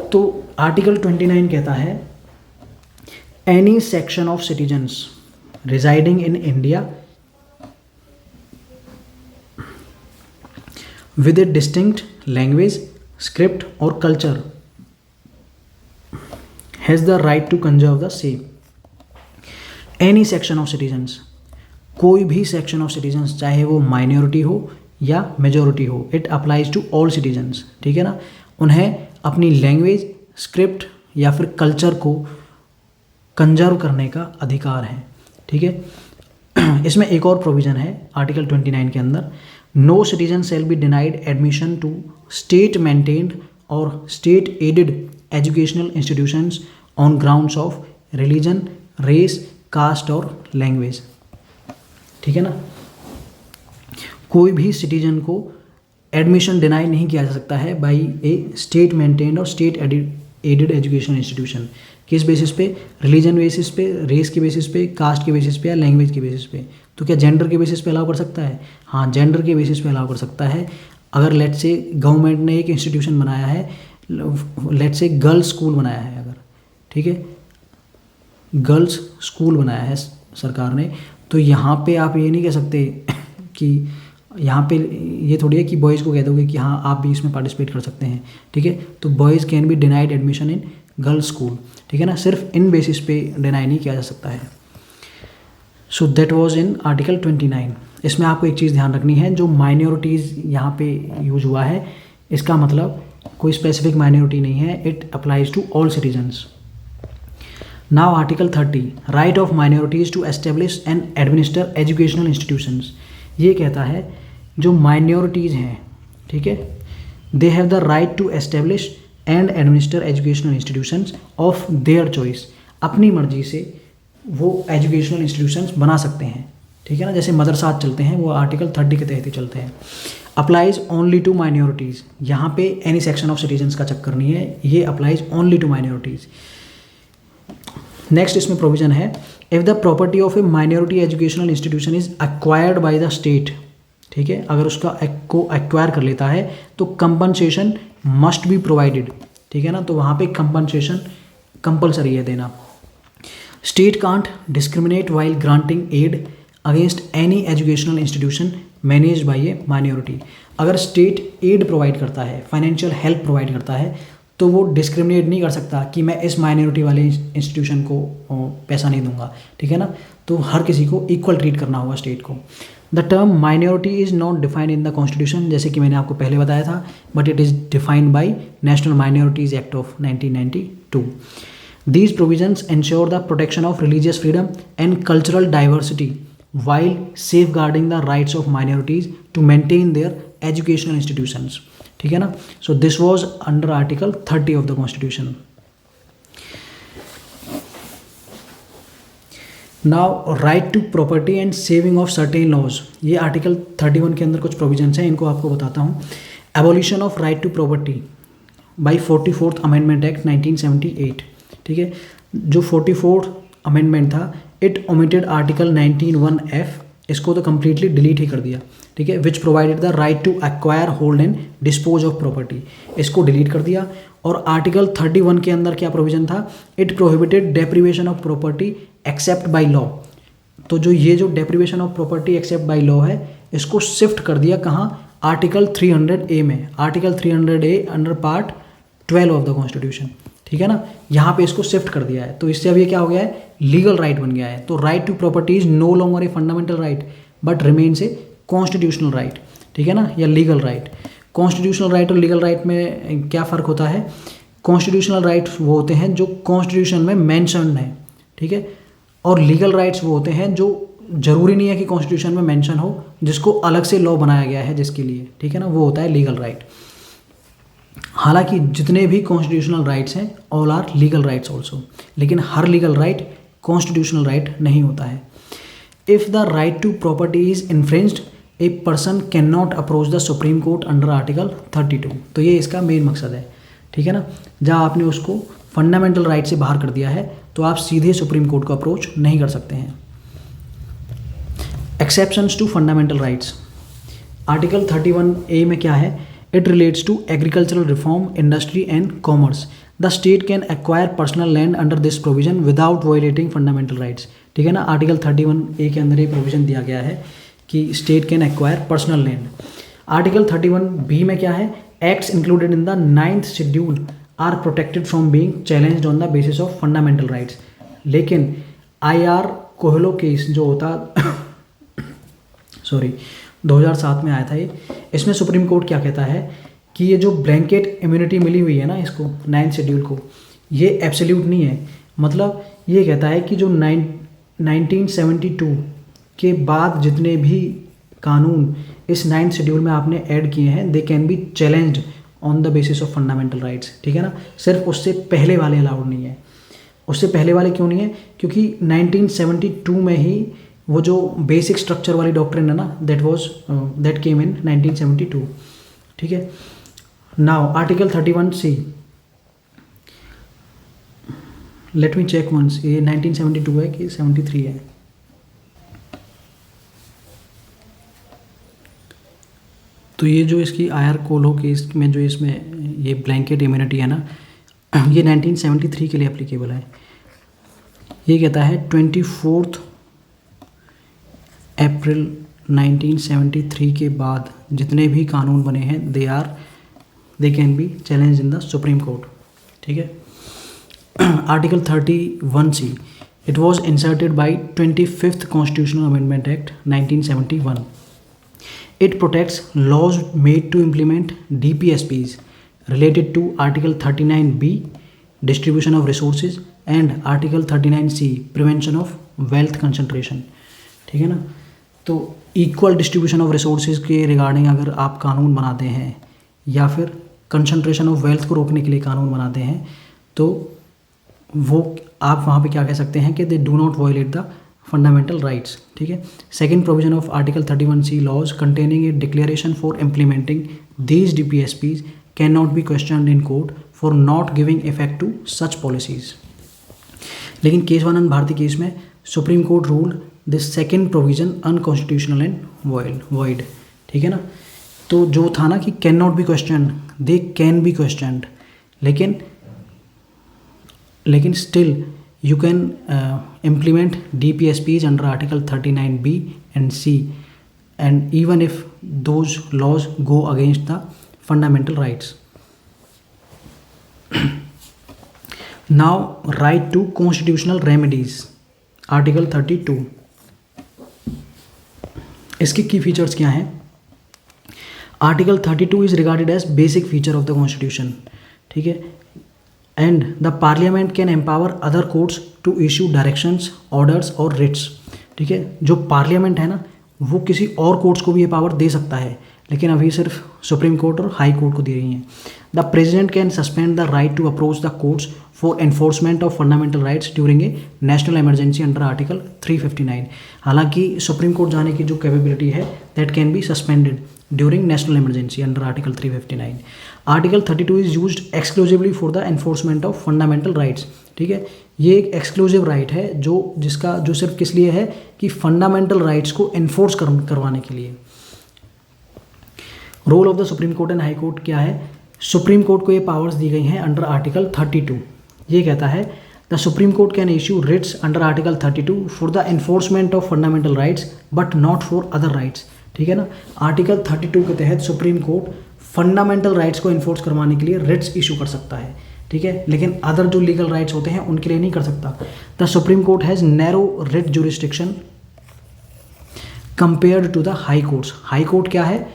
तो आर्टिकल 29 कहता है any section of citizens residing in India with a distinct language, script और culture has the right to conserve the same. Any section of citizens, कोई भी सेक्शन ऑफ सिटीजन्स, चाहे वो माइनॉरिटी हो या मेजॉरिटी हो, it applies to all citizens. ठीक है ना, उन्हें अपनी लैंग्वेज, स्क्रिप्ट या फिर कल्चर को कंजर्व करने का अधिकार है। ठीक है, इसमें एक और प्रोविज़न है आर्टिकल 29 के अंदर, no citizen shall be denied admission to state maintained और state aided educational institutions on grounds of religion, race, caste और लैंग्वेज। ठीक है ना, कोई भी सिटीजन को एडमिशन डिनाई नहीं किया जा सकता है बाई ए स्टेट मेंटेन्ड और स्टेट एडेड एजुकेशन इंस्टीट्यूशन। किस बेसिस पे? रिलीजन बेसिस पे, रेस के बेसिस पे, कास्ट के बेसिस पे या लैंग्वेज के बेसिस पे। तो क्या जेंडर के बेसिस पे अलाउ कर सकता है? हाँ, जेंडर के बेसिस पे अलाउ कर सकता है। अगर लेट से गवर्नमेंट ने एक इंस्टीट्यूशन बनाया है, लेट से गर्ल्स स्कूल बनाया है अगर, ठीक है, गर्ल्स स्कूल बनाया है सरकार ने, तो यहाँ पे आप ये नहीं कह सकते कि यहाँ पे ये थोड़ी है कि बॉयज़ को कह दोगे कि हाँ आप भी इसमें पार्टिसिपेट कर सकते हैं। ठीक है, तो boys can be denied admission in girls school. ठीक है ना, सिर्फ इन बेसिस पे डिनाई नहीं किया जा सकता है। सो दैट वाज इन आर्टिकल 29। इसमें आपको एक चीज़ ध्यान रखनी है, जो माइनॉरिटीज़ यहाँ पे यूज हुआ है, इसका मतलब कोई स्पेसिफिक माइनॉरिटी नहीं है, it applies to all citizens. Now article 30, right of minorities to establish and administer educational institutions. ये कहता है जो माइनॉरिटीज़ हैं, ठीक है, they have the right to establish and administer educational institutions of their choice. अपनी मर्जी से वो एजुकेशनल इंस्टीट्यूशंस बना सकते हैं, ठीक है ना। जैसे मदरसात चलते हैं वो आर्टिकल 30 के तहत ही चलते हैं। अप्लाइज ओनली टू माइनॉरिटीज़, यहाँ पे एनी सेक्शन ऑफ सिटीजन्स का चक्कर नहीं है, ये applies only to minorities. Next इसमें प्रोविजन है, if the property of a minority educational institution is acquired by the state, ठीक है, अगर उसका को एक्वायर कर लेता है तो कंपनसेशन मस्ट बी प्रोवाइडेड, ठीक है ना, तो वहाँ पे कंपनसेशन कंपलसरी है देना। State can't discriminate while granting aid against any educational institution manage by a minority. अगर स्टेट एड प्रोवाइड करता है, फाइनेंशियल हेल्प प्रोवाइड करता है, तो वो डिस्क्रिमिनेट नहीं कर सकता कि मैं इस माइनॉरिटी वाले इंस्टीट्यूशन को पैसा नहीं दूंगा, ठीक है ना, तो हर किसी को इक्वल ट्रीट करना होगा स्टेट को। The term minority is not defined in the constitution, जैसे कि मैंने आपको पहले बताया था, but it is defined by national Minorities Act of 1992। These provisions ensure the protection of religious freedom and cultural diversity while safeguarding the rights of minorities to maintain their educational institutions, ठीक है ना। So this was under Article 30 of the Constitution. Now right to property and saving of certain laws, ये आर्टिकल 31 के अंदर कुछ प्रोविजंस हैं, इनको आपको बताता हूँ। Abolition of right to property by 44th Amendment Act 1978, ठीक है। जो 44th अमेंडमेंट था, इट ओमिटेड आर्टिकल 19(1)(f), इसको तो कम्प्लीटली डिलीट ही कर दिया, ठीक है। Which provided the right to acquire, hold and dispose of property, इसको डिलीट कर दिया। और आर्टिकल 31 के अंदर क्या प्रोविजन था, it prohibited deprivation of property except by law. तो जो ये जो deprivation of property except by law है, इसको शिफ्ट कर दिया कहाँ, आर्टिकल 300A में, article 300A under part 12 of the constitution, ठीक है ना, यहाँ पे इसको शिफ्ट कर दिया है। तो इससे अब ये क्या हो गया है, लीगल राइट बन गया है। तो right to property is no longer a fundamental right but remains a constitutional right, ठीक है ना, या लीगल राइट। कॉन्स्टिट्यूशनल राइट और लीगल राइट में क्या फ़र्क होता है, कॉन्स्टिट्यूशनल राइट्स वो होते हैं जो कॉन्स्टिट्यूशन में मैंशनड है, ठीक है, और लीगल राइट्स वो होते हैं जो ज़रूरी नहीं है कि कॉन्स्टिट्यूशन में मैंशन हो, जिसको अलग से लॉ बनाया गया है जिसके लिए, ठीक है ना, वो होता है लीगल राइट। हालांकि जितने भी कॉन्स्टिट्यूशनल राइट्स हैं all are legal rights also, लेकिन हर लीगल राइट कॉन्स्टिट्यूशनल राइट नहीं होता है। If the right to property is infringed, a person can not approach the supreme Court under article 32। तो ये इसका मेन मकसद है, ठीक है ना। जहाँ आपने उसको फंडामेंटल राइट से बाहर कर दिया है तो आप सीधे सुप्रीम कोर्ट को अप्रोच नहीं कर सकते हैं। Exceptions to fundamental rights, article 31A में क्या है, it relates to agricultural reform, industry and commerce. The state can acquire personal land under this provision without violating fundamental rights, ठीक है ना। आर्टिकल 31A के अंदर ये प्रोविजन दिया गया है कि state can acquire personal land. Article 31B में क्या है, acts included in the 9th schedule are protected from being challenged on the basis of fundamental rights. लेकिन IR कोहलो केस जो होता 2007 में आया था ये, इसमें सुप्रीम कोर्ट क्या कहता है कि ये जो ब्लैंकेट इम्यूनिटी मिली हुई है ना इसको 9th शेड्यूल को, ये एब्सोल्यूट नहीं है। मतलब ये कहता है कि जो 1972 के बाद जितने भी कानून इस 9th शेड्यूल में आपने ऐड किए हैं, they can be challenged on the basis of fundamental rights, ठीक है ना। सिर्फ उससे पहले वाले अलाउड नहीं है। उससे पहले वाले क्यों नहीं है, क्योंकि 1972 में ही वो जो बेसिक स्ट्रक्चर वाली डॉक्ट्रिन है ना, दैट केम इन 1972, ठीक है। Now article 31C, let me check once, ये 1972 है कि 73 है। तो ये जो इसकी IR कोहलो केस में जो इसमें ये ब्लैंकेट इम्यूनिटी है ना, ये 1973 के लिए एप्लीकेबल है। ये कहता है 24 अप्रैल 1973 के बाद जितने भी कानून बने हैं they can be challenge in the supreme Court, ठीक है। Article 31C, it was inserted by 25th constitutional amendment act 1971। It protects laws made to implement DPSPs related to Article 39B, distribution of resources, and Article 39C, prevention of wealth concentration, ठीक है ना। तो इक्वल डिस्ट्रीब्यूशन ऑफ रिसोर्सेज के रिगार्डिंग अगर आप कानून बनाते हैं या फिर कंसंट्रेशन ऑफ वेल्थ को रोकने के लिए कानून बनाते हैं, तो वो आप वहाँ पे क्या कह सकते हैं कि they do not violate the fundamental rights, ठीक है। Second provision of article 31C laws containing a declaration for implementing these DPSPs can not be questioned in court for not giving effect to such policies. लेकिन केशवानंद भारती केस में supreme Court ruled this second provision unconstitutional and void, ठीक है ना। तो जो था ना कि can not be question, they can be questioned, लेकिन still you can implement DPSPs under Article 39B and C, and even if those laws go against the fundamental rights. Now, right to constitutional remedies, Article 32. इसके की फीचर्स क्या हैं? Article 32 is regarded as basic feature of the Constitution, ठीक है। And the parliament can empower other courts to issue directions, orders और रिट्स, ठीक है। जो पार्लियामेंट है ना, वो किसी और कोर्ट्स को भी ये पावर दे सकता है, लेकिन अभी सिर्फ सुप्रीम कोर्ट और हाई कोर्ट को दी रही हैं। The president can suspend the right to approach the courts for enforcement of fundamental rights during a national emergency under article 359। हालांकि सुप्रीम कोर्ट जाने की जो कैपेबिलिटी है that can be suspended during national emergency under article 359। Article 32 is used exclusively for the enforcement of fundamental rights, ठीक है। ये एक एक्सक्लूसिव राइट है जो सिर्फ किस लिए है कि फंडामेंटल राइट्स को एनफोर्स करवाने के लिए। Role of the supreme court and high court क्या है? सुप्रीम कोर्ट को ये पावर्स दी गई हैं अंडर आर्टिकल 32। ये कहता है the supreme court can issue writs under article 32 for the enforcement of fundamental rights but not for other rights, ठीक है ना। आर्टिकल 32 के तहत सुप्रीम कोर्ट फंडामेंटल राइट्स को इन्फोर्स करवाने के लिए रिट्स इशू कर सकता है, ठीक है, लेकिन अदर जो लीगल राइट्स होते हैं उनके लिए नहीं कर सकता। The supreme court has narrow writ jurisdiction compared to the high courts. High court क्या है?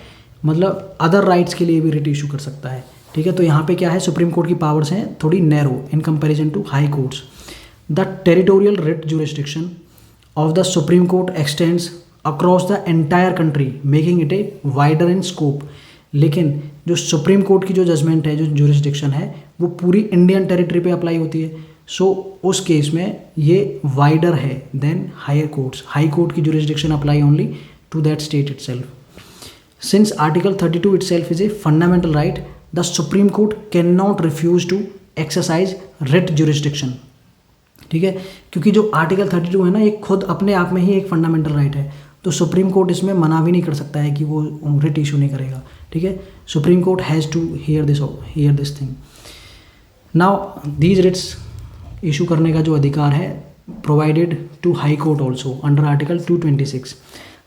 मतलब अदर राइट्स के लिए भी रिट इशू कर सकता है, ठीक है। तो यहाँ पे क्या है, सुप्रीम कोर्ट की पावर्स हैं थोड़ी narrow in comparison to high courts. The territorial writ jurisdiction of the supreme court extends across the entire country making it a wider in scope. लेकिन जो सुप्रीम कोर्ट की जो जजमेंट है, जो जुरिस्डिक्शन है, वो पूरी इंडियन टेरिटरी पे अप्लाई होती है। सो उस केस में ये वाइडर है than higher courts. High court की jurisdiction apply only to that state itself. Since article 32 itself is a fundamental right, the Supreme Court cannot refuse to exercise writ jurisdiction, ठीक है। क्योंकि जो आर्टिकल 32 है ना, ये खुद अपने आप में ही एक फंडामेंटल राइट है, तो सुप्रीम कोर्ट इसमें मना भी नहीं कर सकता है कि वो रिट इशू नहीं करेगा, ठीक है। Supreme court has to hear this thing. Now these writs issue करने का जो अधिकार है provided to high court also under article 226।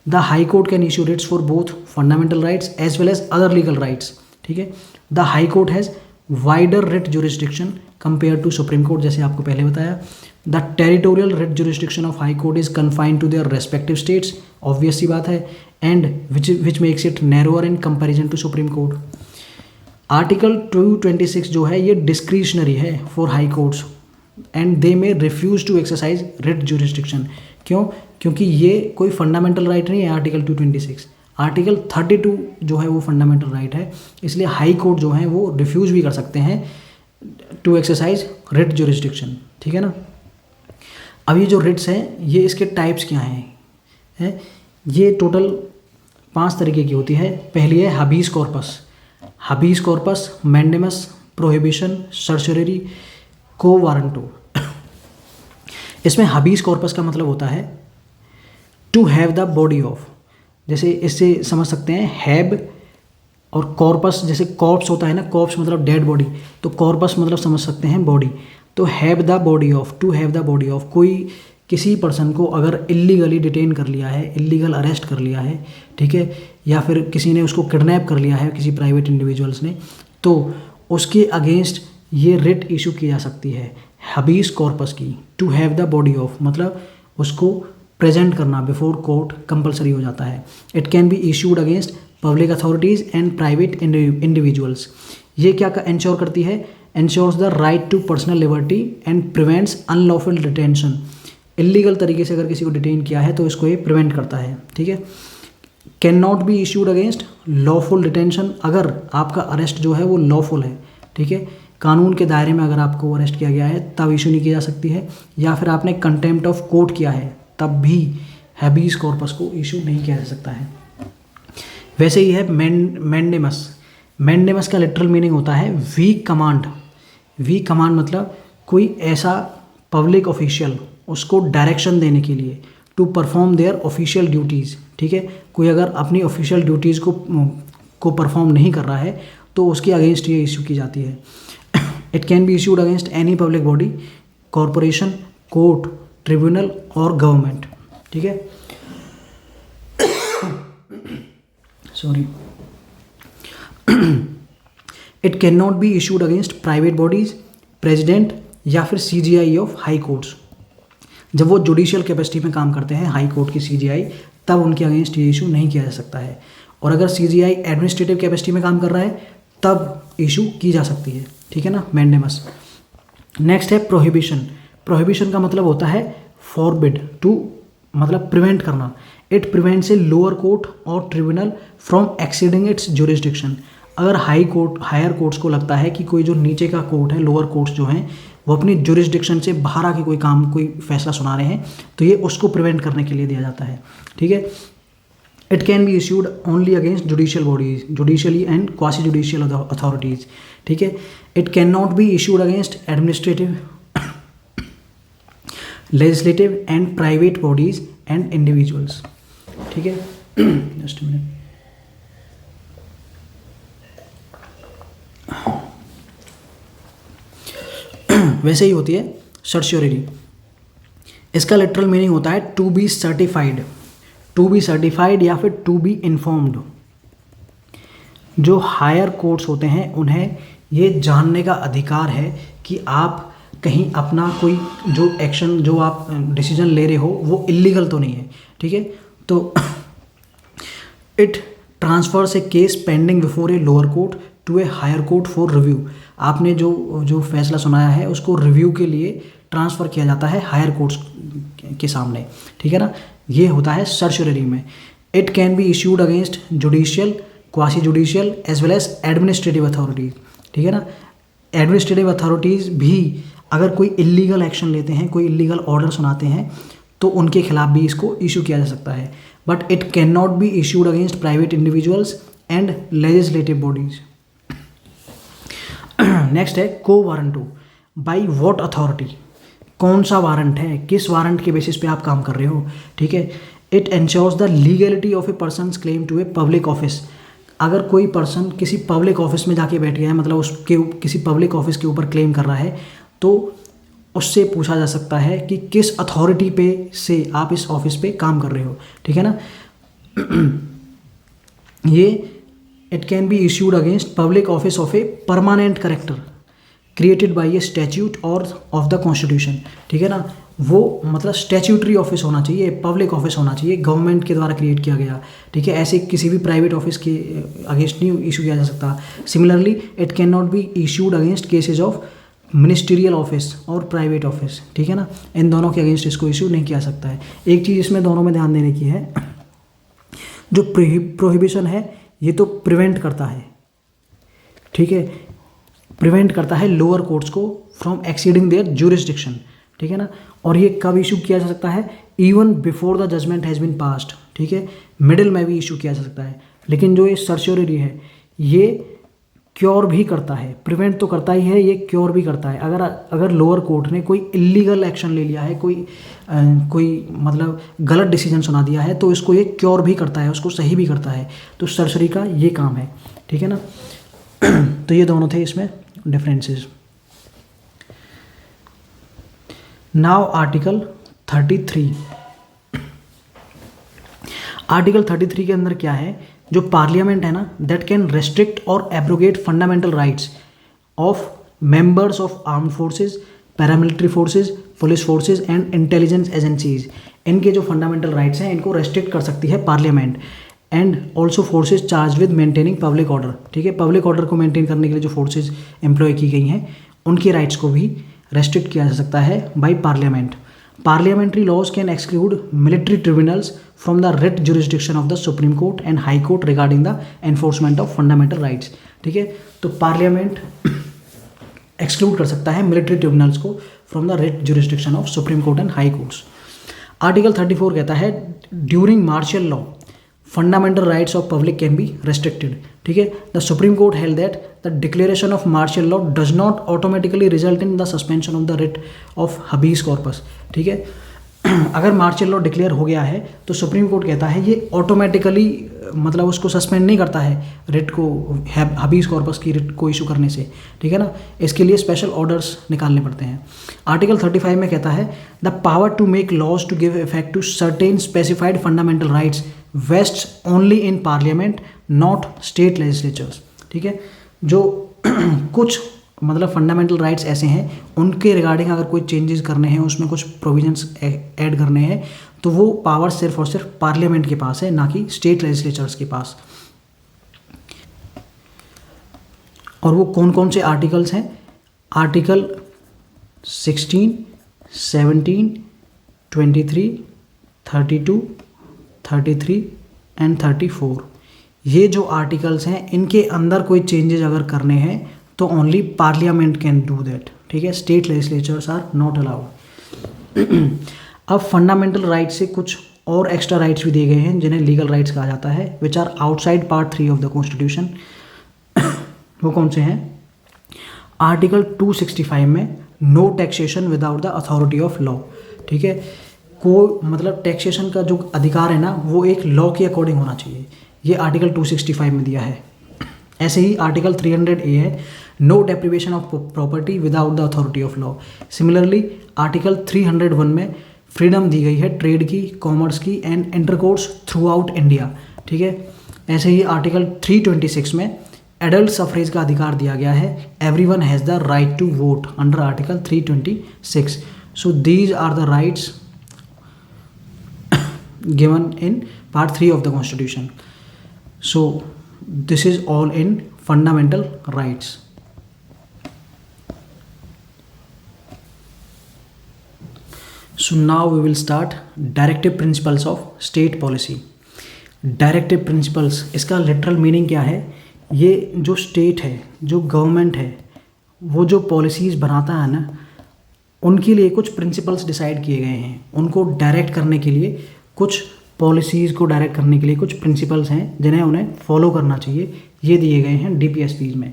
The high court can issue writs for both fundamental rights as well as other legal rights, ठीक है। The high court has wider writ jurisdiction compare to supreme court, जैसे आपको पहले बताया। The territorial writ jurisdiction of high court is confined to their respective states, obvious सी बात है, and which makes it narrower in comparison to supreme Court. Article 226 जो है ये डिस्क्रिशनरी है for high courts and they may refuse to exercise writ jurisdiction. क्यों? क्योंकि ये कोई फंडामेंटल राइट नहीं है आर्टिकल 226। आर्टिकल 32 जो है वो फंडामेंटल राइट है, इसलिए हाई कोर्ट जो है वो रिफ्यूज भी कर सकते हैं टू एक्सरसाइज रिट जुरिस्डिक्शन, ठीक है ना। अब ये जो रिट्स हैं ये इसके टाइप्स क्या हैं? ये टोटल 5 तरीके की होती है। पहली है habeas corpus. Habeas corpus, mandamus, prohibition, certiorari, quo warranto. इसमें हबीस कॉर्पस का मतलब होता है to have the body of, जैसे इससे समझ सकते हैं हैब और कॉर्पस, जैसे कॉर्प्स होता है ना, कॉर्प्स मतलब डेड बॉडी, तो कॉर्पस मतलब समझ सकते हैं बॉडी। तो have the body of, to have the body of, कोई किसी पर्सन को अगर इलीगली डिटेन कर लिया है, इलीगल अरेस्ट कर लिया है, ठीक है, या फिर किसी ने उसको किडनैप कर लिया है, किसी प्राइवेट इंडिविजुअल्स ने, तो उसके अगेंस्ट ये रिट इशू की जा सकती है हबीस कॉर्पस की। To have the body of मतलब उसको प्रेजेंट करना बिफोर कोर्ट कंपलसरी हो जाता है। It can be issued against public authorities and private individuals. ये क्या इंश्योर करती है? Ensures the right to personal liberty and prevents unlawful detention. Illegal तरीके से अगर किसी को डिटेन किया है तो इसको ये प्रिवेंट करता है, ठीक है। Can not be issued against lawful detention, अगर आपका अरेस्ट जो है वो लॉफुल है, ठीक है, कानून के दायरे में अगर आपको अरेस्ट किया गया है तब इशू नहीं की जा सकती है, या फिर आपने कंटेम्प्ट ऑफ कोर्ट किया है तब भी हैबीज कॉर्पस को इशू नहीं किया जा सकता है। वैसे ही है मैंडेमस। मैंडेमस का लिटरल मीनिंग होता है वीक कमांड। वीक कमांड मतलब कोई ऐसा पब्लिक ऑफिशियल उसको डायरेक्शन देने के लिए, to perform their official duties. ठीक है, कोई अगर अपनी ऑफिशियल ड्यूटीज़ को परफॉर्म नहीं कर रहा है तो उसके अगेंस्ट ये इशू की जाती है। It can be issued against any public body, corporation, court, tribunal और गवर्नमेंट। ठीक है, sorry. It can not be issued against private bodies, president या फिर CGI ऑफ हाई कोर्ट्स। जब वो जुडिशियल कैपेसिटी में काम करते हैं, हाई कोर्ट की CGI, तब उनके अगेंस्ट ये इशू नहीं किया जा सकता है। और अगर CGI एडमिनिस्ट्रेटिव कैपेसिटी में काम कर रहा है तब इशू की जा सकती है। ठीक है ना, मैंडेमस। नेक्स्ट है प्रोहिबिशन। प्रोहिबिशन का मतलब होता है फॉरबिड, टू मतलब प्रिवेंट करना। It prevents a lower court और tribunal from exceeding its jurisdiction. अगर हायर कोर्ट्स को लगता है कि कोई जो नीचे का कोर्ट है, लोअर कोर्ट्स जो हैं, वो अपनी जुरिस्डिक्शन से बाहर आके कोई फैसला सुना रहे हैं, तो ये उसको प्रिवेंट करने के लिए दिया जाता है। ठीक है, it can be issued only against judicial bodies, judicially and quasi judicial authorities. ठीक है, it can not be issued against administrative, legislative and private bodies and individuals. ठीक है, जस्ट मिनट। वैसे ही होती है सर्टियोरिटी। इसका लिटरल मीनिंग होता है to be certified, to be certified या फिर टू बी इन्फॉर्म्ड। जो हायर कोर्ट्स होते हैं उन्हें ये जानने का अधिकार है कि आप कहीं अपना कोई जो एक्शन, जो आप डिसीजन ले रहे हो वो इलीगल तो नहीं है। ठीक है, तो it transfers a case pending before a lower court to a higher court for review. आपने जो फैसला सुनाया है उसको रिव्यू के लिए ट्रांसफ़र किया जाता है हायर कोर्ट्स के सामने। ठीक है ना, ये होता है सर्टियोरिटी में। It can be issued against judicial, quasi judicial as well as administrative authorities. ठीक है ना, एडमिनिस्ट्रेटिव अथॉरिटीज़ भी अगर कोई इलीगल एक्शन लेते हैं, कोई इलीगल ऑर्डर सुनाते हैं, तो उनके खिलाफ भी इसको इशू किया जा सकता है। But it can not be issued against private individuals and legislative bodies. Next है को वारंटो। बाई वॉट अथॉरिटी, कौन सा वारंट है, किस वारंट के बेसिस पे आप काम कर रहे हो। ठीक है, it ensures the legality of a person's claim to a public office. अगर कोई पर्सन किसी पब्लिक ऑफिस में जाके बैठ गया है, मतलब उसके किसी पब्लिक ऑफिस के ऊपर क्लेम कर रहा है, तो उससे पूछा जा सकता है कि किस अथॉरिटी पे से आप इस ऑफिस पे काम कर रहे हो। ठीक है ना, ये it can be issued against public office of a permanent character created by A statute और ऑफ द कॉन्स्टिट्यूशन। ठीक है ना, वो मतलब स्टैट्यूटरी ऑफिस होना चाहिए, पब्लिक ऑफिस होना चाहिए, गवर्नमेंट के द्वारा क्रिएट किया गया। ठीक है, ऐसे किसी भी प्राइवेट ऑफिस के अगेंस्ट नहीं इशू किया जा सकता। Similarly it can not be issued against cases of ministerial office और प्राइवेट ऑफिस। ठीक है ना, इन दोनों के अगेंस्ट इसको इशू नहीं किया सकता है। एक चीज़ इसमें दोनों में ध्यान देने की है, जो प्रोहिबिशन है ये तो प्रिवेंट करता है। ठीक है, प्रिवेंट करता है लोअर कोर्ट्स को फ्रॉम एक्सीडिंग देयर ज्यूरिसडिक्शन। ठीक है ना, और ये कब इशू किया जा सकता है, even before the judgment has been passed. ठीक है, मिडिल में भी इशू किया जा सकता है। लेकिन जो ये सर्टियोरिटी है ये क्योर भी करता है, प्रिवेंट तो करता ही है, ये क्योर भी करता है। अगर लोअर कोर्ट ने कोई इलीगल एक्शन ले लिया है, कोई मतलब गलत डिसीजन सुना दिया है, तो इसको ये क्योर भी करता है, उसको सही भी करता है। तो सर्जरी का ये काम है। ठीक है ना, तो ये दोनों थे इसमें डिफरेंसेस। Now article 33। आर्टिकल 33 के अंदर क्या है, जो पार्लियामेंट है ना, दैट कैन रेस्ट्रिक्ट और abrogate fundamental rights of members of armed forces, paramilitary forces, police forces and intelligence agencies. इनके जो फंडामेंटल राइट्स हैं इनको रेस्ट्रिक्ट कर सकती है parliament. And also forces charge with maintaining public order. ठीक है, पब्लिक ऑर्डर को मेंटेन करने के लिए जो फोर्सेज एम्प्लॉय की गई हैं उनकी राइट्स को भी रेस्ट्रिक्ट किया जा सकता है by parliament. Parliamentary laws can exclude military tribunals from the writ jurisdiction of the supreme court and high court regarding the enforcement of fundamental rights. ठीक है, तो पार्लियामेंट एक्सक्लूड कर सकता है मिलिट्री ट्रिब्यूनल्स को from the writ jurisdiction of supreme court and high courts. Article 34 कहता है during martial law fundamental rights of public can be restricted. ठीक है, the supreme court held that the declaration of martial law does not automatically result in the suspension of the writ of habeas corpus. ठीक है, अगर मार्शल लॉ डिक्लेयर हो गया है तो सुप्रीम कोर्ट कहता है ये ऑटोमेटिकली मतलब उसको सस्पेंड नहीं करता है रिट को, हबीज कॉर्पस की रिट को इशू करने से। ठीक है ना, इसके लिए स्पेशल ऑर्डर्स निकालने पड़ते हैं। आर्टिकल 35 में कहता है the power to make laws to give effect to certain specified fundamental rights vests only in parliament not state legislatures. ठीक है, जो कुछ मतलब फंडामेंटल राइट्स ऐसे हैं उनके रिगार्डिंग अगर कोई चेंजेस करने हैं, उसमें कुछ प्रोविजंस ऐड करने हैं, तो वो पावर सिर्फ और सिर्फ पार्लियामेंट के पास है, ना कि स्टेट लेजिस्लेचर्स के पास। और वो कौन कौन से आर्टिकल्स हैं? Article 16, 17, 23, 32, 33 and 34। ये जो आर्टिकल्स हैं इनके अंदर कोई चेंजेस अगर करने हैं तो only parliament can do that. ठीक है, state legislatures are not allowed. अब फंडामेंटल राइट्स से कुछ और एक्स्ट्रा राइट्स भी दिए गए हैं जिन्हें लीगल राइट्स कहा जाता है, which are outside part 3 of the constitution. वो कौन से हैं? आर्टिकल 265 में no taxation without the authority of law. ठीक है, को मतलब टैक्सेशन का जो अधिकार है ना वो एक लॉ के अकॉर्डिंग होना चाहिए, ये आर्टिकल 265 में दिया है। ऐसे ही आर्टिकल 300A है no deprivation of property without the authority of law. Similarly article 301 में फ्रीडम दी गई है ट्रेड की, कॉमर्स की and intercourse through out India. ठीक है, ऐसे ही आर्टिकल 326 में एडल्ट सफरेज का अधिकार दिया गया है, everyone has the right to vote under article 326। So these are the rights given in part 3 of the constitution. So this is all in fundamental rights. So now we will start directive principles of state policy. Directive principles, इसका literal meaning क्या है? ये जो state है, जो government है, वो जो policies बनाता है ना, उनके लिए कुछ principles decide किए गए हैं। उनको direct करने के लिए, कुछ पॉलिसीज़ को डायरेक्ट करने के लिए कुछ प्रिंसिपल्स हैं जिन्हें उन्हें फॉलो करना चाहिए, ये दिए गए हैं DPSPs में।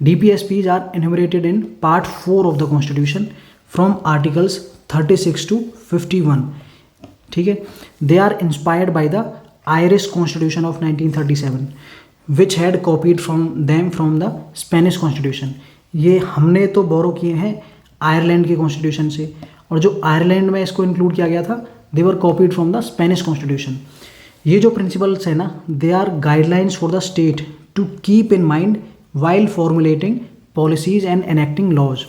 DPSPs are enumerated in part 4 of the constitution from articles 36 to 51। ठीक है, they are inspired by the Irish constitution of 1937 which had copied from the Spanish constitution. ये हमने तो बोरो किए हैं आयरलैंड के कॉन्स्टिट्यूशन से, और जो आयरलैंड में इसको इंक्लूड किया गया था they were copied from the Spanish constitution. ये जो प्रिंसिपल्स है ना, they are guidelines for the state to keep in mind while formulating policies and enacting laws.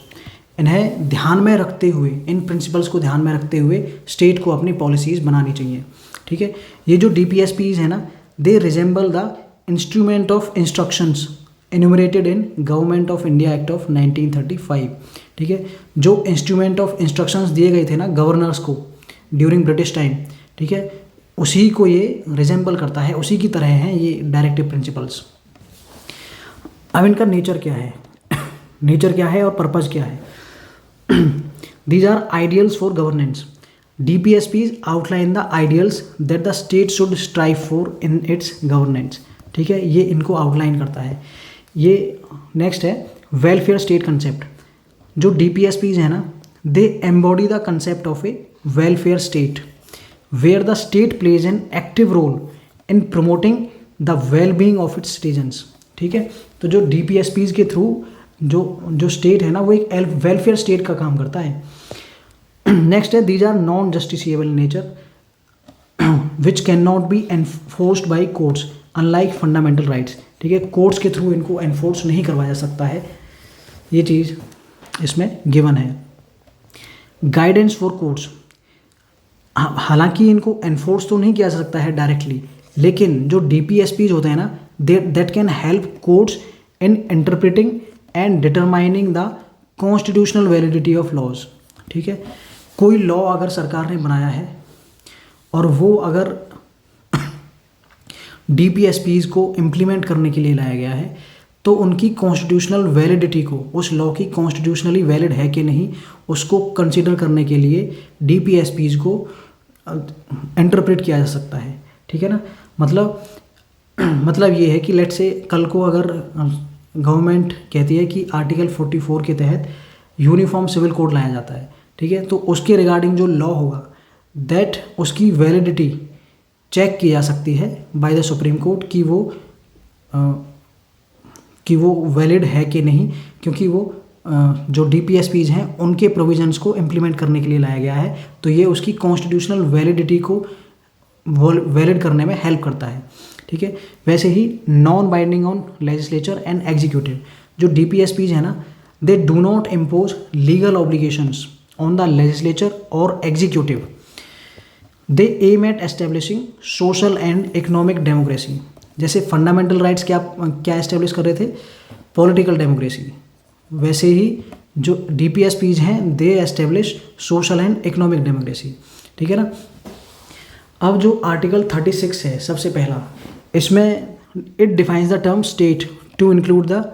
इन्हें ध्यान में रखते हुए, इन प्रिंसिपल्स को ध्यान में रखते हुए स्टेट को अपनी पॉलिसीज़ बनानी चाहिए। ठीक है, ये जो DPSPs है ना, they resemble the instrument of instructions enumerated in government of India act of 1935। ठीक है, जो इंस्ट्रूमेंट ऑफ इंस्ट्रक्शंस दिए गए थे ना गवर्नर्स को ड्यूरिंग ब्रिटिश टाइम, ठीक है, उसी को ये रिजेंबल करता है, उसी की तरह हैं ये डायरेक्टिव प्रिंसिपल्स। अब इनका नेचर क्या है, नेचर क्या है और पर्पज़ क्या है? These are ideals for governance. DPSPs outline the ideals that the state should strive for in its governance. ठीक है, ये इनको आउटलाइन करता है। ये नेक्स्ट है वेलफेयर स्टेट कंसेप्ट। जो DPSPs है ना, they embody the concept of a welfare state where the state plays an active role in promoting the well-being of its citizens। ठीक है, तो जो DPSPs के थ्रू जो स्टेट है ना वो एक वेलफेयर स्टेट का काम करता है। नेक्स्ट है these are non justiciable nature which can not be enforced by courts unlike fundamental rights. ठीक है, कोर्ट्स के थ्रू इनको एनफोर्स नहीं करवाया जा सकता है, ये चीज़ इसमें गिवन है। गाइडेंस फॉर कोर्ट्स, हालांकि इनको एनफोर्स तो नहीं किया जा सकता है डायरेक्टली, लेकिन जो DPSPs होते हैं ना, that can help courts in interpreting and determining the constitutional validity of laws. ठीक है, कोई लॉ अगर सरकार ने बनाया है और वो अगर DPSPs को इम्प्लीमेंट करने के लिए लाया गया है, तो उनकी कॉन्स्टिट्यूशनल वैलिडिटी को, उस लॉ की कॉन्स्टिट्यूशनली वैलिड है कि नहीं, उसको कंसिडर करने के लिए डीपीएसपीज को इंटरप्रेट किया जा सकता है। ठीक है ना। मतलब ये है कि लेट से कल को अगर गवर्नमेंट कहती है कि आर्टिकल 44 के तहत यूनिफॉर्म सिविल कोड लाया जाता है, ठीक है, तो उसके रिगार्डिंग जो लॉ होगा दैट उसकी वैलिडिटी चेक की जा सकती है बाय द सुप्रीम कोर्ट कि वो वैलिड है कि नहीं, क्योंकि वो जो डीपीएसपीज हैं उनके प्रोविजंस को इम्प्लीमेंट करने के लिए लाया गया है, तो ये उसकी कॉन्स्टिट्यूशनल वैलिडिटी को वैलिड करने में हेल्प करता है। ठीक है। वैसे ही non binding on legislature and executive, जो डीपीएसपीज है ना, they do not impose legal obligations on the legislature और executive, they aim at establishing social and economic democracy. जैसे फंडामेंटल राइट्स क्या एस्टेब्लिश कर रहे थे, पॉलिटिकल डेमोक्रेसी, वैसे ही जो डीपीएसपीज हैं they establish social and economic democracy. ठीक है ना। अब जो आर्टिकल 36 है सबसे पहला, इसमें it defines the term state to include the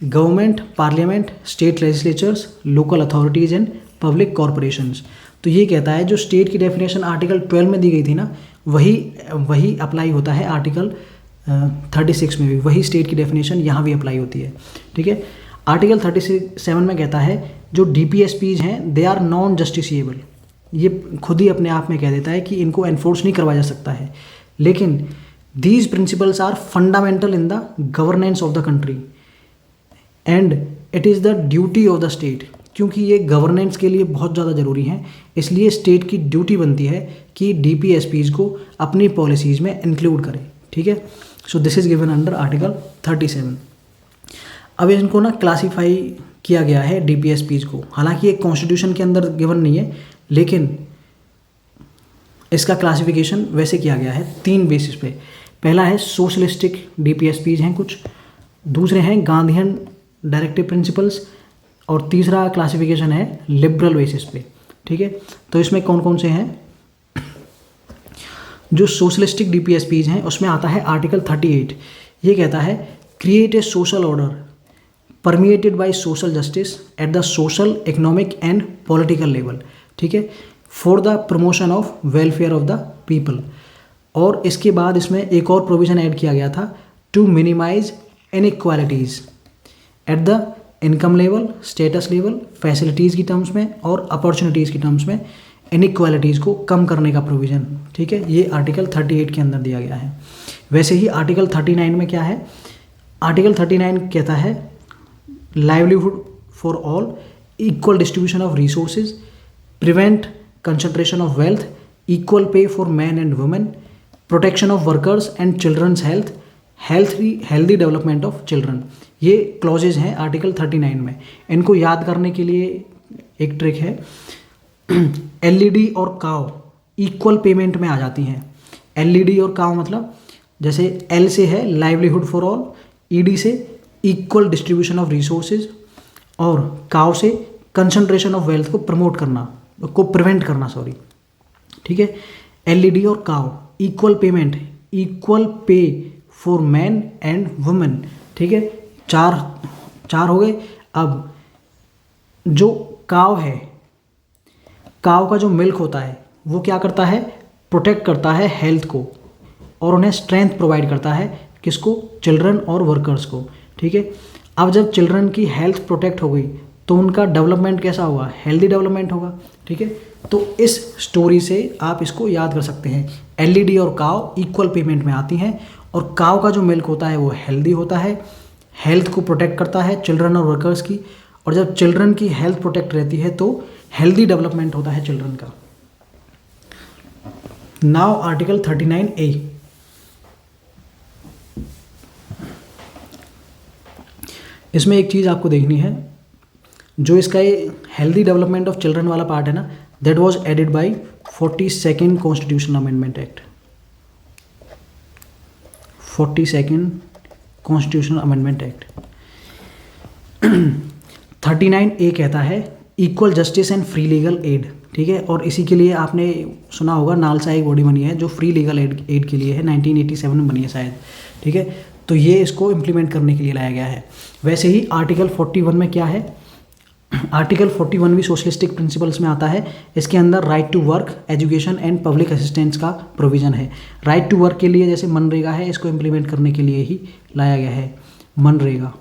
government, parliament, state legislatures, local authorities and public corporations. तो ये कहता है जो स्टेट की डेफिनेशन आर्टिकल 12 में दी गई थी ना, वही अप्लाई होता है आर्टिकल 36 में भी, वही स्टेट की डेफिनेशन यहाँ भी अप्लाई होती है। ठीक है। आर्टिकल 37 में कहता है जो डीपीएसपीज हैं दे आर नॉन जस्टिसिएबल। ये खुद ही अपने आप में कह देता है कि इनको एनफोर्स नहीं करवाया जा सकता है, लेकिन these principles are fundamental in the governance of the country and it is the duty of the state. क्योंकि ये गवर्नेंस के लिए बहुत ज़्यादा ज़रूरी हैं, इसलिए स्टेट की ड्यूटी बनती है कि डीपीएसपीज को अपनी पॉलिसीज़ में इंक्लूड करे। ठीक है। So this is given under article 37। अब इनको ना क्लासीफाई किया गया है डीपीएसपीज को, हालांकि ये कॉन्स्टिट्यूशन के अंदर गिवन नहीं है, लेकिन इसका क्लासिफिकेशन वैसे किया गया है 3 बेसिस पे। पहला है सोशलिस्टिक डीपीएसपीज हैं कुछ, दूसरे हैं गांधीयन डायरेक्टिव प्रिंसिपल्स, और तीसरा क्लासिफिकेशन है लिबरल बेसिस पे। ठीक है। तो इसमें कौन कौन से हैं, जो सोशलिस्टिक डीपीएसपीज हैं उसमें आता है आर्टिकल 38। ये कहता है create a social order permeated by social justice at the social, economic and political level. ठीक है, for the promotion of welfare of the people. और इसके बाद इसमें एक और प्रोविजन ऐड किया गया था, to minimise inequalities at the income level, status level, facilities की टर्म्स में और अपॉर्चुनिटीज़ की टर्म्स में इनइक्वालिटीज़ को कम करने का प्रोविज़न। ठीक है, ये आर्टिकल 38 के अंदर दिया गया है। वैसे ही आर्टिकल 39 में क्या है, आर्टिकल 39 कहता है livelihood for all, equal distribution of resources, prevent concentration of wealth, equal pay for man and women, protection of workers and children's health, healthy development of children. ये क्लॉजेज हैं आर्टिकल 39 में। इनको याद करने के लिए एक ट्रिक है, एलईडी और काव इक्वल पेमेंट में आ जाती हैं। एलईडी और काव मतलब जैसे एल से है लाइवलीहुड फॉर ऑल, ईडी से इक्वल डिस्ट्रीब्यूशन ऑफ रिसोर्सेज, और काव से कंसंट्रेशन ऑफ वेल्थ को प्रमोट करना, को प्रिवेंट करना, सॉरी। ठीक है, एलईडी और काव equal payment, equal pay for man and women. ठीक है, चार हो गए। अब जो काव है, काव का जो मिल्क होता है वो क्या करता है, प्रोटेक्ट करता है हेल्थ को और उन्हें स्ट्रेंथ प्रोवाइड करता है, किसको, चिल्ड्रन और वर्कर्स को। ठीक है, अब जब चिल्ड्रन की हेल्थ प्रोटेक्ट हो गई तो उनका डेवलपमेंट कैसा होगा, हेल्दी डेवलपमेंट होगा। ठीक है, तो इस स्टोरी से आप इसको याद कर सकते हैं, एलईडी और काव इक्वल पेमेंट में आती हैं और काव का जो मिल्क होता है वो हेल्दी होता है, हेल्थ को प्रोटेक्ट करता है चिल्ड्रन और वर्कर्स की, और जब चिल्ड्रन की हेल्थ प्रोटेक्ट रहती है तो हेल्दी डेवलपमेंट होता है चिल्ड्रन का। नाउ आर्टिकल 39A, इसमें एक चीज़ आपको देखनी है, जो इसका ये हेल्दी डेवलपमेंट ऑफ चिल्ड्रन वाला पार्ट है ना, that was added by 42nd constitutional amendment act. 42nd constitutional amendment act 39A कहता है equal justice and free legal aid. ठीक है, और इसी के लिए आपने सुना होगा नालसा एक बॉडी बनी है जो फ्री लीगल एड के लिए है, 1987 में बनी है शायद। ठीक है, तो ये इसको इम्प्लीमेंट करने के लिए लाया गया है। वैसे ही आर्टिकल 41 में क्या है, आर्टिकल 41 भी सोशलिस्टिक प्रिंसिपल्स में आता है। इसके अंदर right to work, education and public assistance का प्रोविज़न है। राइट टू वर्क के लिए जैसे मनरेगा है, इसको इम्प्लीमेंट करने के लिए ही लाया गया है मनरेगा,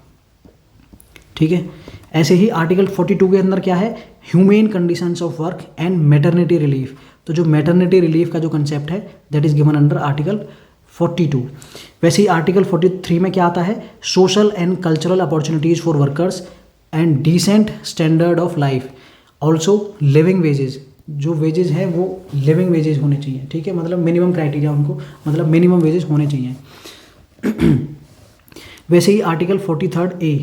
ठीक है। ऐसे ही आर्टिकल 42 के अंदर क्या है, humane conditions of work and maternity relief. तो जो मैटरनिटी रिलीफ का जो कंसेप्ट है that is given under article 42। वैसे ही आर्टिकल 43 में क्या आता है, social and cultural opportunities for workers and decent standard of life, also living wages. जो वेजेस है वो लिविंग वेजेस होने चाहिए, ठीक है, मतलब मिनिमम क्राइटेरिया उनको, मतलब मिनिमम वेजेस होने चाहिए। वैसे ही आर्टिकल 43A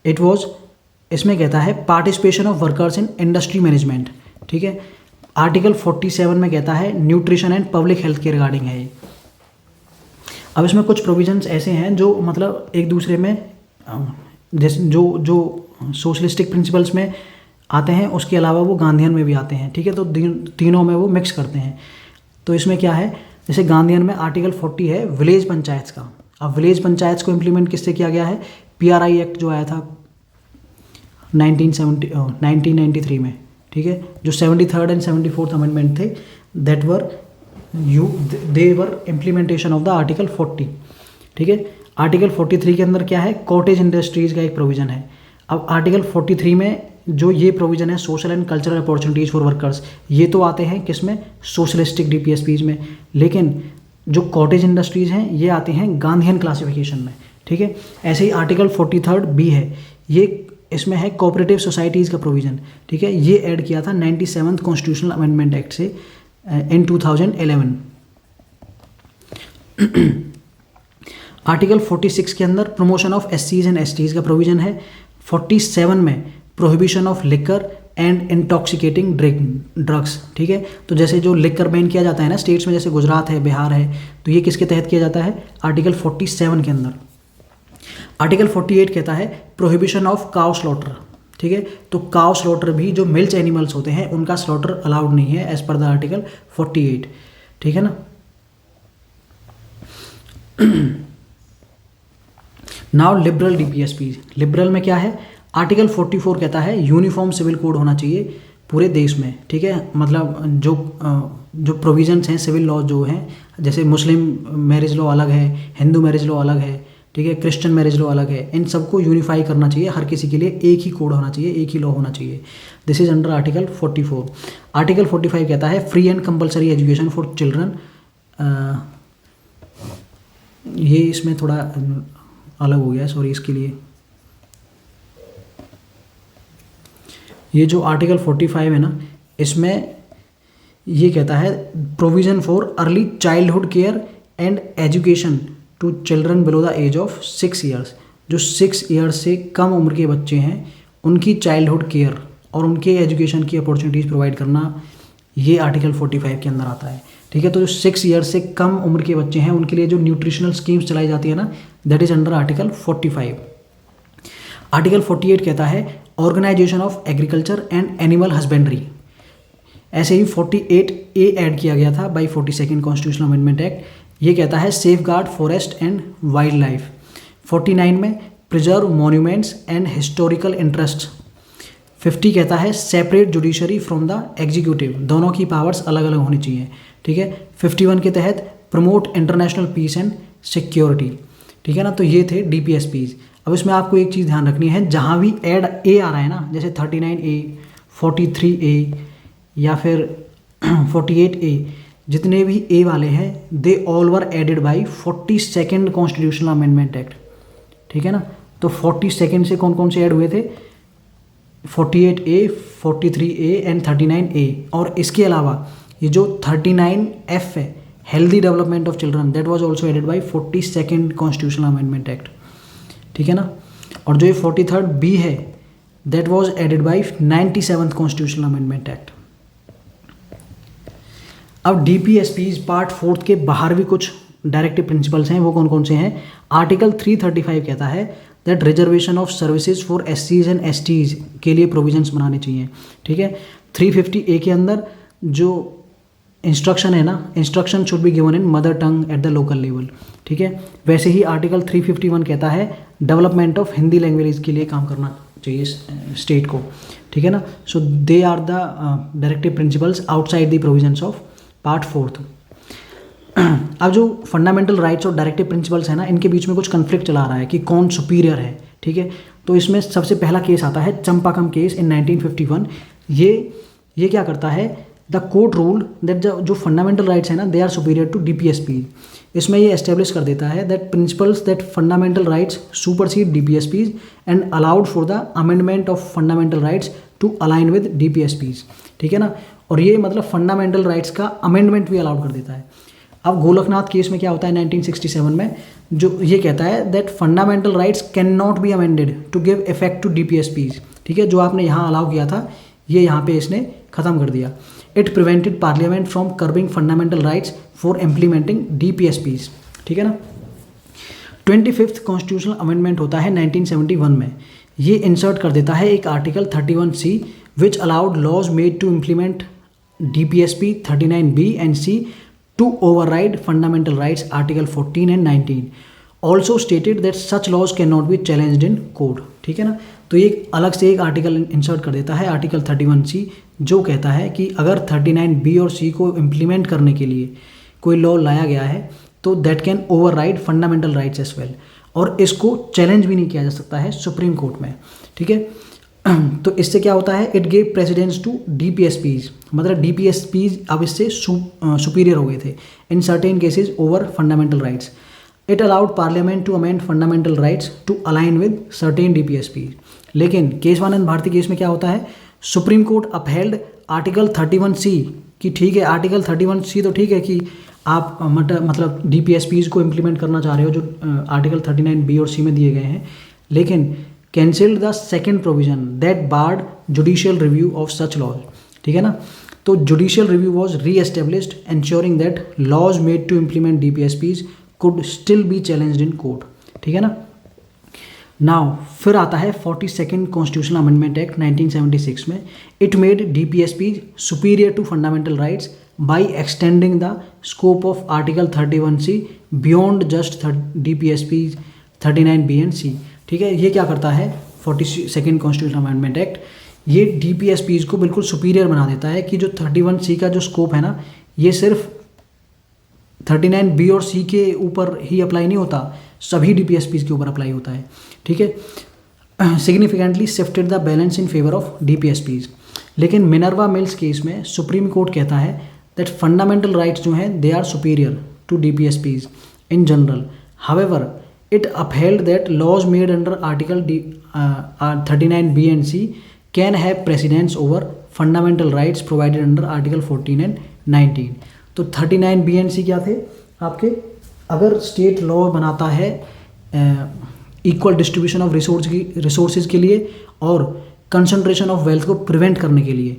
इट वॉज, इसमें कहता है participation of workers in industry management, ठीक है। आर्टिकल 47 में कहता है न्यूट्रिशन एंड पब्लिक हेल्थ के रिगार्डिंग है ये। अब इसमें कुछ प्रोविजंस ऐसे हैं जो मतलब एक दूसरे में जैसे जो सोशलिस्टिक प्रिंसिपल्स में आते हैं उसके अलावा वो गांधीयन में भी आते हैं, ठीक है। तो तीनों में वो मिक्स करते हैं। तो इसमें क्या है, जैसे गांधीयन में आर्टिकल 40 है विलेज पंचायत का। अब विलेज पंचायत को इम्प्लीमेंट किससे किया गया है, PRI एक्ट जो आया था 1993 में, ठीक है। जो 73rd एंड 74th अमेंडमेंट थे that were they were implementation of the article 40, ठीक है। आर्टिकल 43 के अंदर क्या है, कॉटेज इंडस्ट्रीज़ का एक प्रोविज़न है। अब आर्टिकल 43 में जो ये प्रोविज़न है social and cultural opportunities for workers, ये तो आते हैं किसमें, सोशलिस्टिक DPSPs में, लेकिन जो कॉटेज इंडस्ट्रीज़ हैं ये आते हैं गांधीयन क्लासिफिकेशन में, ठीक है। ऐसे ही आर्टिकल 43B है, ये इसमें है कोऑपरेटिव सोसाइटीज़ का प्रोविज़न, ठीक है। ये ऐड किया था 97th कॉन्स्टिट्यूशनल अमेंडमेंट एक्ट से इन 2011। आर्टिकल 46 के अंदर promotion of SCs and STs का प्रोविज़न है। 47 में prohibition of liquor and intoxicating drugs, ठीक है। तो जैसे जो लिकर बैन किया जाता है ना स्टेट्स में, जैसे गुजरात है, बिहार है, तो ये किसके तहत किया जाता है, आर्टिकल 47 के अंदर। आर्टिकल 48 कहता है प्रोहिबिशन ऑफ काउ स्लॉटर, ठीक है। तो काउ स्लॉटर भी जो मिल्च एनिमल्स होते हैं उनका स्लॉटर अलाउड नहीं है एज पर द आर्टिकल 48, ठीक है ना। नाउ लिबरल DPSP, लिबरल में क्या है, आर्टिकल 44 कहता है यूनिफॉर्म सिविल कोड होना चाहिए पूरे देश में, ठीक है। मतलब जो प्रोविजंस हैं सिविल लॉ जो हैं, जैसे मुस्लिम मैरिज लॉ अलग है, हिंदू मैरिज लॉ अलग है, ठीक है, क्रिश्चियन मैरिज लॉ अलग है, इन सबको यूनिफाई करना चाहिए, हर किसी के लिए एक ही कोड होना चाहिए, एक ही लॉ होना चाहिए। This is under article 44। Article 45 कहता है free and compulsory education for children. ये इसमें थोड़ा अलग हो गया, सॉरी इसके लिए। ये जो आर्टिकल 45 है ना, इसमें ये कहता है provision for early childhood care and education to children below the age of 6 years. जो 6 ईयर्स से कम उम्र के बच्चे हैं उनकी चाइल्डहुड केयर और उनके एजुकेशन की अपॉर्चुनिटीज़ प्रोवाइड करना, ये आर्टिकल 45 के अंदर आता है, ठीक है। तो जो 6 ईयर्स से कम उम्र के बच्चे हैं उनके लिए जो न्यूट्रिशनल स्कीम्स चलाई जाती है ना, that is under article 45। Article 48 कहता है organisation of agriculture and animal husbandry. ऐसे ही 48A ऐड किया गया था by 42nd constitutional amendment act. ये कहता है safe guard forest and wild life. 49 में preserve monuments and historical interest. 50 कहता है separate judiciary from the executive, दोनों की पावर्स अलग अलग होनी चाहिए, ठीक है। 51 के तहत promote international peace and security, ठीक है ना। तो ये थे DPSPs। अब इसमें आपको एक चीज़ ध्यान रखनी है, जहाँ भी ऐड A आ रहा है ना, जैसे 39A, 43A या फिर 48A, जितने भी A वाले हैं they all were added by 42nd constitutional amendment act, ठीक है ना। तो 42nd से कौन कौन से ऐड हुए थे, 48A, 43A एंड 39A। और इसके अलावा ये जो 39F है healthy development of children, that was also added by 42nd constitutional amendment act, ठीक है ना। और जो ये 43rd B है that was added by 97th constitutional amendment act. अब DPSPs पार्ट 4 के बाहर भी कुछ डायरेक्टिव प्रिंसिपल्स हैं, वो कौन कौन से हैं। आर्टिकल 335 कहता है that reservation of services for SCs and STs के लिए प्रोविजंस बनाने चाहिए, ठीक है। 350A के अंदर जो इंस्ट्रक्शन है ना, instruction should be given in mother tongue at the local level, ठीक है। वैसे ही आर्टिकल 351 कहता है डेवलपमेंट ऑफ हिंदी लैंग्वेज के लिए काम करना चाहिए स्टेट को, ठीक है ना। So they are the directive principles outside the provisions of part 4। अब जो फंडामेंटल राइट्स और डायरेक्टिव प्रिंसिपल्स है ना, इनके बीच में कुछ कन्फ्लिक्ट चला रहा है कि कौन सुपीरियर है, ठीक है। तो इसमें सबसे पहला केस आता है चंपाकम केस इन 1951। ये क्या करता है, द कोर्ट रूल दैट जो फंडामेंटल राइट्स है ना they are superior to DPSP। इसमें ये एस्टेब्लिश कर देता है that principles that fundamental rights supersede DPSPs and allowed for the amendment of fundamental rights to align with DPSPs, ठीक है ना। और ये मतलब फंडामेंटल राइट्स का अमेंडमेंट भी अलाउड कर देता है। अब गोलकनाथ केस में क्या होता है 1967 में, जो ये कहता है that fundamental rights can not be amended to give effect to DPSPs, ठीक है। जो आपने यहाँ अलाउ किया था ये यहाँ पे इसने ख़त्म कर दिया। It prevented parliament from curbing fundamental rights for implementing DPSPs, ठीक है ना। 25th कॉन्स्टिट्यूशनल अमेंडमेंट होता है 1971 में। ये इंसर्ट कर देता है एक article 31C which allowed laws made to implement DPSP 39B and C to override fundamental rights article 14 and 19, also stated that such laws cannot be challenged in court, ठीक है ना। तो ये अलग से एक आर्टिकल इंसर्ट कर देता है आर्टिकल 31C, जो कहता है कि अगर 39B और C को इम्प्लीमेंट करने के लिए कोई लॉ लाया गया है तो that can override fundamental rights as well, और इसको चैलेंज भी नहीं किया जा सकता है सुप्रीम कोर्ट में, ठीक है। तो इससे क्या होता है, it gave precedence to DPSPs, मतलब DPSPs अब इससे सुपीरियर हो गए थे in certain cases over fundamental rights. It allowed parliament to amend fundamental rights to align with certain DPSPs। लेकिन केशवानंद भारती केस में क्या होता है, supreme Court upheld article 31C कि ठीक है आर्टिकल 31C तो ठीक है कि आप मतलब DPSPs को इम्प्लीमेंट करना चाह रहे हो जो आर्टिकल 39B और C में दिए गए हैं, लेकिन cancelled the second provision that barred judicial review of such laws, ठीक है ना। तो judicial review was reestablished ensuring that laws made to implement DPSPs could still be challenged in court, ठीक है ना। नाउ फिर आता है 42nd कॉन्स्टिट्यूशनल अमेंडमेंट एक्ट 1976 में। It made DPSPs superior to fundamental rights by extending the scope of article 31C beyond just DPSPs 39B and C, ठीक है। ये क्या करता है 42nd कॉन्स्टिट्यूशनल अमेंडमेंट एक्ट, ये DPSPs को बिल्कुल सुपीरियर बना देता है कि जो 31C का जो स्कोप है ना ये सिर्फ 39B और C के ऊपर ही अप्लाई नहीं होता, सभी DPSPs के ऊपर अप्लाई होता है, ठीक है। Significantly shifted the balance in favour of DPSPs। लेकिन मिनर्वा मिल्स केस में सुप्रीम कोर्ट कहता है दैट फंडामेंटल राइट्स जो हैं they are superior to DPSPs in general, however it upheld that laws made under article 39B and C can have precedence over fundamental rights provided under article 14 and 19। तो 39B and C क्या थे आपके, अगर स्टेट लॉ बनाता है इक्वल डिस्ट्रीब्यूशन ऑफ रिसोर्सेज के लिए और कंसंट्रेशन ऑफ वेल्थ को प्रिवेंट करने के लिए,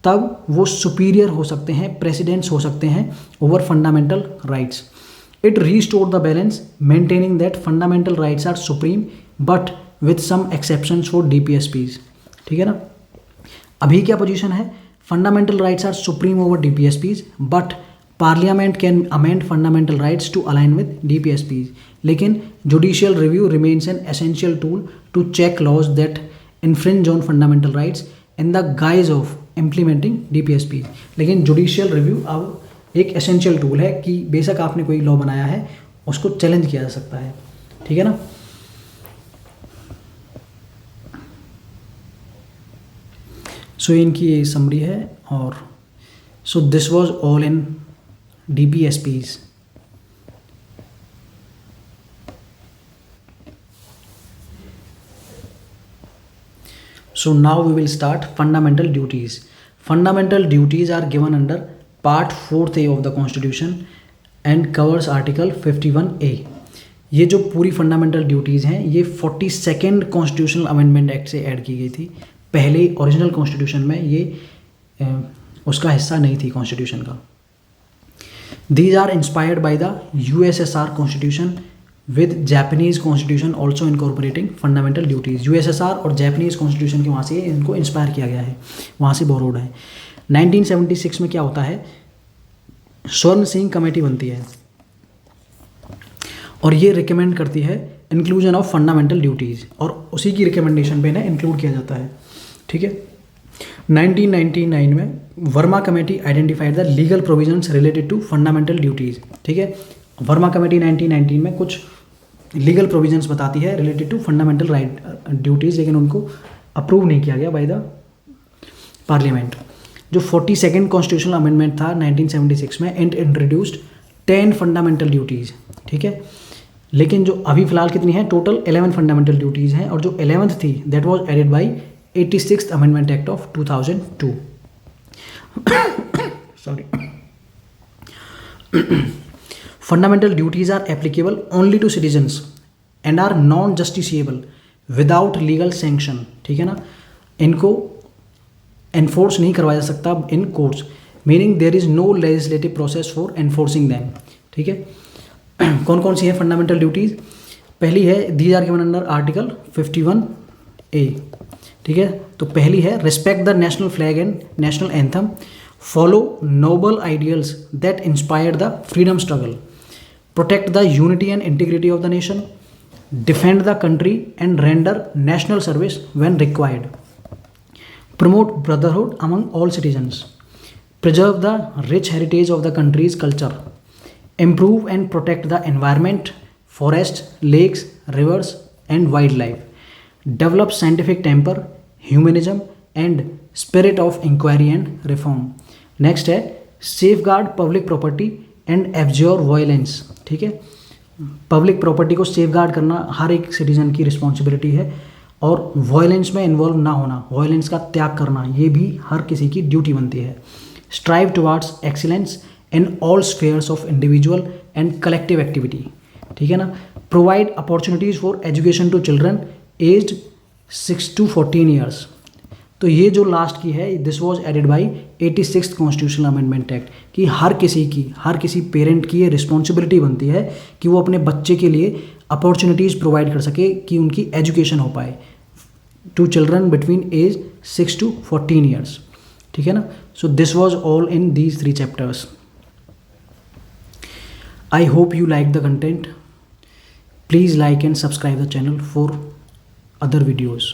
तब वो सुपीरियर हो सकते हैं, प्रेसिडेंस हो सकते हैं over fundamental rights. It restored the balance, maintaining that fundamental rights are supreme, but with some exceptions for DPSPs, ठीक है ना। अभी क्या पोजीशन है, fundamental rights are supreme over DPSPs, but parliament can amend fundamental rights to align with DPSPs। लेकिन judicial review remains an essential tool to check laws that infringe on fundamental rights in the guise of implementing DPSPs। लेकिन judicial review अब एक एसेंशियल टूल है कि बेशक आपने कोई लॉ बनाया है उसको चैलेंज किया जा सकता है, ठीक है ना। सो इनकी ये समरी है, और so this was all in DPSPs। So now we will start fundamental duties. Fundamental duties are given under Part 4A of the Constitution and covers Article 51A। ये जो पूरी फंडामेंटल ड्यूटीज़ हैं ये 42nd कॉन्स्टिट्यूशनल अमेंडमेंट एक्ट से ऐड की गई थी। पहले ओरिजिनल कॉन्स्टिट्यूशन में ये उसका हिस्सा नहीं थी कॉन्स्टिट्यूशन का। These are inspired by the USSR constitution with Japanese constitution also incorporating fundamental duties. USSR और जापानीज़ कॉन्स्टिट्यूशन के वहाँ से इनको इंस्पायर किया गया है, वहाँ से बोरोड है। 1976 में क्या होता है, स्वर्ण सिंह कमेटी बनती है और ये रिकमेंड करती है इंक्लूजन ऑफ फंडामेंटल ड्यूटीज़, और उसी की रिकमेंडेशन पे इन्हें इंक्लूड किया जाता है। ठीक है। 1999 में Verma committee identified the legal provisions related to fundamental duties. ठीक है। वर्मा कमेटी 1919 में कुछ लीगल प्रोविजंस बताती है related to fundamental right duties, लेकिन उनको अप्रूव नहीं किया गया बाय द पार्लियामेंट। जो 42nd कॉन्स्टिट्यूशनल अमेंडमेंट था 1976 में, इट इंट्रोड्यूस्ड 10 फंडामेंटल ड्यूटीज़। ठीक है। लेकिन जो अभी फिलहाल कितनी है, टोटल 11 फंडामेंटल ड्यूटीज़ हैं, और जो 11th थी that was added by 86th amendment act of 2002। Sorry. Fundamental duties are applicable only to citizens and are non justiciable without legal sanction. ठीक है ना। इनको एनफोर्स नहीं करवाया जा सकता in courts, meaning there is no legislative process for enforcing them. ठीक है। कौन कौन सी है फंडामेंटल ड्यूटीज़? पहली है these are given under article 51A। ठीक है। तो पहली है respect the national flag and national anthem, follow noble ideals that inspired the freedom struggle, protect the unity and integrity of the nation, defend the country and render national service when required, promote brotherhood among all citizens, preserve the rich heritage of the country's culture, improve and protect the environment, forests, lakes, rivers, and wildlife, develop scientific temper, humanism, and spirit of inquiry and reform. Next है safeguard public property and abjure violence. ठीक है। पब्लिक प्रॉपर्टी को सेफगार्ड करना हर एक सिटीजन की रिस्पॉन्सिबिलिटी है, और वायलेंस में इन्वॉल्व ना होना, वायलेंस का त्याग करना, ये भी हर किसी की ड्यूटी बनती है। Strive towards excellence in all spheres of individual and collective activity. ठीक है ना। Provide opportunities for education to children aged 6 to 14 years. तो ये जो लास्ट की है, this was added by 86th constitutional amendment act, कि हर किसी पेरेंट की ये रिस्पॉन्सिबिलिटी बनती है कि वो अपने बच्चे के लिए अपॉर्चुनिटीज़ प्रोवाइड कर सके कि उनकी एजुकेशन हो पाए, to children between age 6 to 14 years. ठीक है ना। So this was all in these 3 chapters. I hope you like the content. Please like and subscribe the channel for other videos.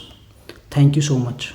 Thank you so much.